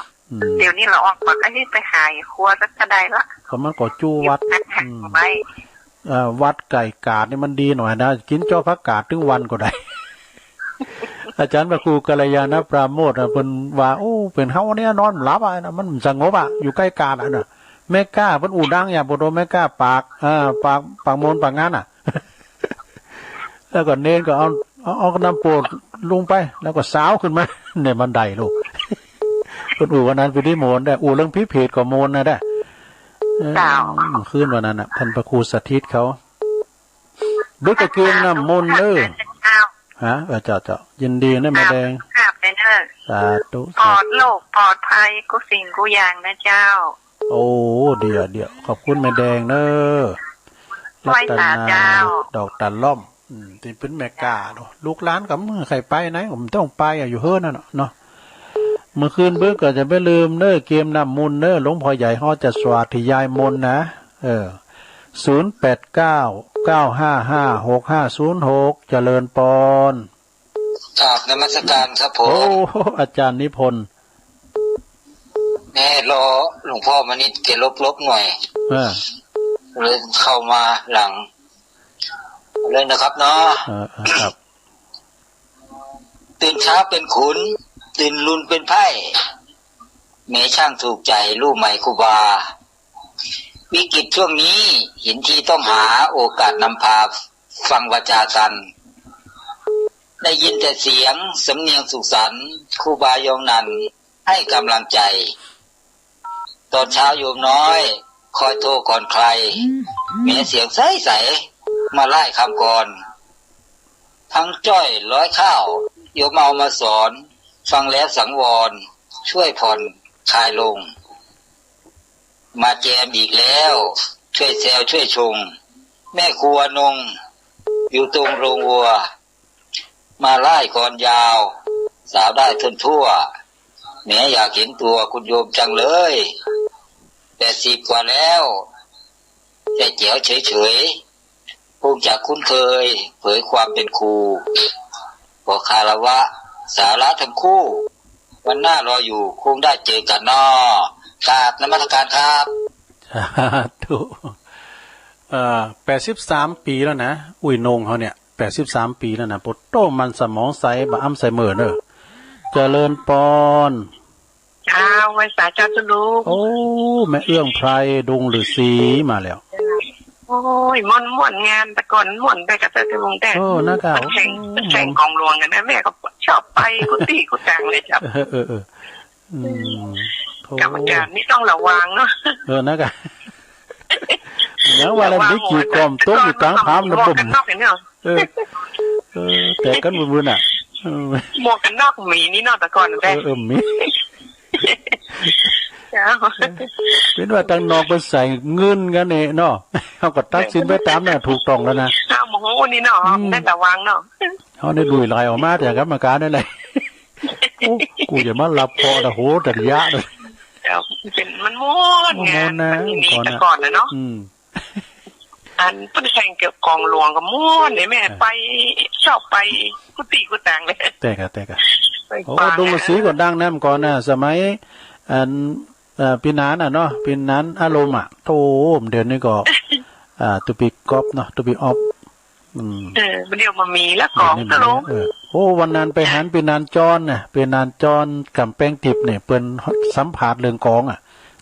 เดี๋ยวนี้เราออกมาอันนี้ไปหายครัวสักกระไดละก็มันก็จู้วัดวัดไก่กาดนี่มันดีหน่อยนะกินเจ้าพักกาดถึงวันก็ได้ อาจารย์พระครูกัลยาณปราโมทย์เป็นว่าโอ้เป็นเฮาเนี่ยนอนหลับนะมันสงบอยู่ใกล้กาดน่ะแม่กล้าเพิ่นอู่ดังอย่างบ่โดแม่กล้าปากมนปากงานแล้วก็เน้นก็เอาน้ำโปรดลงไปแล้วก็สาวขึ้นมาในบันไดลูกเพิ่นอู่วันนั้นไปที่โมนได้อู่เรื่องพิเพศก็โมนนะได้ขึ้นวันนั้นน่ะท่านพระครูสถิตเขาดึกตะเกียงน้ำมนต์เด้อเจ้ายินดีนะแม่แดงสาธุปลอดโลกปลอดภัยกูสิ่งกูอย่างนะเจ้าโอ้เดี๋ยวขอบคุณแม่แดงเนอะรัตนาดอกตะล่อมที่เป็นแม่กาลูกหลานกับใครไปไหนผมต้องไปอยู่เฮือนั่นเนาะเมื่อคืนเบิ้งก็จะไม่ลืมเนอะเกมน้ำมุนเนอะหลวงพ่อใหญ่ฮอจะสวาธิยายมนนะ0899555656เจริญปอนกราบนมัสการครับผมโอ้อาจารย์นิพนธ์แม่รอหลวงพ่อมานิดเกลบหน่อยเลยเข้ามาหลังเลยนะครับเนาะครับตื่นเช้าเป็นขุนตื่นลุนเป็นไพ่ แม้ช่างถูกใจลูกใหม่ครูบาวิกฤตช่วงนี้เห็นที่ต้องหาโอกาสนำพาฟังวาจากันได้ยินแต่เสียงสำเนียงสุขสันต์ครูบายองนันให้กำลังใจตอนเช้าโยมน้อยคอยโทรก่อนใครแม้เสียงใสๆมาไล่คำก่อนทั้งจ้อยร้อยข้าวโยมเอามาสอนฟังแล้วสังวรช่วยผ่อนคลายลงมาแจมอีกแล้วช่วยแซวช่วยชงแม่ครัวนงอยู่ตรงโรงวัวมาไล่ก่อนยาวสาวได้ทนทั่วแม้อยากเห็นตัวคุณโยมจังเลย80 กว่าแล้วแต่แจ๋วเฉยๆคงจะคุ้นเคยเผยความเป็นครูขอคารวะสาระทั้งคู่วันหน้ารออยู่คงได้เจอกันน้อกราบนมัสการครับถูก83 ปีแล้วนะอุ้ยนงเขาเนี่ย83 ปีแล้วนะปดโตมันสมองใสบะอ้ำใสเมื่อเนอะเจริญปอนอ้าวไว้สาเจ้าจะรู้โอ้แม่เอื้องไพรดงฤาษีมาแล้วโอ้ยม่วนงานแต่ก่อนม่วนไปกับเจ้าจะลงแต่นะครับแข่งกองหลวงกันนะแม่ก็ชอบไปกุฏิกุฏังเลยครับกรรมการนี่ต้องระวังเนาะนะครับอย่างว่าเราได้กี่กล่อมโต๊ะอยู่กลางพามนะผมแต่กันบุญๆอ่ะหมวกกันนอกมีนี่นอกแต่ก่อนแม่มีเป็นว่าตั้งนอกไปใส่เงินกันเนี่ยเนาะเขาก็ตัดสินไปตามน่ะถูกต้องแล้วนะอ้าวโมโหนี่เนาะได้ระวังเนาะเขาได้ดุยลายออกมาแต่กรรมการได้เลยกูอย่ามาหลับพอแต่โหแต่ยะเลยเป็นมันม้วนไงมันนี่แต่ก่อนนะเนาะอันเป็นแข่งเกี่ยวกองหลวงกับม้วนเนี่ยแม่ไปชอบไปกุฏิกุฏังเลยแต่กะโอ้ดงฤาษีก่อนดังนั่นก่อนน่ะสมัยอันปีนั้นอ่ะเนาะปีนั้นอารมณ์อ่ะโธ่เดือนนี้ก็ตุปีกอบเนาะตุปีออฟมันเดียวมามีแล้วของตลกโอ้วันนั้นไปหันปีนานจอนน่ะปีนานจอนกำแป้งทิพย์เนี่ยเปิ้นสัมผัสเรื่องกองอ่ะ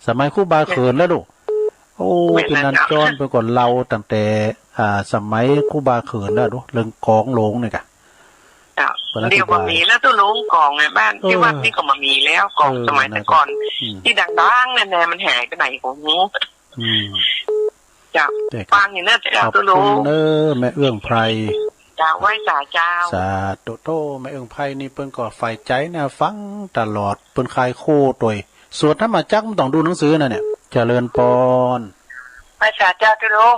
สมัยครูบาเขินแล้วลูกโอ้ปีนานจอนไปก่อนเราตั้งแต่สมัยครูบาเขินแล้วลูกเรื่องกองลงเนี่ยกะเดียวมามีแล้วตัวลงกองในบ้านที่วัดนี่ก็มามีแล้วกองสมัยแต่ก่อนที่ดังๆเนี่ยมันหายไปไหนของหูจากฟังอย่างนั้นจะตัวลงแม่เอื้องไพรจะไหว้สาเจ้าสาโตแม่เอื้องไพรนี่เปิ้นก็ฝ่ายใจนะฟังตลอดเปิ้นคายโคตยสวดธรรมจักรมันต้องดูหนังสือน่ะเนี่ยเจริญปอนไหว้สาเจ้าตัวลง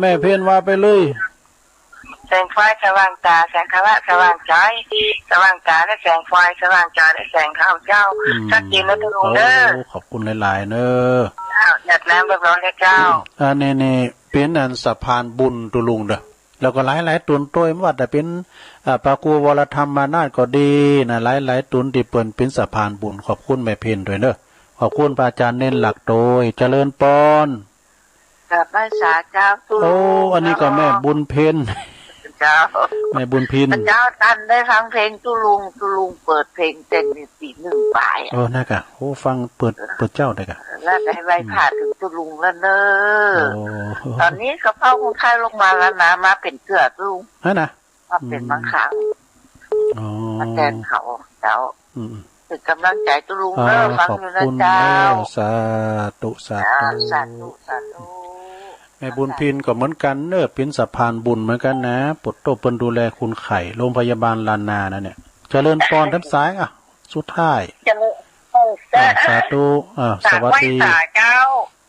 แม่เพี้ยนว่าไปเลยแสงไฟสว่างตาแสงขาวสว่างใจสว่างตาและแสงไฟสว่างใจและแสงข้าวเจ้าชัดเจนแล้วทุกคนเด้อขอบคุณหลายๆเนอะหยัดแล้วเรียบร้อยแล้วเจ้านี่เป็นอันสะพานบุญตุลุงเด้อแล้วก็หลายๆตุนตัวไม่ว่าแต่เป็นปากูวรธรรมมานาฏก็ดีนะหลายๆตุนที่เปิ้นเป็นสะพานบุญขอบคุณแม่เพ็ญด้วยเนอะขอบคุณพระอาจารย์เน้นหลักโดยเจริญปอนกับพระสาเจ้าโอ้อันนี้ก็แม่บุญเพ็ญเจ้าแม่บุญพินเจ้าตันได้ฟังเพลงตุลุงเปิดเพลงเต็มในปีหนึ่งปลายน่ากะโอ้ฟังเปิดเจ้าได้กะแล้วได้ไว้ผ่าถึงตุลุงแล้วเนอะตอนนี้กระเพาะคนไข้ลงมาแล้วนะมาเป็นเกลือตุลุงนะมาเป็นบางครั้งมาแทนเขาเจ้าเป็นกำลังใจตุลุงเนอะฟังอยู่นะเจ้าสาธุแม่บุญพินก็เหมือนกันเนอะเป็นสะพานบุญเหมือนกันนะปดโตเปิ้นดูแลคุณไข่โรงพยาบาลลานนานะเนี่ยเจริญปอนทั้งซ้ายสุดท้ายสาธุสวัสดี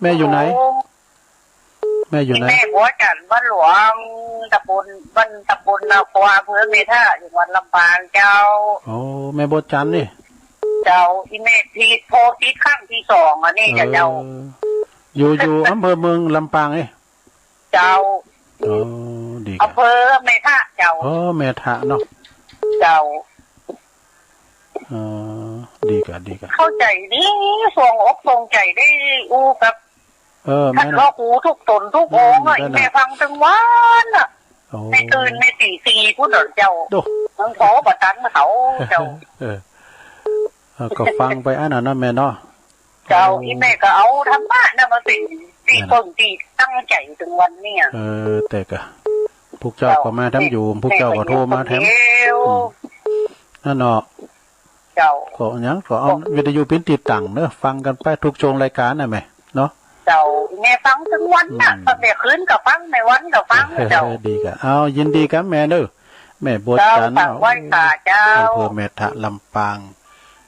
แม่อยู่ไหนแม่หัวจันทร์บ้านหลวงตำบลนาควาอำเภอเมท่าจังหวัดลำปางเจ้าโอ้แม่บัวจันทร์นี่เจ้าอีแม่ทีโพที่ข้างที่2อันนี้จะเจ้าอยู่อำเภอเมืองลำปางเจ้าดีอำเภอเมทะเจ้าเมทะเนาะเจ้าดีกะเข้าใจดีส่งอกส่งใจได้อูกับท่านพ่อครูทุกตนทุกองค์แม่ฟังทั้งวันไม่ตื่นไม่ตีพูดเจ้าทั้งขอประตันเขาเจ้าก็ฟังไปอันนั้นแม่เนาะ เจ้าอีแม่ก็เอาธรรมะนะมาเป็นตีเพิ่งตีตั้งใจถึงวันเนี่ยแต่ก็พวกเจ้าก็มาทำอยู่พวกเจ้าก็โทรมาแถมนั่นเนาะเจ้าก็ยังก็เอาวิทยุพินติดตั้งเนอะฟังกันไปทุกช่วงรายการน่ะแม่เนาะเจ้าแม่ฟังทั้งวันน่ะตั้งแต่คืนก็ฟังในวันก็ฟังเจ้าดีก็เอายินดีกับแม่เด้อแม่บัวจันทร์เอาไว้ค่ะเจ้าอำเภอแม่ทะลำปาง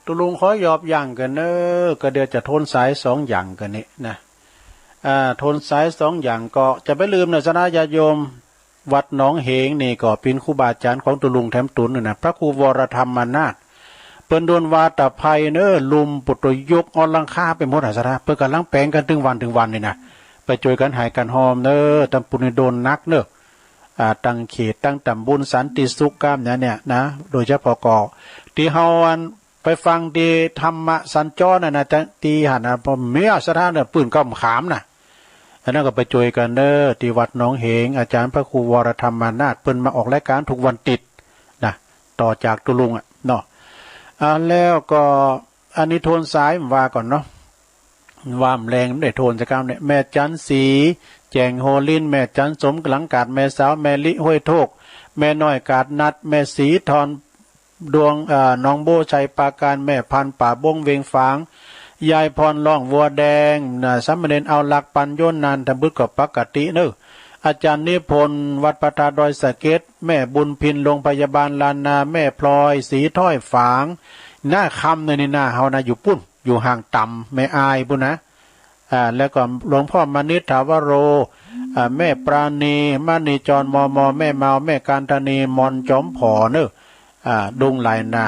ตุลุงขอยอบอย่างกันเนอะก็เดี๋ยวจะทนสาย2อย่างกันนี่นะทนสาย2อย่างก็จะไปลืมนะสนะญาติโยมวัดหนองเหงนี่ก็เป็นครูบาอาจารย์ของตุลุงแถมตุนน่ะพระครูวรธรรมนาถเปิ้นโดนวาตภัยเนอลุมปุตยกออนลังค่าไปหมดอ่ะสนะเปิ้นกำลังแปลงกันถึงวันนี่นะไปช่วยกันหายกันหอมเนอตำปุนโดนนักเนอตั้งเขตตั้งตำบลสันติสุขกามเนี่ยนะโดยเฉพาะกที่เฮาไปฟังที่ธรรมะสัญจรนะที่หันพอเมียสถานเนี่ยปืนก้มขามนะอันนั้นก็ไปช่วยกันเนอที่วัดหนองเหงอาจารย์พระครูวรธรรมนาถเปิ้นมาออกรายการทุกวันติดนะต่อจากตุลุงเนาะแล้วก็อันนี้โทนสายว่าก่อนเนาะว่ามแรงได้โทนจะกรรมเนี่ยแม่จันสีแจงโฮลินแม่จันสมกลังกาดแม่สาวแม่ลิห้วยโทกแม่น้อยกาดนัดแม่สีทอนดวงน้องโบชัยปาการแม่พันป่าบงเวงฝางยายพรล่องวัวแดงสัมมเนรเอาหลักปัญโยนนานทำบุญกับปกติเนอะอาจารย์นิพนธ์วัดปทาดอยสะเก็ดแม่บุญพินโรงพยาบาลลานนาแม่พลอยสีถ้อยฝางหน้าคำในนี่หน้าเฮานะอยู่ปุ้นอยู่ห่างต่ำแม่อายปุ้นนะแล้วก็หลวงพ่อมณิษฐาวโรแม่ปราณีมณีจรมอแม่เมาแม่การธนีมอนจอมผอเนอะดงไหลนา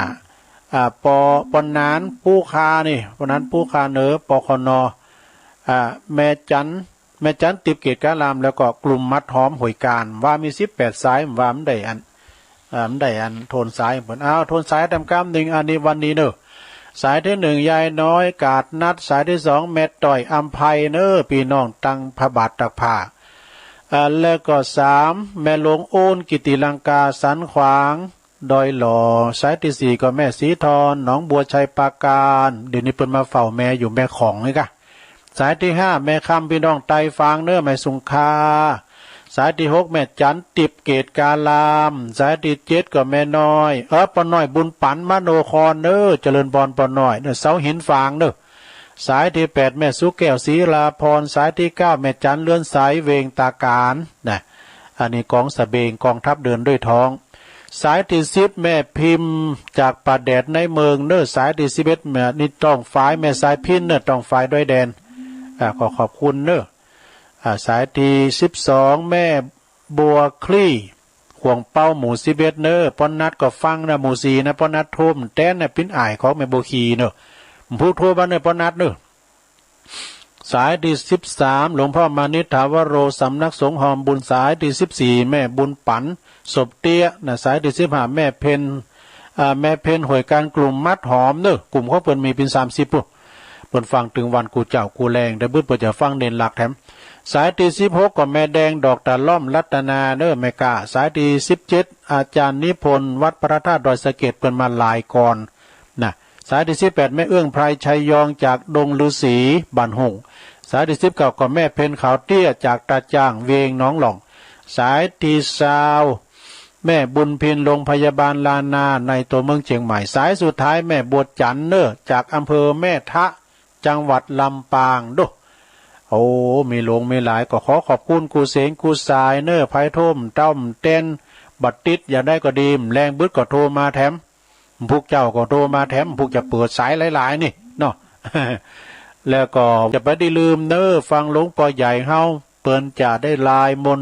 ปนานปูคานี่ปนานปูคาเนอปคนแม่จันติบเกตกาลามแล้วก็กลุ่มมัดหอมหอยการว่ามี18สายว่ามันได้อันโทนสายเหมือนโทนสายทำกรรมหนึ่งอันนี้วันนี้เนอะสายที่1ยายน้อยกาดนัดสายที่2แม่ต่อยอัมไพเนอพี่น้องตังพระบาทตักผ้าแล้วก็3แม่หลวงโอนกิติลังกาสันขวางดอยหล่อสายที่4ก็แม่สีทอนหนองบัวชัยปาการเดี๋ยวนี้เปิ้นมาเฝ้าแม่อยู่แม่ของนี่กะสายที่5แม่คำพี่น้องไตฟางเนื้อแม่สุงคาสายที่6แม่จันติบเกตกาลามสายที่7ก็แม่น้อยปอน้อยบุญปันมโนครเนื้อเจริญบอนปอน้อยเนื้อเสาหินฟางเนื้อสายที่8แม่สุแก้วศรีลาพรสายที่9แม่จันเลื่อนสายเวงตาการนะอันนี้กองสะเบงกองทัพเดินด้วยท้องสายที่10แม่พิมพ์จากป่าแดดในเมืองเนื้อสายที่11แม่นี่ต้องฝ่ายแม่สายพินเนื้อต้องฝ่ายด้วยแดนขอบคุณเนอะสายที่12แม่บัวคลี่ห่วงเป้าหมู่11เนอะปอนนัดก็ฟังนะหมู่4นะปอนนัดโทมแต้นเนี่ยปิ้นอ่ายของแม่บัวคีเนอะผู้โทรบ้านเนี่ยปอนนัดเนอะสายที่13หลวงพ่อมานิษฐาวโรสำนักสงฆ์หอมบุญสายที่14แม่บุญปันศพเตี้ยนะสายที่15แม่เพนหวยการกลุ่มมัดหอมเนอะกลุ่มเขาเปิ้นมีเป็น30ปุ๊บเปิ้นฟังถึงวันกูเจ้ากูแรงได้บึ้ดเปิ้นจะฟังเด่นหลักแถมสายที่16ก็แม่แดงดอกตาล่อมรัตนาเนอะแม่กาสายที่17อาจารย์นิพนธ์วัดพระธาตุดอยสะเก็ดเปิ้นมาหลายก่อนนะสายที่18แม่เอื้องไพรชัยยองจากดงฤาษีบ้านหงสายที่19ก็แม่เพนขาวเตี้ยจากตาจ้างเวงน้องหล่องสายที่20แม่บุญพินโรงพยาบาลลานาในตัวเมืองเชียงใหม่สายสุดท้ายแม่บัวจันเนอจากอำเภอแม่ทะจังหวัดลำปางดูโอ้มีหลวงมีหลายก็ขอบคุณกูเสงกูสายเนอไพโทมต้อมเต้นบัดติดอย่าได้ก็ดีแรงบึดก็โทรมาแถมพวกเจ้าก็โทรมาแถมพวกจะเปิดสายหลายๆนี่เนาะ แล้วก็จะไปได้ลืมเนอฟังหลวงพ่อใหญ่เฮาเปิ้นจะได้ลายมน